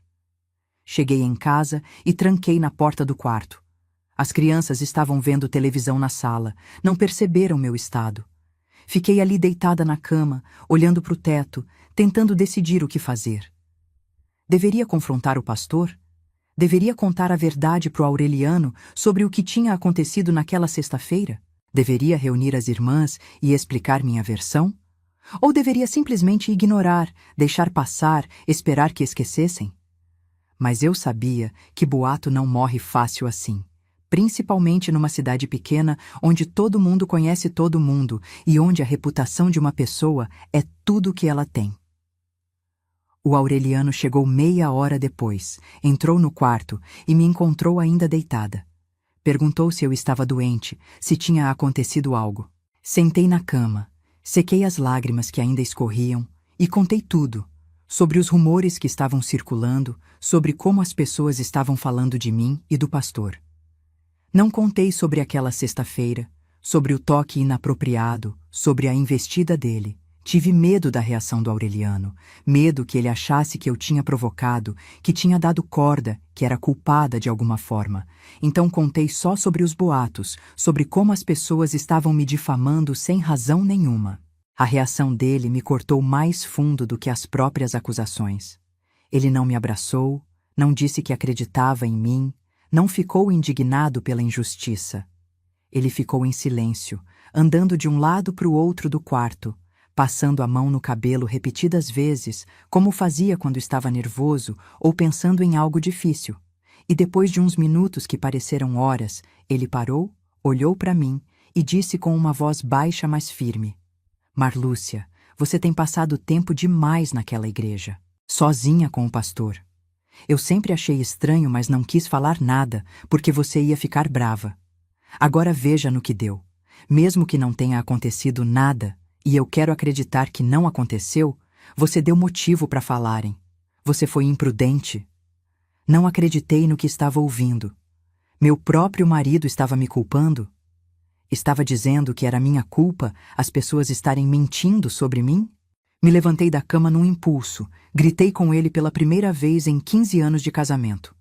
Cheguei em casa e tranquei na porta do quarto. As crianças estavam vendo televisão na sala, não perceberam meu estado. Fiquei ali deitada na cama, olhando para o teto, tentando decidir o que fazer. Deveria confrontar o pastor? Deveria contar a verdade para o Aureliano sobre o que tinha acontecido naquela sexta-feira? Deveria reunir as irmãs e explicar minha versão? Ou deveria simplesmente ignorar, deixar passar, esperar que esquecessem? Mas eu sabia que boato não morre fácil assim, principalmente numa cidade pequena onde todo mundo conhece todo mundo e onde a reputação de uma pessoa é tudo o que ela tem. O Aureliano chegou meia hora depois, entrou no quarto e me encontrou ainda deitada. Perguntou se eu estava doente, se tinha acontecido algo. Sentei na cama, sequei as lágrimas que ainda escorriam e contei tudo. sobre os rumores que estavam circulando, sobre como as pessoas estavam falando de mim e do pastor. Não contei sobre aquela sexta-feira, sobre o toque inapropriado, sobre a investida dele. Tive medo da reação do Aureliano, medo que ele achasse que eu tinha provocado, que tinha dado corda, que era culpada de alguma forma. Então contei só sobre os boatos, sobre como as pessoas estavam me difamando sem razão nenhuma. A reação dele me cortou mais fundo do que as próprias acusações. Ele não me abraçou, não disse que acreditava em mim, não ficou indignado pela injustiça. Ele ficou em silêncio, andando de um lado para o outro do quarto, passando a mão no cabelo repetidas vezes, como fazia quando estava nervoso ou pensando em algo difícil. E depois de uns minutos que pareceram horas, ele parou, olhou para mim e disse com uma voz baixa, mas firme: Marlúcia, você tem passado tempo demais naquela igreja, sozinha com o pastor. Eu sempre achei estranho, mas não quis falar nada, porque você ia ficar brava. Agora veja no que deu. Mesmo que não tenha acontecido nada, e eu quero acreditar que não aconteceu, você deu motivo para falarem. Você foi imprudente. Não acreditei no que estava ouvindo. Meu próprio marido estava me culpando. Estava dizendo que era minha culpa as pessoas estarem mentindo sobre mim? Me levantei da cama num impulso, gritei com ele pela primeira vez em 15 anos de casamento.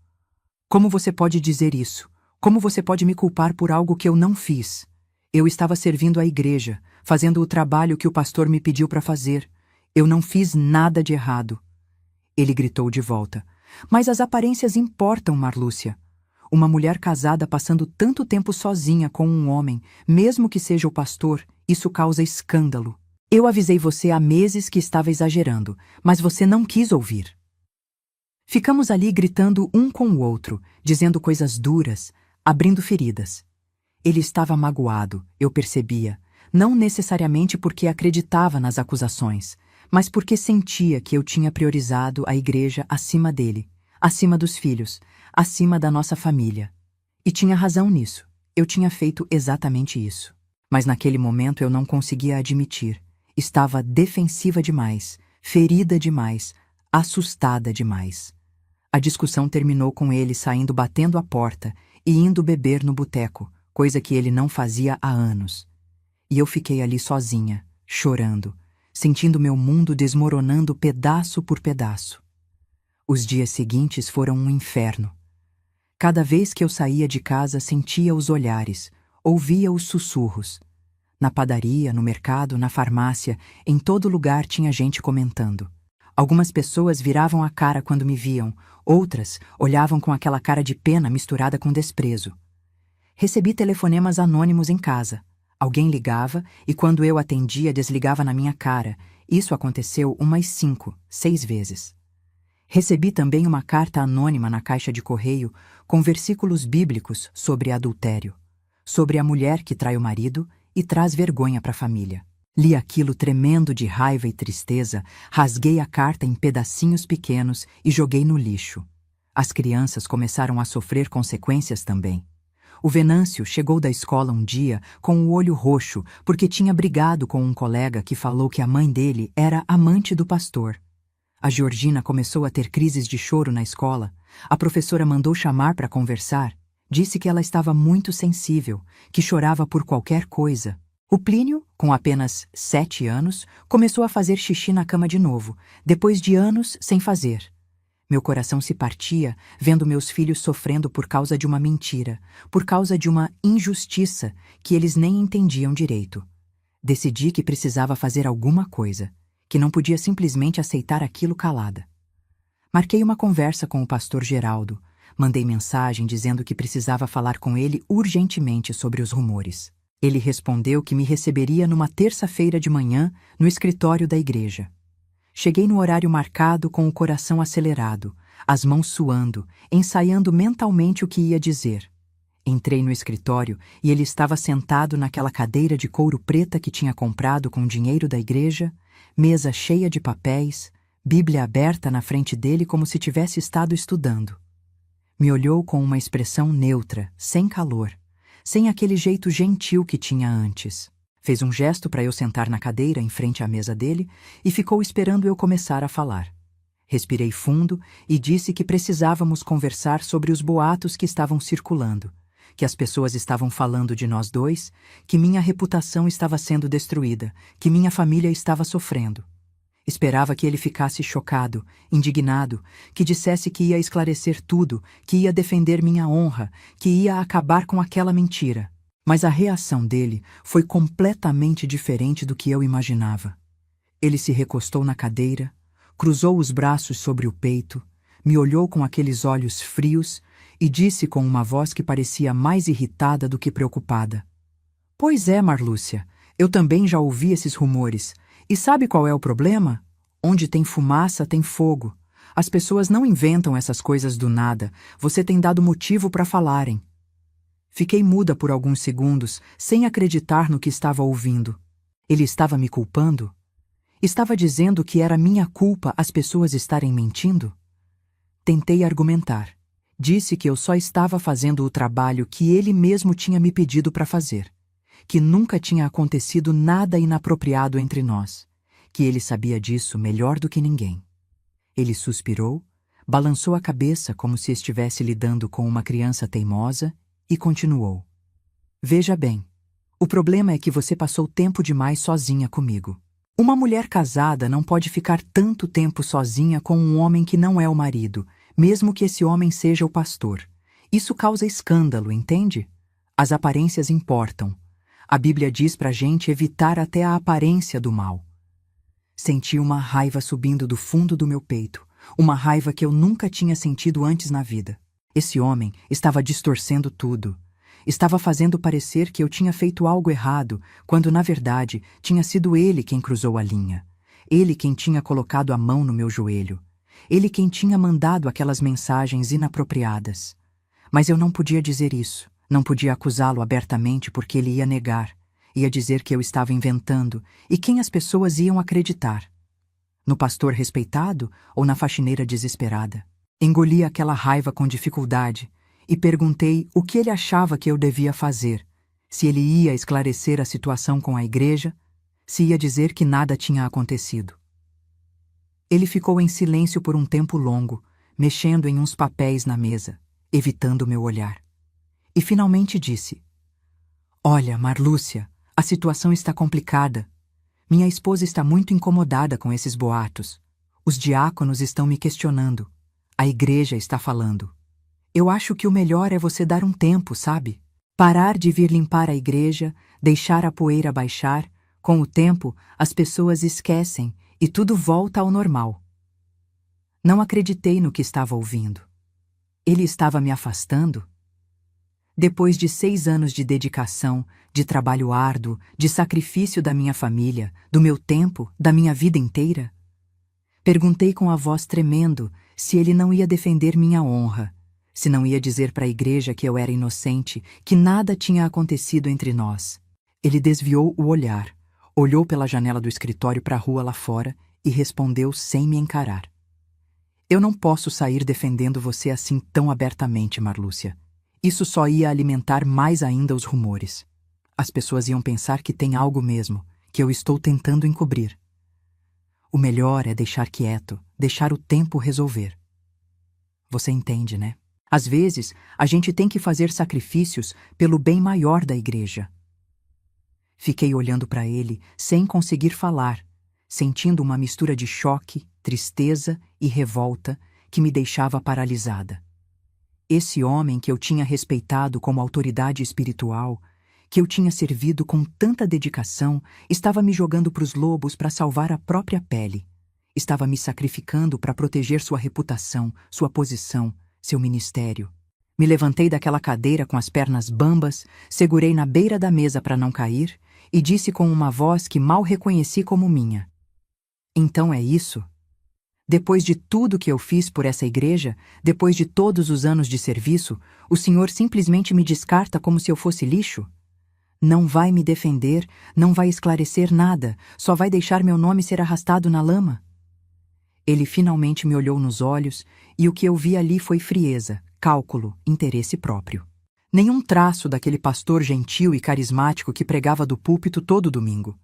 Como você pode dizer isso? Como você pode me culpar por algo que eu não fiz? Eu estava servindo a igreja, fazendo o trabalho que o pastor me pediu para fazer. Eu não fiz nada de errado. Ele gritou de volta. Mas as aparências importam, Marlúcia. Uma mulher casada passando tanto tempo sozinha com um homem, mesmo que seja o pastor, isso causa escândalo. Eu avisei você há meses que estava exagerando, mas você não quis ouvir. Ficamos ali gritando um com o outro, dizendo coisas duras, abrindo feridas. Ele estava magoado, eu percebia, não necessariamente porque acreditava nas acusações, mas porque sentia que eu tinha priorizado a igreja acima dele, acima dos filhos, acima da nossa família. E tinha razão nisso, eu tinha feito exatamente isso. Mas naquele momento eu não conseguia admitir. Estava defensiva demais, ferida demais, assustada demais. A discussão terminou com ele saindo batendo a porta e indo beber no boteco, coisa que ele não fazia há anos. E eu fiquei ali sozinha, chorando, sentindo meu mundo desmoronando pedaço por pedaço. Os dias seguintes foram um inferno. Cada vez que eu saía de casa sentia os olhares, ouvia os sussurros. Na padaria, no mercado, na farmácia, em todo lugar tinha gente comentando. Algumas pessoas viravam a cara quando me viam, outras olhavam com aquela cara de pena misturada com desprezo. Recebi telefonemas anônimos em casa. Alguém ligava e quando eu atendia desligava na minha cara. Isso aconteceu umas 5, 6 vezes. Recebi também uma carta anônima na caixa de correio com versículos bíblicos sobre adultério, sobre a mulher que trai o marido e traz vergonha para a família. Li aquilo tremendo de raiva e tristeza, rasguei a carta em pedacinhos pequenos e joguei no lixo. As crianças começaram a sofrer consequências também. O Venâncio chegou da escola um dia com o olho roxo porque tinha brigado com um colega que falou que a mãe dele era amante do pastor. A Georgina começou a ter crises de choro na escola. A professora mandou chamar para conversar. Disse que ela estava muito sensível, que chorava por qualquer coisa. O Plínio, com apenas 7 anos, começou a fazer xixi na cama de novo, depois de anos sem fazer. Meu coração se partia vendo meus filhos sofrendo por causa de uma mentira, por causa de uma injustiça que eles nem entendiam direito. Decidi que precisava fazer alguma coisa, que não podia simplesmente aceitar aquilo calada. Marquei uma conversa com o pastor Geraldo, mandei mensagem dizendo que precisava falar com ele urgentemente sobre os rumores. Ele respondeu que me receberia numa terça-feira de manhã no escritório da igreja. Cheguei no horário marcado com o coração acelerado, as mãos suando, ensaiando mentalmente o que ia dizer. Entrei no escritório e ele estava sentado naquela cadeira de couro preta que tinha comprado com o dinheiro da igreja, mesa cheia de papéis, Bíblia aberta na frente dele como se tivesse estado estudando. Me olhou com uma expressão neutra, sem calor, sem aquele jeito gentil que tinha antes. Fez um gesto para eu sentar na cadeira em frente à mesa dele e ficou esperando eu começar a falar. Respirei fundo e disse que precisávamos conversar sobre os boatos que estavam circulando, que as pessoas estavam falando de nós dois, que minha reputação estava sendo destruída, que minha família estava sofrendo. Esperava que ele ficasse chocado, indignado, que dissesse que ia esclarecer tudo, que ia defender minha honra, que ia acabar com aquela mentira. Mas a reação dele foi completamente diferente do que eu imaginava. Ele se recostou na cadeira, cruzou os braços sobre o peito, me olhou com aqueles olhos frios e disse com uma voz que parecia mais irritada do que preocupada: "Pois é, Marlúcia, eu também já ouvi esses rumores. E sabe qual é o problema? Onde tem fumaça, tem fogo. As pessoas não inventam essas coisas do nada. Você tem dado motivo para falarem." Fiquei muda por alguns segundos, sem acreditar no que estava ouvindo. Ele estava me culpando? Estava dizendo que era minha culpa as pessoas estarem mentindo? Tentei argumentar. Disse que eu só estava fazendo o trabalho que ele mesmo tinha me pedido para fazer, que nunca tinha acontecido nada inapropriado entre nós, que ele sabia disso melhor do que ninguém. Ele suspirou, balançou a cabeça como se estivesse lidando com uma criança teimosa e continuou: "Veja bem, o problema é que você passou tempo demais sozinha comigo. Uma mulher casada não pode ficar tanto tempo sozinha com um homem que não é o marido, mesmo que esse homem seja o pastor. Isso causa escândalo, entende? As aparências importam. A Bíblia diz pra gente evitar até a aparência do mal." Senti uma raiva subindo do fundo do meu peito, uma raiva que eu nunca tinha sentido antes na vida. Esse homem estava distorcendo tudo. Estava fazendo parecer que eu tinha feito algo errado, quando na verdade tinha sido ele quem cruzou a linha. Ele quem tinha colocado a mão no meu joelho. Ele quem tinha mandado aquelas mensagens inapropriadas. Mas eu não podia dizer isso. Não podia acusá-lo abertamente porque ele ia negar. Ia dizer que eu estava inventando. E quem as pessoas iam acreditar? No pastor respeitado ou na faxineira desesperada? Engoli aquela raiva com dificuldade e perguntei o que ele achava que eu devia fazer, se ele ia esclarecer a situação com a igreja, se ia dizer que nada tinha acontecido. Ele ficou em silêncio por um tempo longo, mexendo em uns papéis na mesa, evitando meu olhar. E finalmente disse: "Olha, Marlúcia, a situação está complicada. Minha esposa está muito incomodada com esses boatos. Os diáconos estão me questionando. A igreja está falando. Eu acho que o melhor é você dar um tempo, sabe? Parar de vir limpar a igreja, deixar a poeira baixar. Com o tempo, as pessoas esquecem e tudo volta ao normal." Não acreditei no que estava ouvindo. Ele estava me afastando? Depois de 6 anos de dedicação, de trabalho árduo, de sacrifício da minha família, do meu tempo, da minha vida inteira? Perguntei com a voz tremendo se ele não ia defender minha honra, se não ia dizer para a igreja que eu era inocente, que nada tinha acontecido entre nós. Ele desviou o olhar, olhou pela janela do escritório para a rua lá fora e respondeu sem me encarar: "Eu não posso sair defendendo você assim tão abertamente, Marlúcia. Isso só ia alimentar mais ainda os rumores. As pessoas iam pensar que tem algo mesmo, que eu estou tentando encobrir. O melhor é deixar quieto, deixar o tempo resolver. Você entende, né? Às vezes, a gente tem que fazer sacrifícios pelo bem maior da igreja." Fiquei olhando para ele, sem conseguir falar, sentindo uma mistura de choque, tristeza e revolta que me deixava paralisada. Esse homem que eu tinha respeitado como autoridade espiritual, que eu tinha servido com tanta dedicação, estava me jogando para os lobos para salvar a própria pele. Estava me sacrificando para proteger sua reputação, sua posição, seu ministério. Me levantei daquela cadeira com as pernas bambas, segurei na beira da mesa para não cair e disse com uma voz que mal reconheci como minha: "Então é isso? Depois de tudo que eu fiz por essa igreja, depois de todos os anos de serviço, o senhor simplesmente me descarta como se eu fosse lixo? Não vai me defender, não vai esclarecer nada, só vai deixar meu nome ser arrastado na lama?" Ele finalmente me olhou nos olhos e o que eu vi ali foi frieza, cálculo, interesse próprio. Nenhum traço daquele pastor gentil e carismático que pregava do púlpito todo domingo.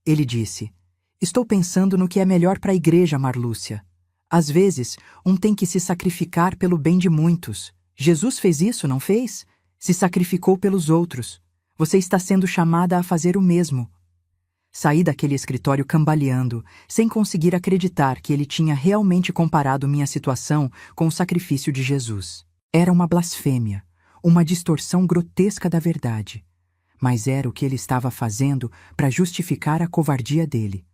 Ele disse: "Estou pensando no que é melhor para a igreja, Marlúcia. Às vezes, um tem que se sacrificar pelo bem de muitos. Jesus fez isso, não fez? Se sacrificou pelos outros. Você está sendo chamada a fazer o mesmo. Saí daquele escritório cambaleando, sem conseguir acreditar que ele tinha realmente comparado minha situação com o sacrifício de Jesus. Era uma blasfêmia, uma distorção grotesca da verdade. Mas era o que ele estava fazendo para justificar a covardia dele.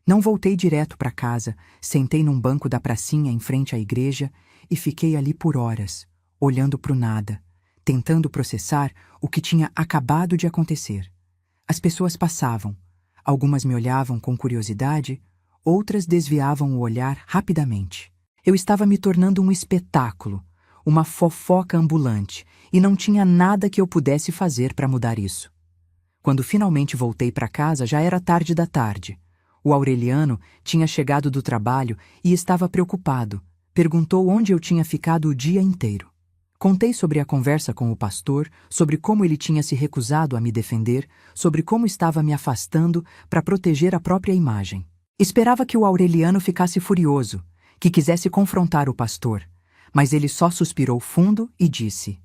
Não voltei direto para casa, sentei num banco da pracinha em frente à igreja e fiquei ali por horas, olhando para o nada, tentando processar o que tinha acabado de acontecer. As pessoas passavam. Algumas me olhavam com curiosidade, outras desviavam o olhar rapidamente. Eu estava me tornando um espetáculo, uma fofoca ambulante, e não tinha nada que eu pudesse fazer para mudar isso. Quando finalmente voltei para casa, já era tarde da tarde. O Aureliano tinha chegado do trabalho e estava preocupado. Perguntou onde eu tinha ficado o dia inteiro. Contei sobre a conversa com o pastor, sobre como ele tinha se recusado a me defender, sobre como estava me afastando para proteger a própria imagem. Esperava que o Aureliano ficasse furioso, que quisesse confrontar o pastor, mas ele só suspirou fundo e disse: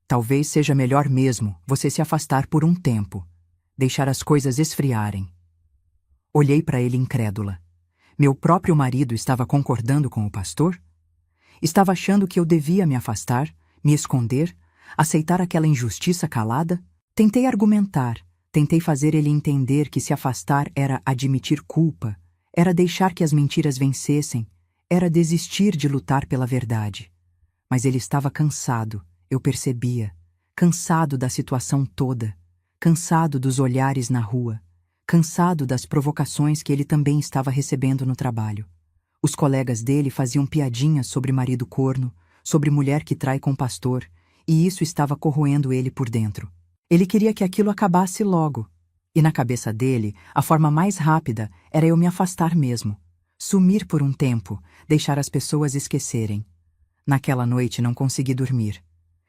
"Talvez seja melhor mesmo você se afastar por um tempo, deixar as coisas esfriarem." Olhei para ele incrédula. Meu próprio marido estava concordando com o pastor? Estava achando que eu devia me afastar, me esconder, aceitar aquela injustiça calada? Tentei argumentar, tentei fazer ele entender que se afastar era admitir culpa, era deixar que as mentiras vencessem, era desistir de lutar pela verdade. Mas ele estava cansado, eu percebia, cansado da situação toda, cansado dos olhares na rua, cansado das provocações que ele também estava recebendo no trabalho. Os colegas dele faziam piadinhas sobre marido corno, sobre mulher que trai com pastor, e isso estava corroendo ele por dentro. Ele queria que aquilo acabasse logo. E na cabeça dele, a forma mais rápida era eu me afastar mesmo. Sumir por um tempo, deixar as pessoas esquecerem. Naquela noite não consegui dormir.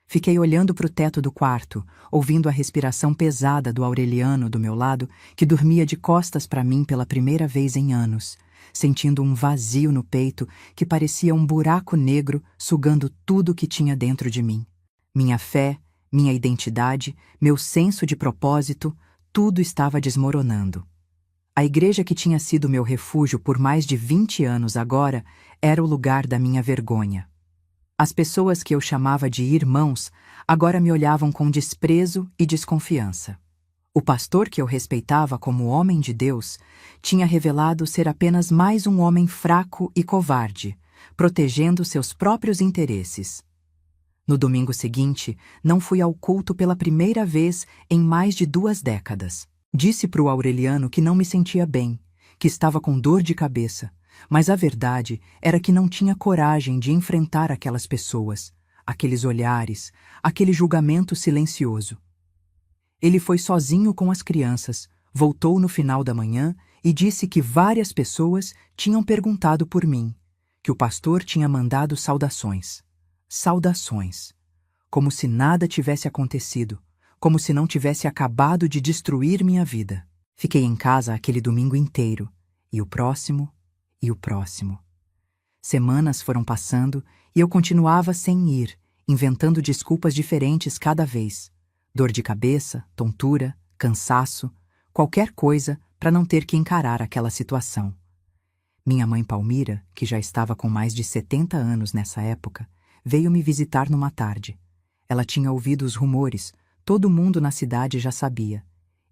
Fiquei olhando para o teto do quarto, ouvindo a respiração pesada do Aureliano do meu lado, que dormia de costas para mim pela primeira vez em anos, sentindo um vazio no peito que parecia um buraco negro sugando tudo que tinha dentro de mim. Minha fé, minha identidade, meu senso de propósito, tudo estava desmoronando. A igreja que tinha sido meu refúgio por mais de 20 anos agora era o lugar da minha vergonha. As pessoas que eu chamava de irmãos agora me olhavam com desprezo e desconfiança. O pastor que eu respeitava como homem de Deus tinha revelado ser apenas mais um homem fraco e covarde, protegendo seus próprios interesses. No domingo seguinte, não fui ao culto pela primeira vez em mais de 2 décadas. Disse para o Aureliano que não me sentia bem, que estava com dor de cabeça, mas a verdade era que não tinha coragem de enfrentar aquelas pessoas, aqueles olhares, aquele julgamento silencioso. Ele foi sozinho com as crianças, voltou no final da manhã e disse que várias pessoas tinham perguntado por mim, que o pastor tinha mandado saudações. Saudações. Como se nada tivesse acontecido, como se não tivesse acabado de destruir minha vida. Fiquei em casa aquele domingo inteiro, e o próximo, e o próximo. Semanas foram passando e eu continuava sem ir, inventando desculpas diferentes cada vez. Dor de cabeça, tontura, cansaço, qualquer coisa para não ter que encarar aquela situação. Minha mãe Palmira, que já estava com mais de 70 anos nessa época, veio me visitar numa tarde. Ela tinha ouvido os rumores, todo mundo na cidade já sabia,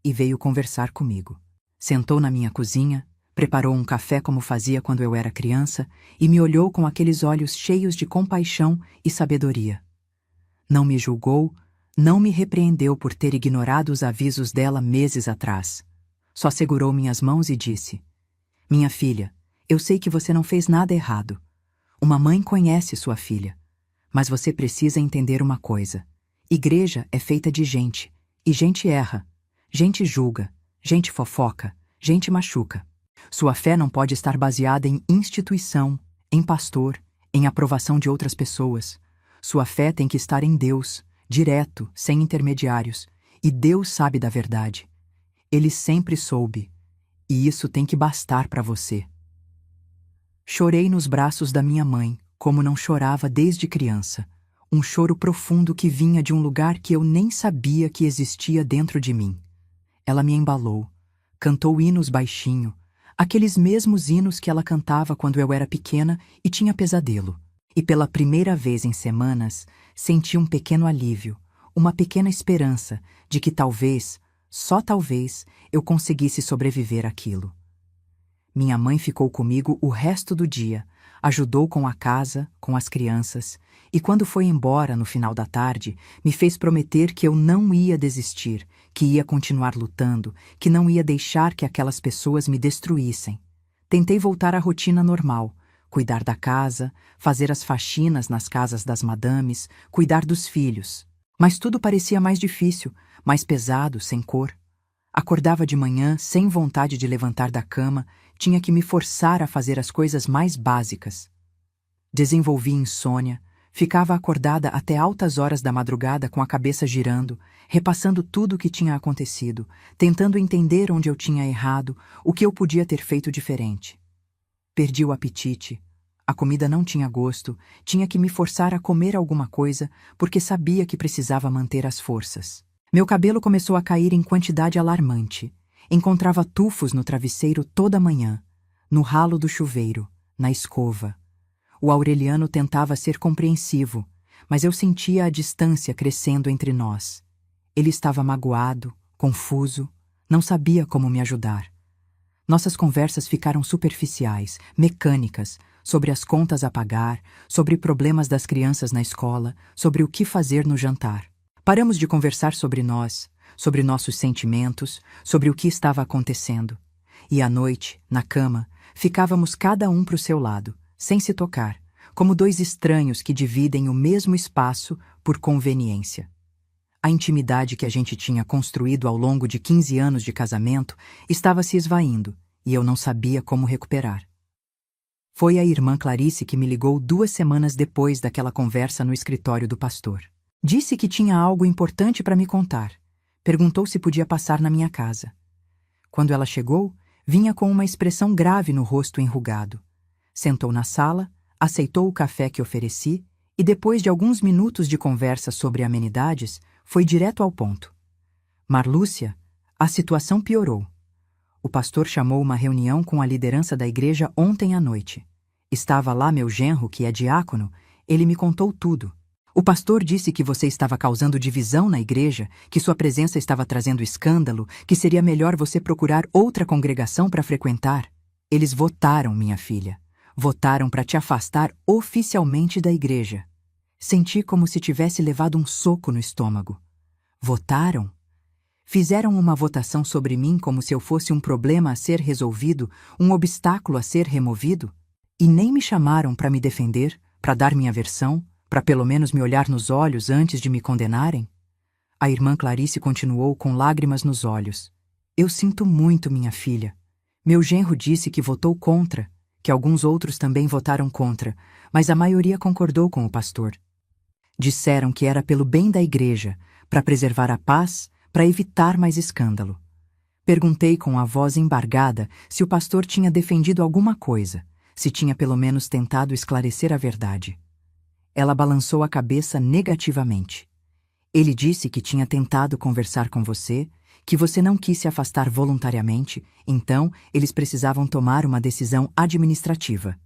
e veio conversar comigo. Sentou na minha cozinha, preparou um café como fazia quando eu era criança e me olhou com aqueles olhos cheios de compaixão e sabedoria. Não me julgou, não me repreendeu por ter ignorado os avisos dela meses atrás. Só segurou minhas mãos e disse: "Minha filha, eu sei que você não fez nada errado. Uma mãe conhece sua filha. Mas você precisa entender uma coisa. Igreja é feita de gente, e gente erra. Gente julga, gente fofoca, gente machuca. Sua fé não pode estar baseada em instituição, em pastor, em aprovação de outras pessoas. Sua fé tem que estar em Deus, direto, sem intermediários. E Deus sabe da verdade. Ele sempre soube. E isso tem que bastar para você." Chorei nos braços da minha mãe, como não chorava desde criança. Um choro profundo que vinha de um lugar que eu nem sabia que existia dentro de mim. Ela me embalou, cantou hinos baixinho, aqueles mesmos hinos que ela cantava quando eu era pequena e tinha pesadelo. E pela primeira vez em semanas, senti um pequeno alívio, uma pequena esperança de que talvez, só talvez, eu conseguisse sobreviver àquilo. Minha mãe ficou comigo o resto do dia, ajudou com a casa, com as crianças, e quando foi embora no final da tarde, me fez prometer que eu não ia desistir, que ia continuar lutando, que não ia deixar que aquelas pessoas me destruíssem. Tentei voltar à rotina normal, cuidar da casa, fazer as faxinas nas casas das madames, cuidar dos filhos. Mas tudo parecia mais difícil, mais pesado, sem cor. Acordava de manhã, sem vontade de levantar da cama, tinha que me forçar a fazer as coisas mais básicas. Desenvolvi insônia, ficava acordada até altas horas da madrugada com a cabeça girando, repassando tudo o que tinha acontecido, tentando entender onde eu tinha errado, o que eu podia ter feito diferente. Perdi o apetite, a comida não tinha gosto, tinha que me forçar a comer alguma coisa porque sabia que precisava manter as forças. Meu cabelo começou a cair em quantidade alarmante. Encontrava tufos no travesseiro toda manhã, no ralo do chuveiro, na escova. O Aureliano tentava ser compreensivo, mas eu sentia a distância crescendo entre nós. Ele estava magoado, confuso, não sabia como me ajudar. Nossas conversas ficaram superficiais, mecânicas, sobre as contas a pagar, sobre problemas das crianças na escola, sobre o que fazer no jantar. Paramos de conversar sobre nós, sobre nossos sentimentos, sobre o que estava acontecendo. E à noite, na cama, ficávamos cada um para o seu lado, sem se tocar, como dois estranhos que dividem o mesmo espaço por conveniência. A intimidade que a gente tinha construído ao longo de 15 anos de casamento estava se esvaindo, e eu não sabia como recuperar. Foi a irmã Clarice que me ligou 2 semanas depois daquela conversa no escritório do pastor. Disse que tinha algo importante para me contar. Perguntou se podia passar na minha casa. Quando ela chegou, vinha com uma expressão grave no rosto enrugado. Sentou na sala, aceitou o café que ofereci e, depois de alguns minutos de conversa sobre amenidades, foi direto ao ponto. Marlúcia, a situação piorou. O pastor chamou uma reunião com a liderança da igreja ontem à noite. Estava lá meu genro, que é diácono, ele me contou tudo. O pastor disse que você estava causando divisão na igreja, que sua presença estava trazendo escândalo, que seria melhor você procurar outra congregação para frequentar. Eles votaram, minha filha. Votaram para te afastar oficialmente da igreja. Senti como se tivesse levado um soco no estômago. Votaram? Fizeram uma votação sobre mim como se eu fosse um problema a ser resolvido, um obstáculo a ser removido? E nem me chamaram para me defender, para dar minha versão, para pelo menos me olhar nos olhos antes de me condenarem? A irmã Clarice continuou com lágrimas nos olhos. Eu sinto muito, minha filha. Meu genro disse que votou contra, que alguns outros também votaram contra, mas a maioria concordou com o pastor. Disseram que era pelo bem da igreja, para preservar a paz, para evitar mais escândalo. Perguntei com a voz embargada se o pastor tinha defendido alguma coisa, se tinha pelo menos tentado esclarecer a verdade. Ela balançou a cabeça negativamente. Ele disse que tinha tentado conversar com você, que você não quis se afastar voluntariamente, então eles precisavam tomar uma decisão administrativa.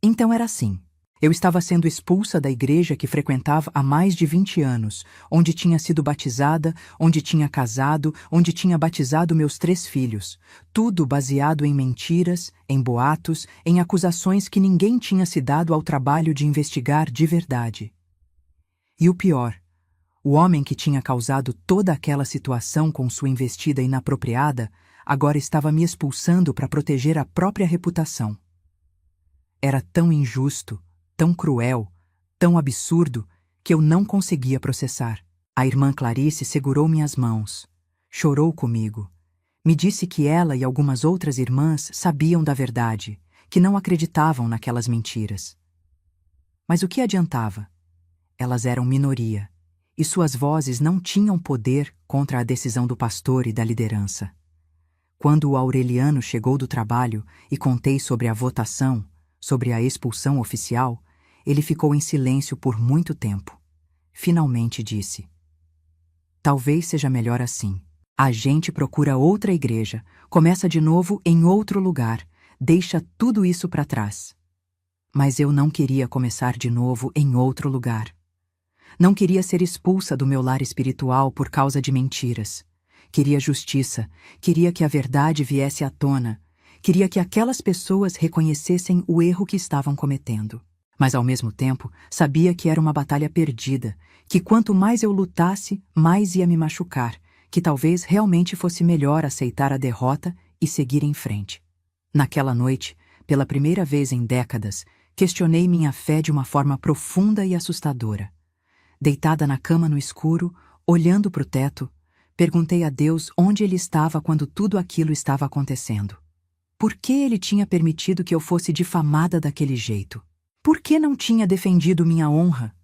Então era assim. Eu estava sendo expulsa da igreja que frequentava há mais de 20 anos, onde tinha sido batizada, onde tinha casado, onde tinha batizado meus 3 filhos. Tudo baseado em mentiras, em boatos, em acusações que ninguém tinha se dado ao trabalho de investigar de verdade. E o pior, o homem que tinha causado toda aquela situação com sua investida inapropriada, agora estava me expulsando para proteger a própria reputação. Era tão injusto, tão cruel, tão absurdo, que eu não conseguia processar. A irmã Clarice segurou minhas mãos, chorou comigo. Me disse que ela e algumas outras irmãs sabiam da verdade, que não acreditavam naquelas mentiras. Mas o que adiantava? Elas eram minoria, e suas vozes não tinham poder contra a decisão do pastor e da liderança. Quando o Aureliano chegou do trabalho e contei sobre a votação, sobre a expulsão oficial, ele ficou em silêncio por muito tempo. Finalmente disse: "Talvez seja melhor assim. A gente procura outra igreja, começa de novo em outro lugar, deixa tudo isso para trás." Mas eu não queria começar de novo em outro lugar. Não queria ser expulsa do meu lar espiritual por causa de mentiras. Queria justiça, queria que a verdade viesse à tona, queria que aquelas pessoas reconhecessem o erro que estavam cometendo. Mas ao mesmo tempo, sabia que era uma batalha perdida, que quanto mais eu lutasse, mais ia me machucar, que talvez realmente fosse melhor aceitar a derrota e seguir em frente. Naquela noite, pela primeira vez em décadas, questionei minha fé de uma forma profunda e assustadora. Deitada na cama no escuro, olhando para o teto, perguntei a Deus onde ele estava quando tudo aquilo estava acontecendo. Por que ele tinha permitido que eu fosse difamada daquele jeito? Por que não tinha defendido minha honra?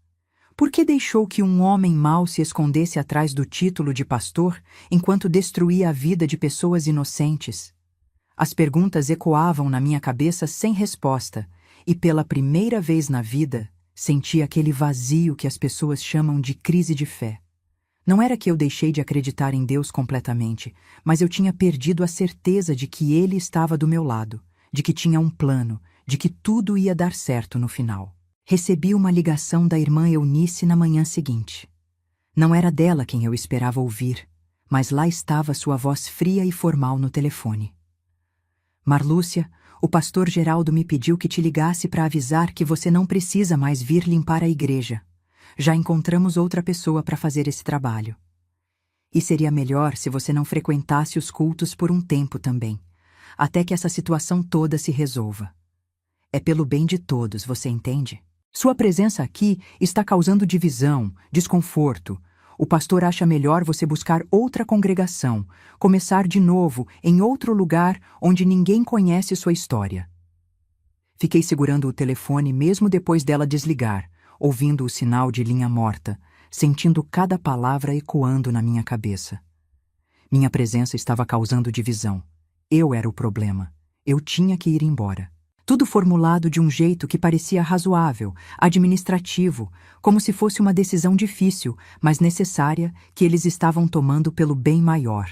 Por que deixou que um homem mau se escondesse atrás do título de pastor enquanto destruía a vida de pessoas inocentes? As perguntas ecoavam na minha cabeça sem resposta, e pela primeira vez na vida, senti aquele vazio que as pessoas chamam de crise de fé. Não era que eu deixei de acreditar em Deus completamente, mas eu tinha perdido a certeza de que Ele estava do meu lado, de que tinha um plano, de que tudo ia dar certo no final. Recebi uma ligação da irmã Eunice na manhã seguinte. Não era dela quem eu esperava ouvir, mas lá estava sua voz fria e formal no telefone. "Marlúcia, o pastor Geraldo me pediu que te ligasse para avisar que você não precisa mais vir limpar a igreja. Já encontramos outra pessoa para fazer esse trabalho. E seria melhor se você não frequentasse os cultos por um tempo também, até que essa situação toda se resolva. É pelo bem de todos, você entende? Sua presença aqui está causando divisão, desconforto. O pastor acha melhor você buscar outra congregação, começar de novo em outro lugar onde ninguém conhece sua história." Fiquei segurando o telefone mesmo depois dela desligar, ouvindo o sinal de linha morta, sentindo cada palavra ecoando na minha cabeça. Minha presença estava causando divisão. Eu era o problema. Eu tinha que ir embora. Tudo formulado de um jeito que parecia razoável, administrativo, como se fosse uma decisão difícil, mas necessária, que eles estavam tomando pelo bem maior.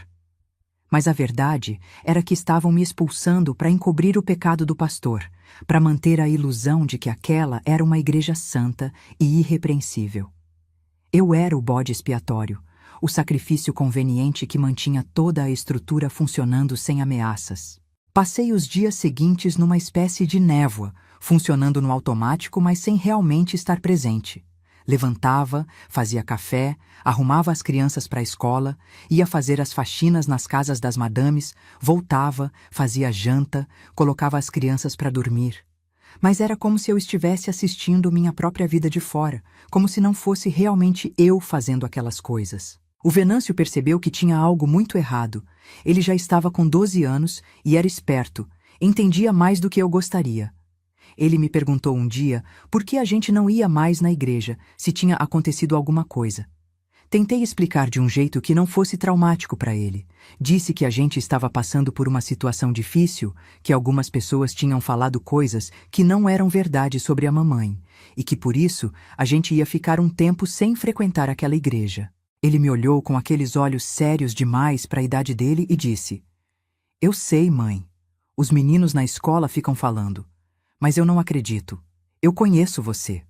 Mas a verdade era que estavam me expulsando para encobrir o pecado do pastor, para manter a ilusão de que aquela era uma igreja santa e irrepreensível. Eu era o bode expiatório, o sacrifício conveniente que mantinha toda a estrutura funcionando sem ameaças. Passei os dias seguintes numa espécie de névoa, funcionando no automático, mas sem realmente estar presente. Levantava, fazia café, arrumava as crianças para a escola, ia fazer as faxinas nas casas das madames, voltava, fazia janta, colocava as crianças para dormir. Mas era como se eu estivesse assistindo minha própria vida de fora, como se não fosse realmente eu fazendo aquelas coisas. O Venâncio percebeu que tinha algo muito errado. Ele já estava com 12 anos e era esperto, entendia mais do que eu gostaria. Ele me perguntou um dia por que a gente não ia mais na igreja, se tinha acontecido alguma coisa. Tentei explicar de um jeito que não fosse traumático para ele. Disse que a gente estava passando por uma situação difícil, que algumas pessoas tinham falado coisas que não eram verdade sobre a mamãe, e que por isso a gente ia ficar um tempo sem frequentar aquela igreja. Ele me olhou com aqueles olhos sérios demais para a idade dele e disse: "Eu sei, mãe. Os meninos na escola ficam falando. Mas eu não acredito. Eu conheço você."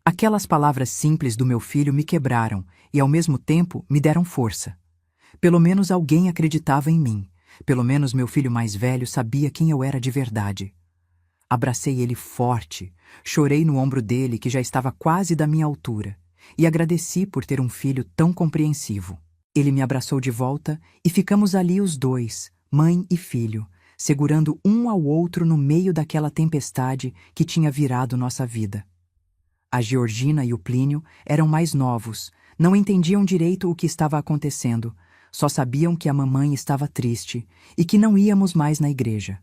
Aquelas palavras simples do meu filho me quebraram e, ao mesmo tempo, me deram força. Pelo menos alguém acreditava em mim. Pelo menos meu filho mais velho sabia quem eu era de verdade. Abracei ele forte, chorei no ombro dele, que já estava quase da minha altura, e agradeci por ter um filho tão compreensivo. Ele me abraçou de volta e ficamos ali os dois, mãe e filho, segurando um ao outro no meio daquela tempestade que tinha virado nossa vida. A Georgina e o Plínio eram mais novos, não entendiam direito o que estava acontecendo, só sabiam que a mamãe estava triste e que não íamos mais na igreja.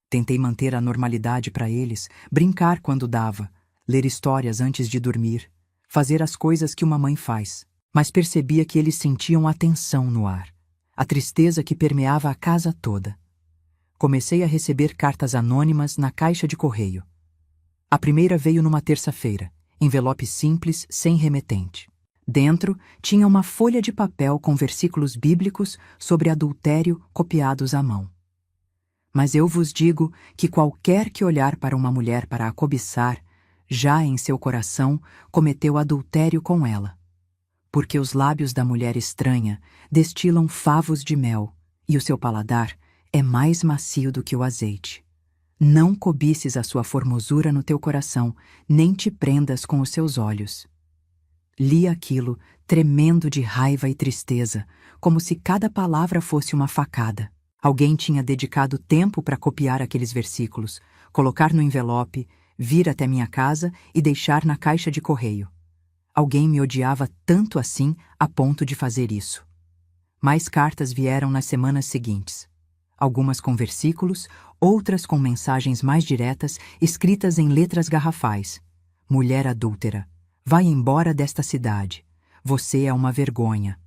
Tentei manter a normalidade para eles, brincar quando dava, ler histórias antes de dormir, fazer as coisas que uma mãe faz, mas percebia que eles sentiam a tensão no ar, a tristeza que permeava a casa toda. Comecei a receber cartas anônimas na caixa de correio. A primeira veio numa terça-feira, envelope simples, sem remetente. Dentro tinha uma folha de papel com versículos bíblicos sobre adultério copiados à mão. Mas eu vos digo que qualquer que olhar para uma mulher para a cobiçar, já em seu coração cometeu adultério com ela. Porque os lábios da mulher estranha destilam favos de mel, e o seu paladar é mais macio do que o azeite. Não cobices a sua formosura no teu coração, nem te prendas com os seus olhos. Li aquilo, tremendo de raiva e tristeza, como se cada palavra fosse uma facada. Alguém tinha dedicado tempo para copiar aqueles versículos, colocar no envelope, vir até minha casa e deixar na caixa de correio. Alguém me odiava tanto assim a ponto de fazer isso. Mais cartas vieram nas semanas seguintes. Algumas com versículos, outras com mensagens mais diretas, escritas em letras garrafais. Mulher adúltera, vai embora desta cidade. Você é uma vergonha.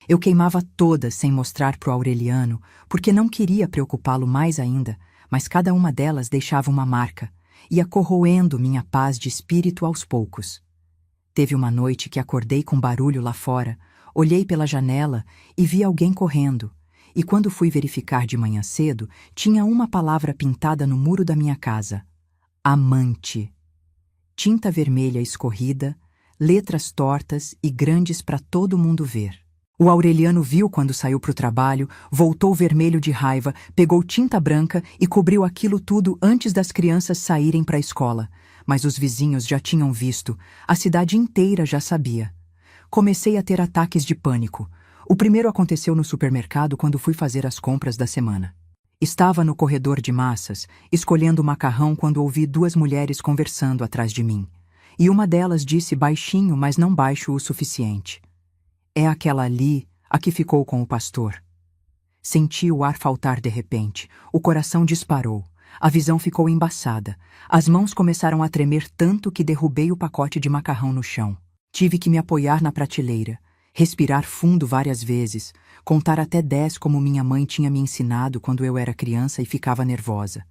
Eu queimava todas sem mostrar para o Aureliano, porque não queria preocupá-lo mais ainda, mas cada uma delas deixava uma marca, ia corroendo minha paz de espírito aos poucos. Teve uma noite que acordei com barulho lá fora, olhei pela janela e vi alguém correndo, e quando fui verificar de manhã cedo, tinha uma palavra pintada no muro da minha casa: amante. Tinta vermelha escorrida, letras tortas e grandes para todo mundo ver. O Aureliano viu quando saiu para o trabalho, voltou vermelho de raiva, pegou tinta branca e cobriu aquilo tudo antes das crianças saírem para a escola. Mas os vizinhos já tinham visto, a cidade inteira já sabia. Comecei a ter ataques de pânico. O primeiro aconteceu no supermercado quando fui fazer as compras da semana. Estava no corredor de massas, escolhendo macarrão quando ouvi duas mulheres conversando atrás de mim. E uma delas disse baixinho, mas não baixo o suficiente: é aquela ali, a que ficou com o pastor. Senti o ar faltar de repente, o coração disparou, a visão ficou embaçada, as mãos começaram a tremer tanto que derrubei o pacote de macarrão no chão. Tive que me apoiar na prateleira, respirar fundo várias vezes, contar até 10 como minha mãe tinha me ensinado quando eu era criança e ficava nervosa.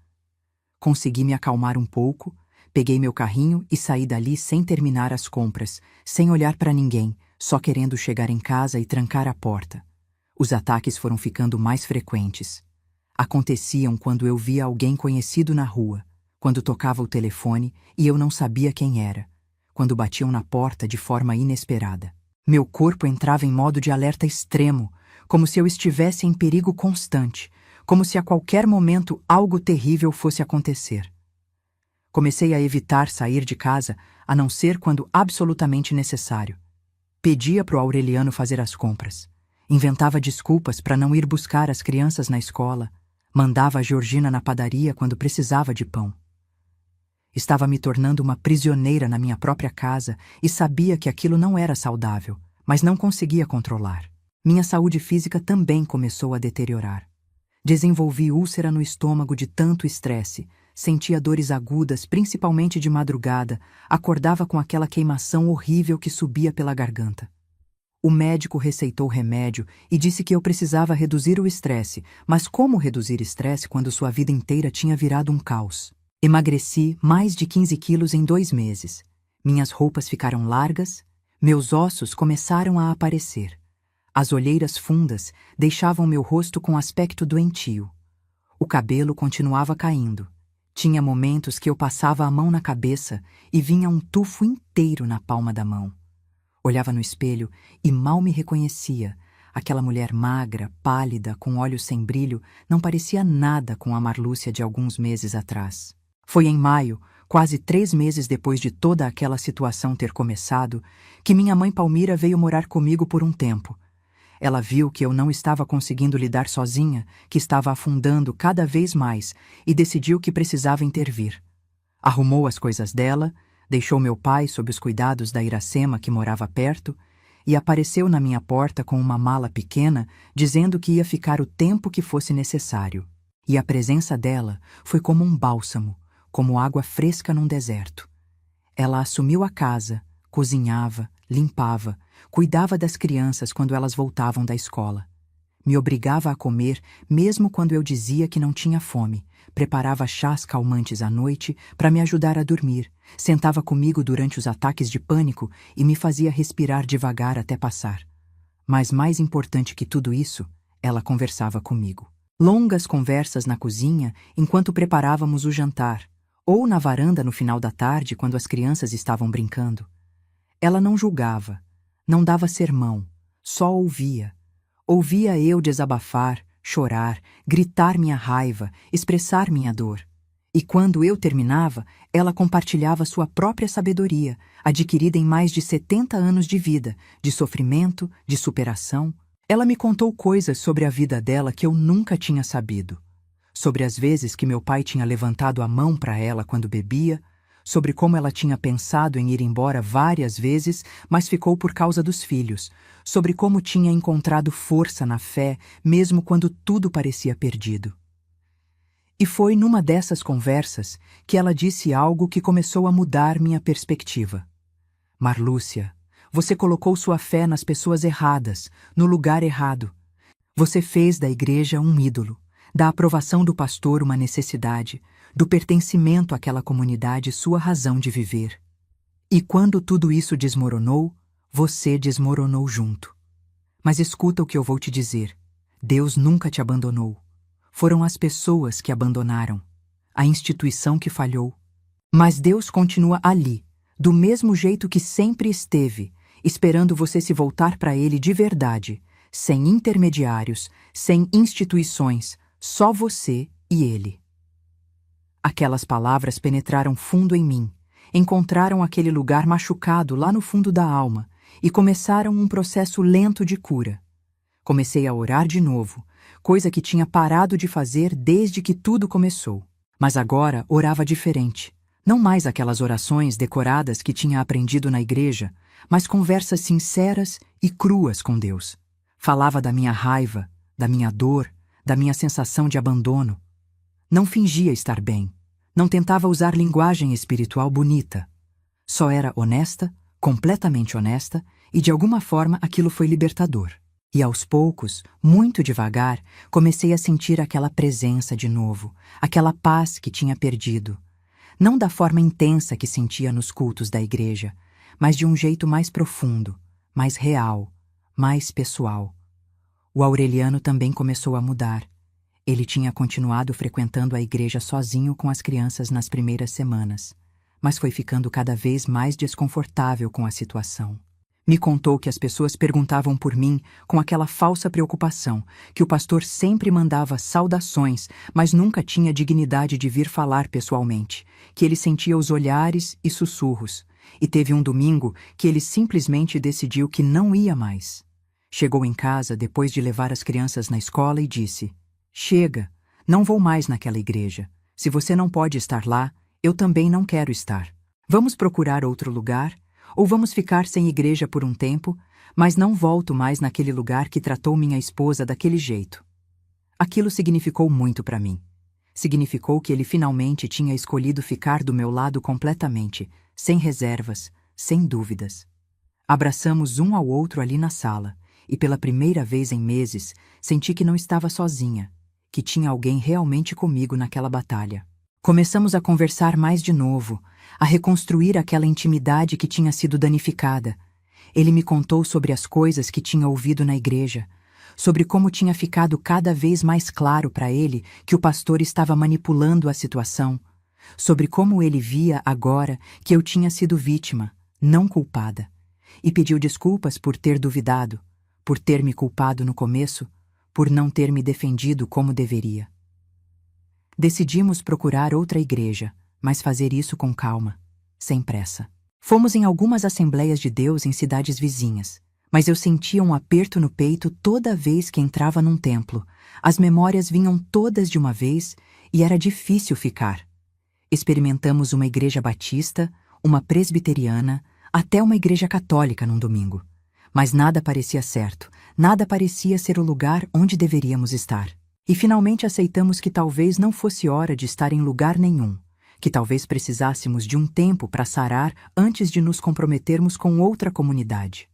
Consegui me acalmar um pouco, peguei meu carrinho e saí dali sem terminar as compras, sem olhar para ninguém, só querendo chegar em casa e trancar a porta. Os ataques foram ficando mais frequentes. Aconteciam quando eu via alguém conhecido na rua, quando tocava o telefone e eu não sabia quem era, quando batiam na porta de forma inesperada. Meu corpo entrava em modo de alerta extremo, como se eu estivesse em perigo constante, como se a qualquer momento algo terrível fosse acontecer. Comecei a evitar sair de casa, a não ser quando absolutamente necessário. Pedia para o Aureliano fazer as compras. Inventava desculpas para não ir buscar as crianças na escola. Mandava a Georgina na padaria quando precisava de pão. Estava me tornando uma prisioneira na minha própria casa e sabia que aquilo não era saudável, mas não conseguia controlar. Minha saúde física também começou a deteriorar. Desenvolvi úlcera no estômago de tanto estresse, sentia dores agudas, principalmente de madrugada, acordava com aquela queimação horrível que subia pela garganta. O médico receitou remédio e disse que eu precisava reduzir o estresse, mas como reduzir estresse quando sua vida inteira tinha virado um caos? Emagreci mais de 15 quilos em 2 meses. Minhas roupas ficaram largas, meus ossos começaram a aparecer. As olheiras fundas deixavam meu rosto com aspecto doentio. O cabelo continuava caindo. Tinha momentos que eu passava a mão na cabeça e vinha um tufo inteiro na palma da mão. Olhava no espelho e mal me reconhecia. Aquela mulher magra, pálida, com olhos sem brilho, não parecia nada com a Marlúcia de alguns meses atrás. Foi em maio, quase 3 meses depois de toda aquela situação ter começado, que minha mãe Palmira veio morar comigo por um tempo. Ela viu que eu não estava conseguindo lidar sozinha, que estava afundando cada vez mais, e decidiu que precisava intervir. Arrumou as coisas dela, deixou meu pai sob os cuidados da Iracema, que morava perto, e apareceu na minha porta com uma mala pequena, dizendo que ia ficar o tempo que fosse necessário. E a presença dela foi como um bálsamo, como água fresca num deserto. Ela assumiu a casa, cozinhava, limpava, cuidava das crianças quando elas voltavam da escola. me obrigava a comer mesmo quando eu dizia que não tinha fome, preparava chás calmantes à noite para me ajudar a dormir, sentava comigo durante os ataques de pânico e me fazia respirar devagar até passar. Mas mais importante que tudo isso, ela conversava comigo. Longas conversas na cozinha enquanto preparávamos o jantar, ou na varanda no final da tarde quando as crianças estavam brincando. Ela não julgava, não dava sermão, só ouvia. Ouvia eu desabafar, chorar, gritar minha raiva, expressar minha dor. E quando eu terminava, ela compartilhava sua própria sabedoria, adquirida em mais de 70 anos de vida, de sofrimento, de superação. Ela me contou coisas sobre a vida dela que eu nunca tinha sabido. Sobre as vezes que meu pai tinha levantado a mão para ela quando bebia, sobre como ela tinha pensado em ir embora várias vezes, mas ficou por causa dos filhos, sobre como tinha encontrado força na fé, mesmo quando tudo parecia perdido. E foi numa dessas conversas que ela disse algo que começou a mudar minha perspectiva. Marlúcia, você colocou sua fé nas pessoas erradas, no lugar errado. Você fez da igreja um ídolo, da aprovação do pastor uma necessidade, do pertencimento àquela comunidade sua razão de viver. E quando tudo isso desmoronou, você desmoronou junto. Mas escuta o que eu vou te dizer. Deus nunca te abandonou. Foram as pessoas que abandonaram, a instituição que falhou. Mas Deus continua ali, do mesmo jeito que sempre esteve, esperando você se voltar para Ele de verdade, sem intermediários, sem instituições, só você e Ele. Aquelas palavras penetraram fundo em mim, encontraram aquele lugar machucado lá no fundo da alma e começaram um processo lento de cura. Comecei a orar de novo, coisa que tinha parado de fazer desde que tudo começou. Mas agora orava diferente. Não mais aquelas orações decoradas que tinha aprendido na igreja, mas conversas sinceras e cruas com Deus. Falava da minha raiva, da minha dor, da minha sensação de abandono. Não fingia estar bem. Não tentava usar linguagem espiritual bonita. Só era honesta, completamente honesta, e de alguma forma aquilo foi libertador. E aos poucos, muito devagar, comecei a sentir aquela presença de novo, aquela paz que tinha perdido. Não da forma intensa que sentia nos cultos da igreja, mas de um jeito mais profundo, mais real, mais pessoal. O Aureliano também começou a mudar. Ele tinha continuado frequentando a igreja sozinho com as crianças nas primeiras semanas, mas foi ficando cada vez mais desconfortável com a situação. Me contou que as pessoas perguntavam por mim com aquela falsa preocupação, que o pastor sempre mandava saudações, mas nunca tinha dignidade de vir falar pessoalmente, que ele sentia os olhares e sussurros, e teve um domingo que ele simplesmente decidiu que não ia mais. Chegou em casa depois de levar as crianças na escola e disse: "Chega, não vou mais naquela igreja. Se você não pode estar lá, eu também não quero estar. Vamos procurar outro lugar? Ou vamos ficar sem igreja por um tempo, mas não volto mais naquele lugar que tratou minha esposa daquele jeito." Aquilo significou muito para mim. Significou que ele finalmente tinha escolhido ficar do meu lado completamente, sem reservas, sem dúvidas. Abraçamos um ao outro ali na sala, e pela primeira vez em meses, senti que não estava sozinha, que tinha alguém realmente comigo naquela batalha. Começamos a conversar mais de novo, a reconstruir aquela intimidade que tinha sido danificada. Ele me contou sobre as coisas que tinha ouvido na igreja, sobre como tinha ficado cada vez mais claro para ele que o pastor estava manipulando a situação, sobre como ele via agora que eu tinha sido vítima, não culpada, e pediu desculpas por ter duvidado, por ter me culpado no começo, por não ter me defendido como deveria. Decidimos procurar outra igreja, mas fazer isso com calma, sem pressa. Fomos em algumas Assembleias de Deus em cidades vizinhas, mas eu sentia um aperto no peito toda vez que entrava num templo. As memórias vinham todas de uma vez e era difícil ficar. Experimentamos uma igreja batista, uma presbiteriana, até uma igreja católica num domingo. Mas nada parecia certo, nada parecia ser o lugar onde deveríamos estar. E finalmente aceitamos que talvez não fosse hora de estar em lugar nenhum, que talvez precisássemos de um tempo para sarar antes de nos comprometermos com outra comunidade.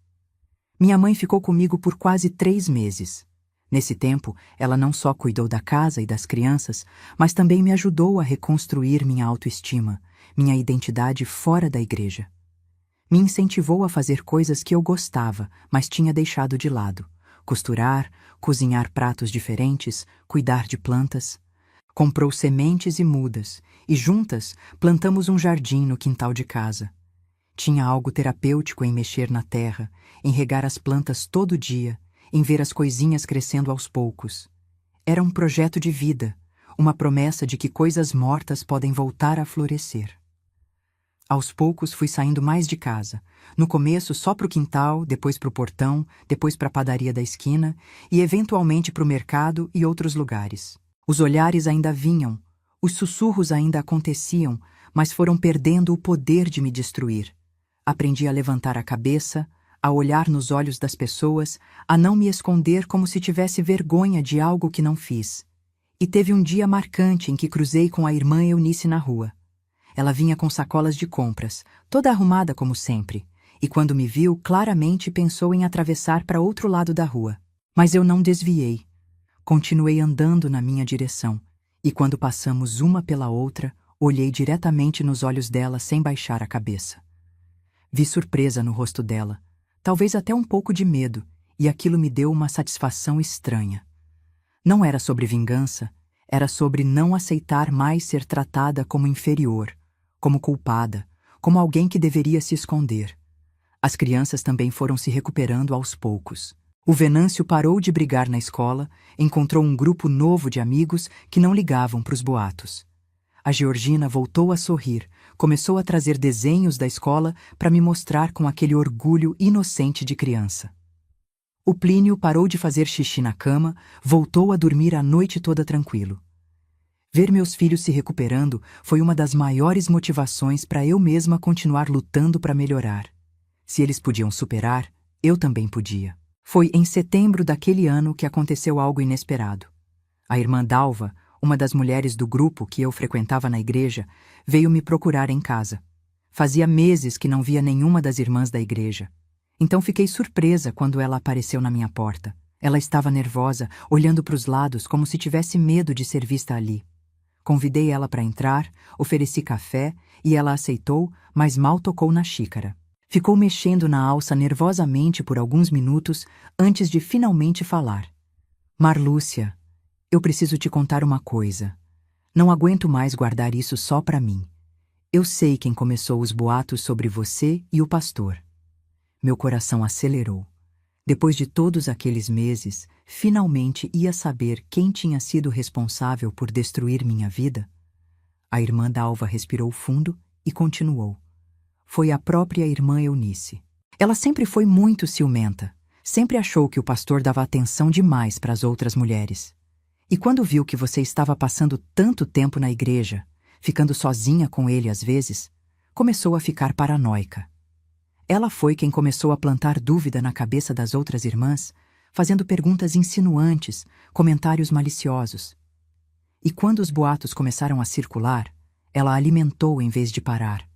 Minha mãe ficou comigo por quase 3 meses. Nesse tempo, ela não só cuidou da casa e das crianças, mas também me ajudou a reconstruir minha autoestima, minha identidade fora da igreja. Me incentivou a fazer coisas que eu gostava, mas tinha deixado de lado: costurar, cozinhar pratos diferentes, cuidar de plantas. Comprou sementes e mudas, e juntas plantamos um jardim no quintal de casa. Tinha algo terapêutico em mexer na terra, em regar as plantas todo dia, em ver as coisinhas crescendo aos poucos. Era um projeto de vida, uma promessa de que coisas mortas podem voltar a florescer. Aos poucos fui saindo mais de casa. No começo só para o quintal, depois para o portão, depois para a padaria da esquina e eventualmente para o mercado e outros lugares. Os olhares ainda vinham, os sussurros ainda aconteciam, mas foram perdendo o poder de me destruir. Aprendi a levantar a cabeça, a olhar nos olhos das pessoas, a não me esconder como se tivesse vergonha de algo que não fiz. E teve um dia marcante em que cruzei com a irmã Eunice na rua. Ela vinha com sacolas de compras, toda arrumada como sempre, e quando me viu, claramente pensou em atravessar para outro lado da rua. Mas eu não desviei. Continuei andando na minha direção, e quando passamos uma pela outra, olhei diretamente nos olhos dela sem baixar a cabeça. Vi surpresa no rosto dela, talvez até um pouco de medo, e aquilo me deu uma satisfação estranha. Não era sobre vingança, era sobre não aceitar mais ser tratada como inferior, como culpada, como alguém que deveria se esconder. As crianças também foram se recuperando aos poucos. O Venâncio parou de brigar na escola, encontrou um grupo novo de amigos que não ligavam para os boatos. A Georgina voltou a sorrir, começou a trazer desenhos da escola para me mostrar com aquele orgulho inocente de criança. O Plínio parou de fazer xixi na cama, voltou a dormir a noite toda tranquilo. Ver meus filhos se recuperando foi uma das maiores motivações para eu mesma continuar lutando para melhorar. Se eles podiam superar, eu também podia. Foi em setembro daquele ano que aconteceu algo inesperado. A irmã Dalva, uma das mulheres do grupo que eu frequentava na igreja, veio me procurar em casa. Fazia meses que não via nenhuma das irmãs da igreja. Então fiquei surpresa quando ela apareceu na minha porta. Ela estava nervosa, olhando para os lados como se tivesse medo de ser vista ali. Convidei ela para entrar, ofereci café e ela aceitou, mas mal tocou na xícara. Ficou mexendo na alça nervosamente por alguns minutos antes de finalmente falar. Marlúcia, eu preciso te contar uma coisa. Não aguento mais guardar isso só para mim. Eu sei quem começou os boatos sobre você e o pastor. Meu coração acelerou. Depois de todos aqueles meses, finalmente ia saber quem tinha sido responsável por destruir minha vida? A irmã Dalva respirou fundo e continuou. Foi a própria irmã Eunice. Ela sempre foi muito ciumenta. Sempre achou que o pastor dava atenção demais para as outras mulheres. E quando viu que você estava passando tanto tempo na igreja, ficando sozinha com ele às vezes, começou a ficar paranoica. Ela foi quem começou a plantar dúvida na cabeça das outras irmãs, fazendo perguntas insinuantes, comentários maliciosos. E quando os boatos começaram a circular, ela alimentou em vez de parar,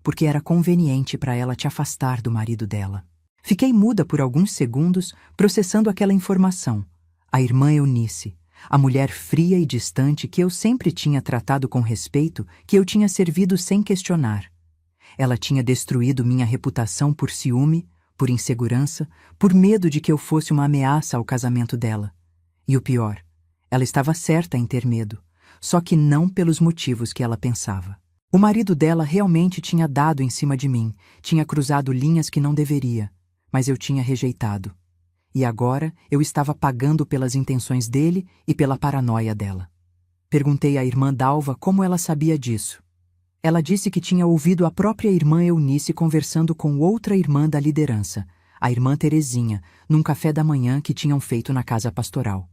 porque era conveniente para ela te afastar do marido dela. Fiquei muda por alguns segundos, processando aquela informação. A irmã Eunice, a mulher fria e distante que eu sempre tinha tratado com respeito, que eu tinha servido sem questionar. Ela tinha destruído minha reputação por ciúme, por insegurança, por medo de que eu fosse uma ameaça ao casamento dela. E o pior, ela estava certa em ter medo, só que não pelos motivos que ela pensava. O marido dela realmente tinha dado em cima de mim, tinha cruzado linhas que não deveria, mas eu tinha rejeitado. E agora eu estava pagando pelas intenções dele e pela paranoia dela. Perguntei à irmã Dalva como ela sabia disso. Ela disse que tinha ouvido a própria irmã Eunice conversando com outra irmã da liderança, a irmã Terezinha, num café da manhã que tinham feito na casa pastoral.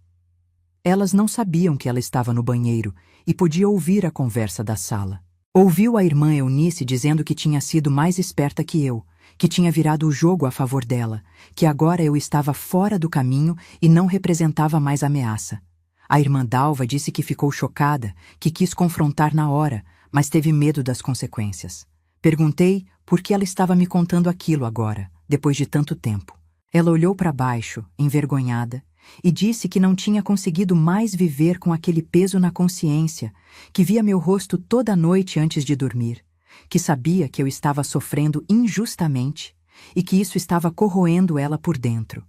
Elas não sabiam que ela estava no banheiro e podia ouvir a conversa da sala. Ouviu a irmã Eunice dizendo que tinha sido mais esperta que eu, que tinha virado o jogo a favor dela, que agora eu estava fora do caminho e não representava mais ameaça. A irmã Dalva disse que ficou chocada, que quis confrontar na hora, mas teve medo das consequências. Perguntei por que ela estava me contando aquilo agora, depois de tanto tempo. Ela olhou para baixo, envergonhada, e disse que não tinha conseguido mais viver com aquele peso na consciência, que via meu rosto toda noite antes de dormir, que sabia que eu estava sofrendo injustamente e que isso estava corroendo ela por dentro.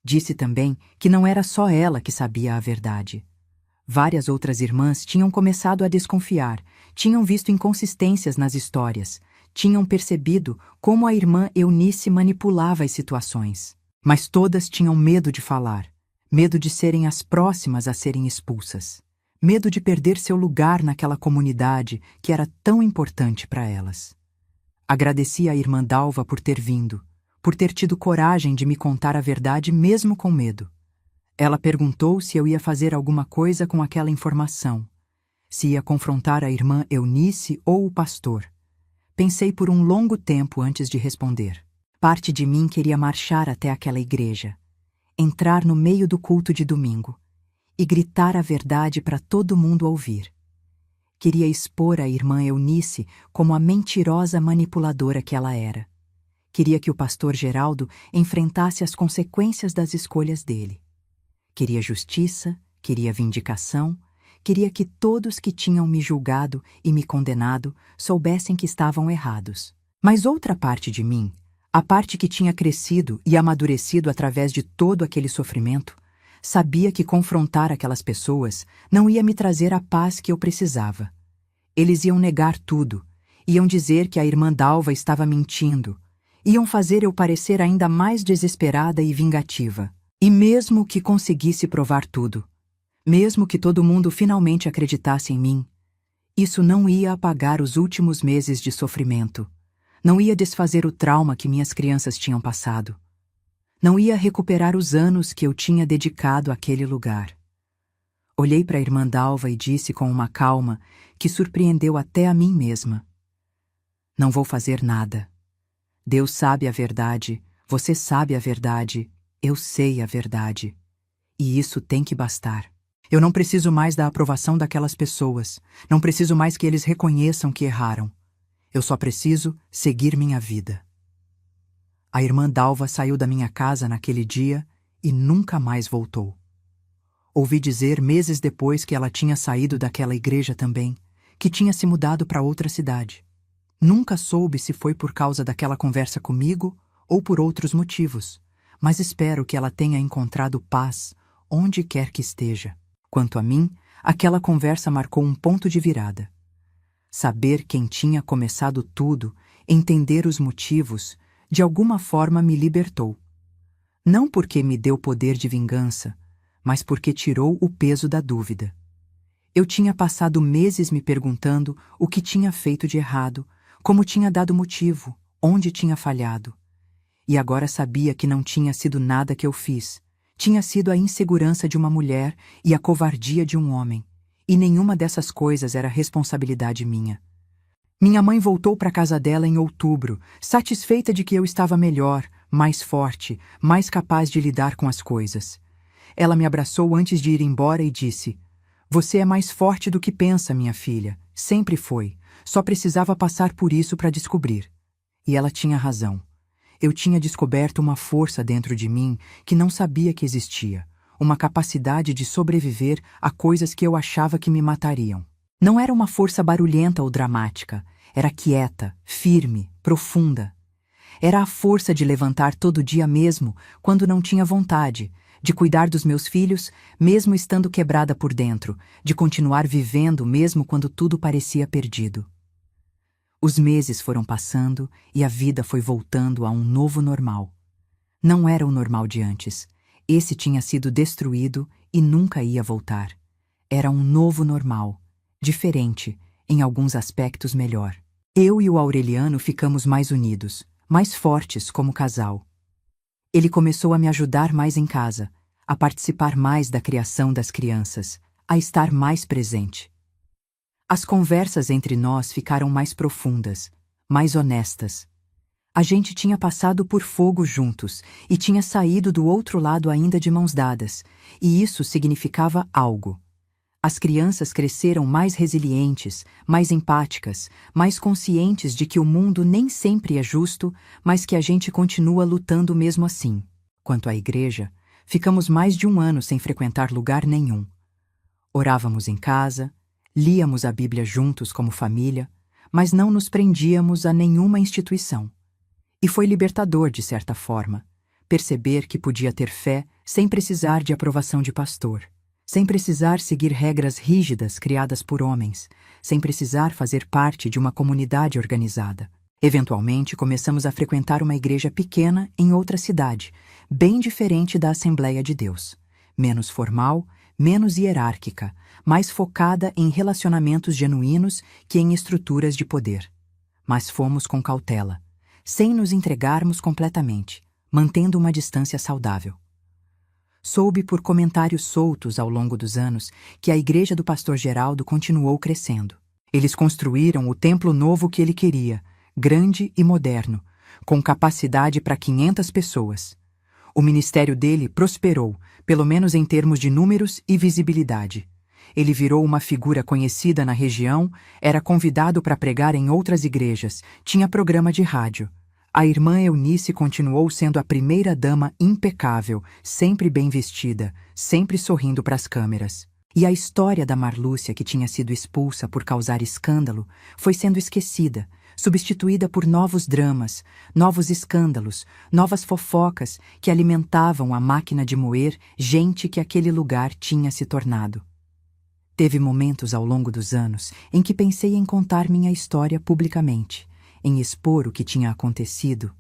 Disse também que não era só ela que sabia a verdade. Várias outras irmãs tinham começado a desconfiar, tinham visto inconsistências nas histórias, tinham percebido como a irmã Eunice manipulava as situações. Mas todas tinham medo de falar, medo de serem as próximas a serem expulsas, medo de perder seu lugar naquela comunidade que era tão importante para elas. Agradeci à irmã Dalva por ter vindo, por ter tido coragem de me contar a verdade mesmo com medo. Ela perguntou se eu ia fazer alguma coisa com aquela informação, se ia confrontar a irmã Eunice ou o pastor. Pensei por um longo tempo antes de responder. Parte de mim queria marchar até aquela igreja, entrar no meio do culto de domingo e gritar a verdade para todo mundo ouvir. Queria expor a irmã Eunice como a mentirosa manipuladora que ela era. Queria que o pastor Geraldo enfrentasse as consequências das escolhas dele. Queria justiça, queria vindicação, queria que todos que tinham me julgado e me condenado soubessem que estavam errados. Mas outra parte de mim, a parte que tinha crescido e amadurecido através de todo aquele sofrimento, sabia que confrontar aquelas pessoas não ia me trazer a paz que eu precisava. Eles iam negar tudo, iam dizer que a irmã Dalva estava mentindo, iam fazer eu parecer ainda mais desesperada e vingativa. E mesmo que conseguisse provar tudo, mesmo que todo mundo finalmente acreditasse em mim, isso não ia apagar os últimos meses de sofrimento, não ia desfazer o trauma que minhas crianças tinham passado, não ia recuperar os anos que eu tinha dedicado àquele lugar. Olhei para a irmã Dalva e disse com uma calma que surpreendeu até a mim mesma: "Não vou fazer nada. Deus sabe a verdade, você sabe a verdade, eu sei a verdade. E isso tem que bastar. Eu não preciso mais da aprovação daquelas pessoas, não preciso mais que eles reconheçam que erraram. Eu só preciso seguir minha vida." A irmã Dalva saiu da minha casa naquele dia e nunca mais voltou. Ouvi dizer meses depois que ela tinha saído daquela igreja também, que tinha se mudado para outra cidade. Nunca soube se foi por causa daquela conversa comigo ou por outros motivos, mas espero que ela tenha encontrado paz onde quer que esteja. Quanto a mim, aquela conversa marcou um ponto de virada. Saber quem tinha começado tudo, entender os motivos, de alguma forma me libertou. Não porque me deu poder de vingança, mas porque tirou o peso da dúvida. Eu tinha passado meses me perguntando o que tinha feito de errado, como tinha dado motivo, onde tinha falhado. E agora sabia que não tinha sido nada que eu fiz. Tinha sido a insegurança de uma mulher e a covardia de um homem. E nenhuma dessas coisas era responsabilidade minha. Minha mãe voltou para a casa dela em outubro, satisfeita de que eu estava melhor, mais forte, mais capaz de lidar com as coisas. Ela me abraçou antes de ir embora e disse: "Você é mais forte do que pensa, minha filha. Sempre foi. Só precisava passar por isso para descobrir." E ela tinha razão. Eu tinha descoberto uma força dentro de mim que não sabia que existia, uma capacidade de sobreviver a coisas que eu achava que me matariam. Não era uma força barulhenta ou dramática, era quieta, firme, profunda. Era a força de levantar todo dia mesmo, quando não tinha vontade, de cuidar dos meus filhos, mesmo estando quebrada por dentro, de continuar vivendo mesmo quando tudo parecia perdido. Os meses foram passando e a vida foi voltando a um novo normal. Não era o normal de antes. Esse tinha sido destruído e nunca ia voltar. Era um novo normal, diferente, em alguns aspectos melhor. Eu e o Aureliano ficamos mais unidos, mais fortes como casal. Ele começou a me ajudar mais em casa, a participar mais da criação das crianças, a estar mais presente. As conversas entre nós ficaram mais profundas, mais honestas. A gente tinha passado por fogo juntos e tinha saído do outro lado ainda de mãos dadas, e isso significava algo. As crianças cresceram mais resilientes, mais empáticas, mais conscientes de que o mundo nem sempre é justo, mas que a gente continua lutando mesmo assim. Quanto à igreja, Ficamos mais de 1 ano sem frequentar lugar nenhum. Orávamos em casa, líamos a Bíblia juntos como família, mas não nos prendíamos a nenhuma instituição. E foi libertador, de certa forma, perceber que podia ter fé sem precisar de aprovação de pastor, sem precisar seguir regras rígidas criadas por homens, sem precisar fazer parte de uma comunidade organizada. Eventualmente, começamos a frequentar uma igreja pequena em outra cidade, bem diferente da Assembleia de Deus, menos formal, menos hierárquica, mais focada em relacionamentos genuínos que em estruturas de poder. Mas fomos com cautela, sem nos entregarmos completamente, mantendo uma distância saudável. Soube por comentários soltos ao longo dos anos que a igreja do pastor Geraldo continuou crescendo. Eles construíram o templo novo que ele queria, grande e moderno, com capacidade para 500 pessoas. O ministério dele prosperou, pelo menos em termos de números e visibilidade. Ele virou uma figura conhecida na região, era convidado para pregar em outras igrejas, tinha programa de rádio. A irmã Eunice continuou sendo a primeira-dama impecável, sempre bem vestida, sempre sorrindo para as câmeras. E a história da Marlúcia, que tinha sido expulsa por causar escândalo, foi sendo esquecida, substituída por novos dramas, novos escândalos, novas fofocas que alimentavam a máquina de moer gente que aquele lugar tinha se tornado. Teve momentos ao longo dos anos em que pensei em contar minha história publicamente, em expor o que tinha acontecido,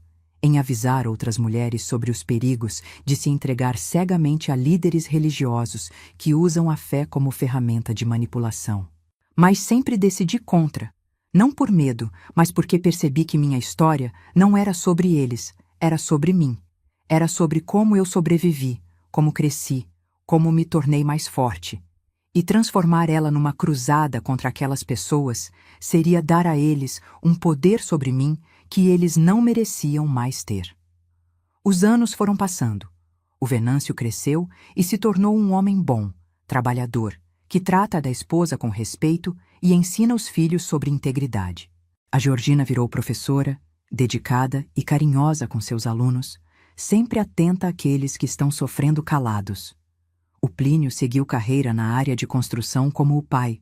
em avisar outras mulheres sobre os perigos de se entregar cegamente a líderes religiosos que usam a fé como ferramenta de manipulação. Mas sempre decidi contra, não por medo, mas porque percebi que minha história não era sobre eles, era sobre mim. Era sobre como eu sobrevivi, como cresci, como me tornei mais forte. E transformar ela numa cruzada contra aquelas pessoas seria dar a eles um poder sobre mim que eles não mereciam mais ter. Os anos foram passando. O Venâncio cresceu e se tornou um homem bom, trabalhador, que trata da esposa com respeito e ensina os filhos sobre integridade. A Georgina virou professora, dedicada e carinhosa com seus alunos, sempre atenta àqueles que estão sofrendo calados. O Plínio seguiu carreira na área de construção como o pai,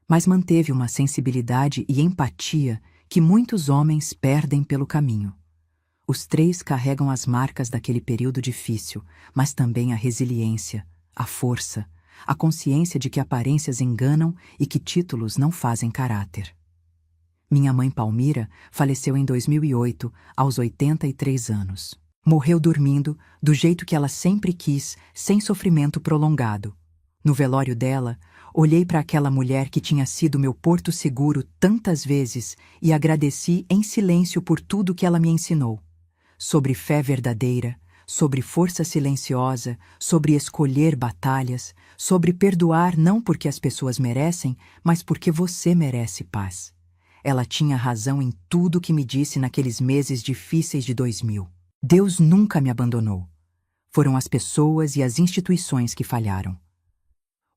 mas manteve uma sensibilidade e empatia que muitos homens perdem pelo caminho. Os 3 carregam as marcas daquele período difícil, mas também a resiliência, a força, a consciência de que aparências enganam e que títulos não fazem caráter. Minha mãe Palmira faleceu em 2008, aos 83 anos. Morreu dormindo, do jeito que ela sempre quis, sem sofrimento prolongado. No velório dela, olhei para aquela mulher que tinha sido meu porto seguro tantas vezes e agradeci em silêncio por tudo que ela me ensinou. Sobre fé verdadeira, sobre força silenciosa, sobre escolher batalhas, sobre perdoar não porque as pessoas merecem, mas porque você merece paz. Ela tinha razão em tudo que me disse naqueles meses difíceis de 2000. Deus nunca me abandonou. Foram as pessoas e as instituições que falharam.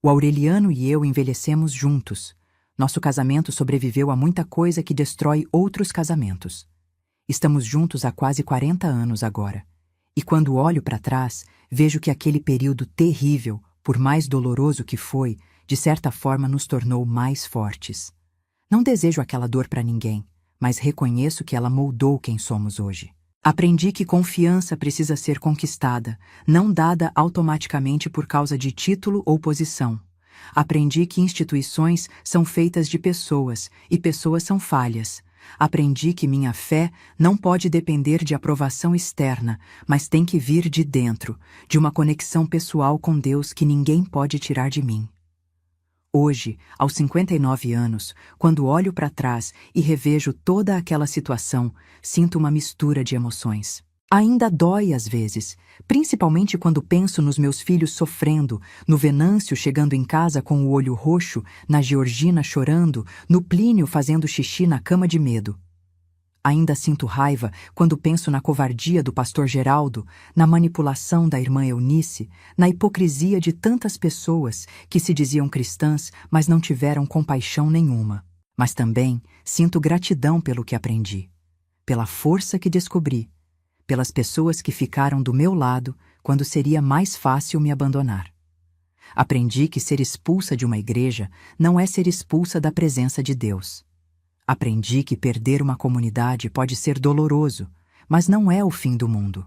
O Aureliano e eu envelhecemos juntos. Nosso casamento sobreviveu a muita coisa que destrói outros casamentos. Estamos juntos há quase 40 anos agora. E quando olho para trás, vejo que aquele período terrível, por mais doloroso que foi, de certa forma nos tornou mais fortes. Não desejo aquela dor para ninguém, mas reconheço que ela moldou quem somos hoje. Aprendi que confiança precisa ser conquistada, não dada automaticamente por causa de título ou posição. Aprendi que instituições são feitas de pessoas e pessoas são falhas. Aprendi que minha fé não pode depender de aprovação externa, mas tem que vir de dentro, de uma conexão pessoal com Deus que ninguém pode tirar de mim. Hoje, aos 59 anos, quando olho para trás e revejo toda aquela situação, sinto uma mistura de emoções. Ainda dói às vezes, principalmente quando penso nos meus filhos sofrendo, no Venâncio chegando em casa com o olho roxo, na Georgina chorando, no Plínio fazendo xixi na cama de medo. Ainda sinto raiva quando penso na covardia do pastor Geraldo, na manipulação da irmã Eunice, na hipocrisia de tantas pessoas que se diziam cristãs, mas não tiveram compaixão nenhuma. Mas também sinto gratidão pelo que aprendi, pela força que descobri, pelas pessoas que ficaram do meu lado quando seria mais fácil me abandonar. Aprendi que ser expulsa de uma igreja não é ser expulsa da presença de Deus. Aprendi que perder uma comunidade pode ser doloroso, mas não é o fim do mundo.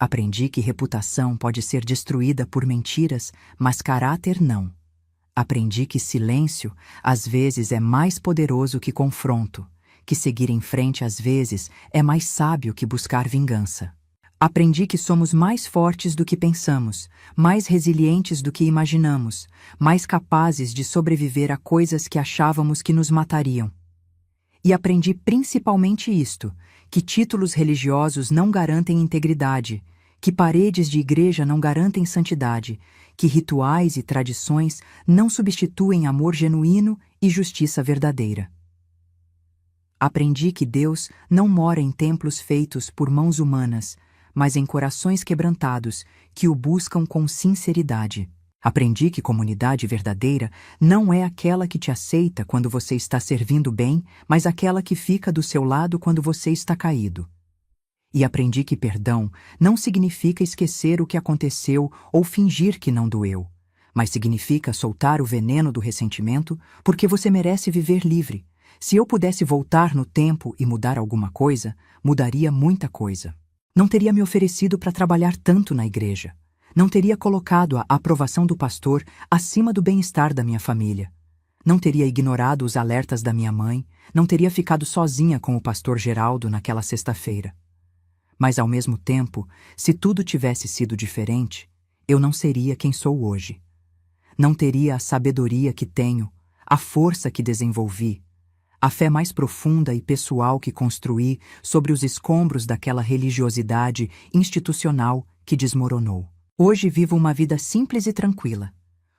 Aprendi que reputação pode ser destruída por mentiras, mas caráter não. Aprendi que silêncio, às vezes, é mais poderoso que confronto, que seguir em frente, às vezes, é mais sábio que buscar vingança. Aprendi que somos mais fortes do que pensamos, mais resilientes do que imaginamos, mais capazes de sobreviver a coisas que achávamos que nos matariam. E aprendi principalmente isto, que títulos religiosos não garantem integridade, que paredes de igreja não garantem santidade, que rituais e tradições não substituem amor genuíno e justiça verdadeira. Aprendi que Deus não mora em templos feitos por mãos humanas, mas em corações quebrantados que o buscam com sinceridade. Aprendi que comunidade verdadeira não é aquela que te aceita quando você está servindo bem, mas aquela que fica do seu lado quando você está caído. E aprendi que perdão não significa esquecer o que aconteceu ou fingir que não doeu, mas significa soltar o veneno do ressentimento, porque você merece viver livre. Se eu pudesse voltar no tempo e mudar alguma coisa, mudaria muita coisa. Não teria me oferecido para trabalhar tanto na igreja. Não teria colocado a aprovação do pastor acima do bem-estar da minha família. Não teria ignorado os alertas da minha mãe. Não teria ficado sozinha com o pastor Geraldo naquela sexta-feira. Mas, ao mesmo tempo, se tudo tivesse sido diferente, eu não seria quem sou hoje. Não teria a sabedoria que tenho, a força que desenvolvi, a fé mais profunda e pessoal que construí sobre os escombros daquela religiosidade institucional que desmoronou. Hoje vivo uma vida simples e tranquila.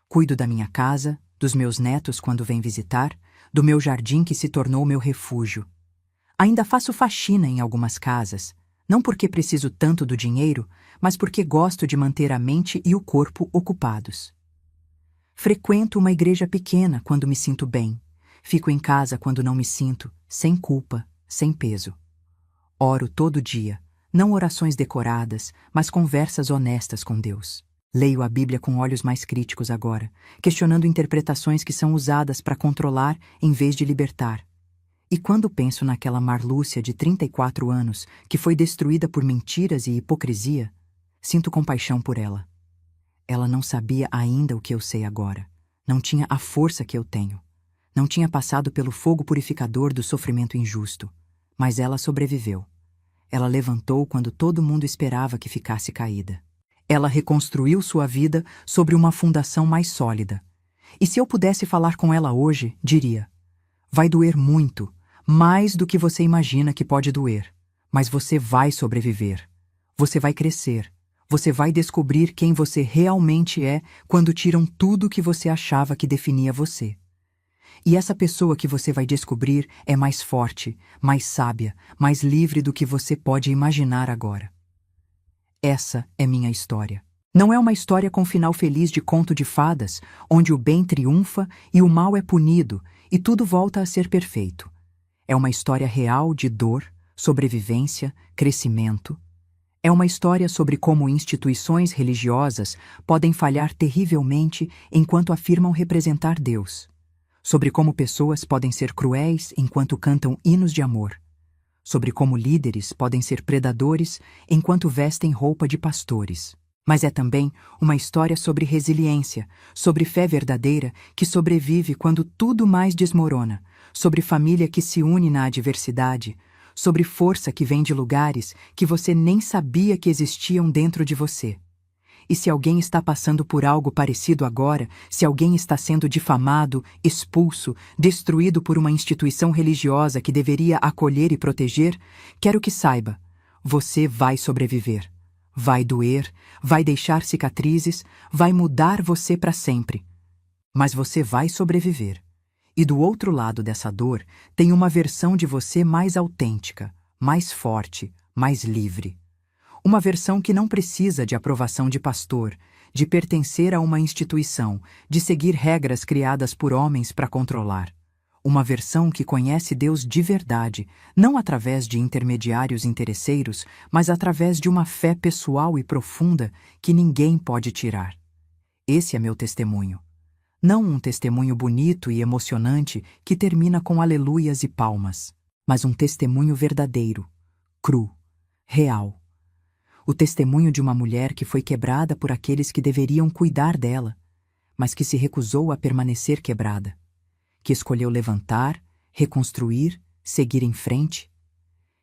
Cuido da minha casa, dos meus netos quando vêm visitar, do meu jardim que se tornou meu refúgio. Ainda faço faxina em algumas casas, não porque preciso tanto do dinheiro, mas porque gosto de manter a mente e o corpo ocupados. Frequento uma igreja pequena quando me sinto bem. Fico em casa quando não me sinto, sem culpa, sem peso. Oro todo dia, não orações decoradas, mas conversas honestas com Deus. Leio a Bíblia com olhos mais críticos agora, questionando interpretações que são usadas para controlar em vez de libertar. E quando penso naquela Marlúcia de 34 anos que foi destruída por mentiras e hipocrisia, sinto compaixão por ela. Ela não sabia ainda o que eu sei agora. Não tinha a força que eu tenho. Não tinha passado pelo fogo purificador do sofrimento injusto. Mas ela sobreviveu. Ela levantou quando todo mundo esperava que ficasse caída. Ela reconstruiu sua vida sobre uma fundação mais sólida. E se eu pudesse falar com ela hoje, diria: vai doer muito, mais do que você imagina que pode doer. Mas você vai sobreviver. Você vai crescer. Você vai descobrir quem você realmente é quando tiram tudo que você achava que definia você. E essa pessoa que você vai descobrir é mais forte, mais sábia, mais livre do que você pode imaginar agora. Essa é minha história. Não é uma história com final feliz de conto de fadas, onde o bem triunfa e o mal é punido e tudo volta a ser perfeito. É uma história real de dor, sobrevivência, crescimento. É uma história sobre como instituições religiosas podem falhar terrivelmente enquanto afirmam representar Deus. Sobre como pessoas podem ser cruéis enquanto cantam hinos de amor. Sobre como líderes podem ser predadores enquanto vestem roupa de pastores. Mas é também uma história sobre resiliência, sobre fé verdadeira que sobrevive quando tudo mais desmorona, sobre família que se une na adversidade, sobre força que vem de lugares que você nem sabia que existiam dentro de você. E se alguém está passando por algo parecido agora, se alguém está sendo difamado, expulso, destruído por uma instituição religiosa que deveria acolher e proteger, quero que saiba, você vai sobreviver. Vai doer, vai deixar cicatrizes, vai mudar você para sempre. Mas você vai sobreviver. E do outro lado dessa dor, tem uma versão de você mais autêntica, mais forte, mais livre. Uma versão que não precisa de aprovação de pastor, de pertencer a uma instituição, de seguir regras criadas por homens para controlar. Uma versão que conhece Deus de verdade, não através de intermediários interesseiros, mas através de uma fé pessoal e profunda que ninguém pode tirar. Esse é meu testemunho. Não um testemunho bonito e emocionante que termina com aleluias e palmas, mas um testemunho verdadeiro, cru, real. O testemunho de uma mulher que foi quebrada por aqueles que deveriam cuidar dela, mas que se recusou a permanecer quebrada, que escolheu levantar, reconstruir, seguir em frente,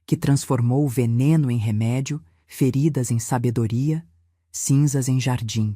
que transformou o veneno em remédio, feridas em sabedoria, cinzas em jardim.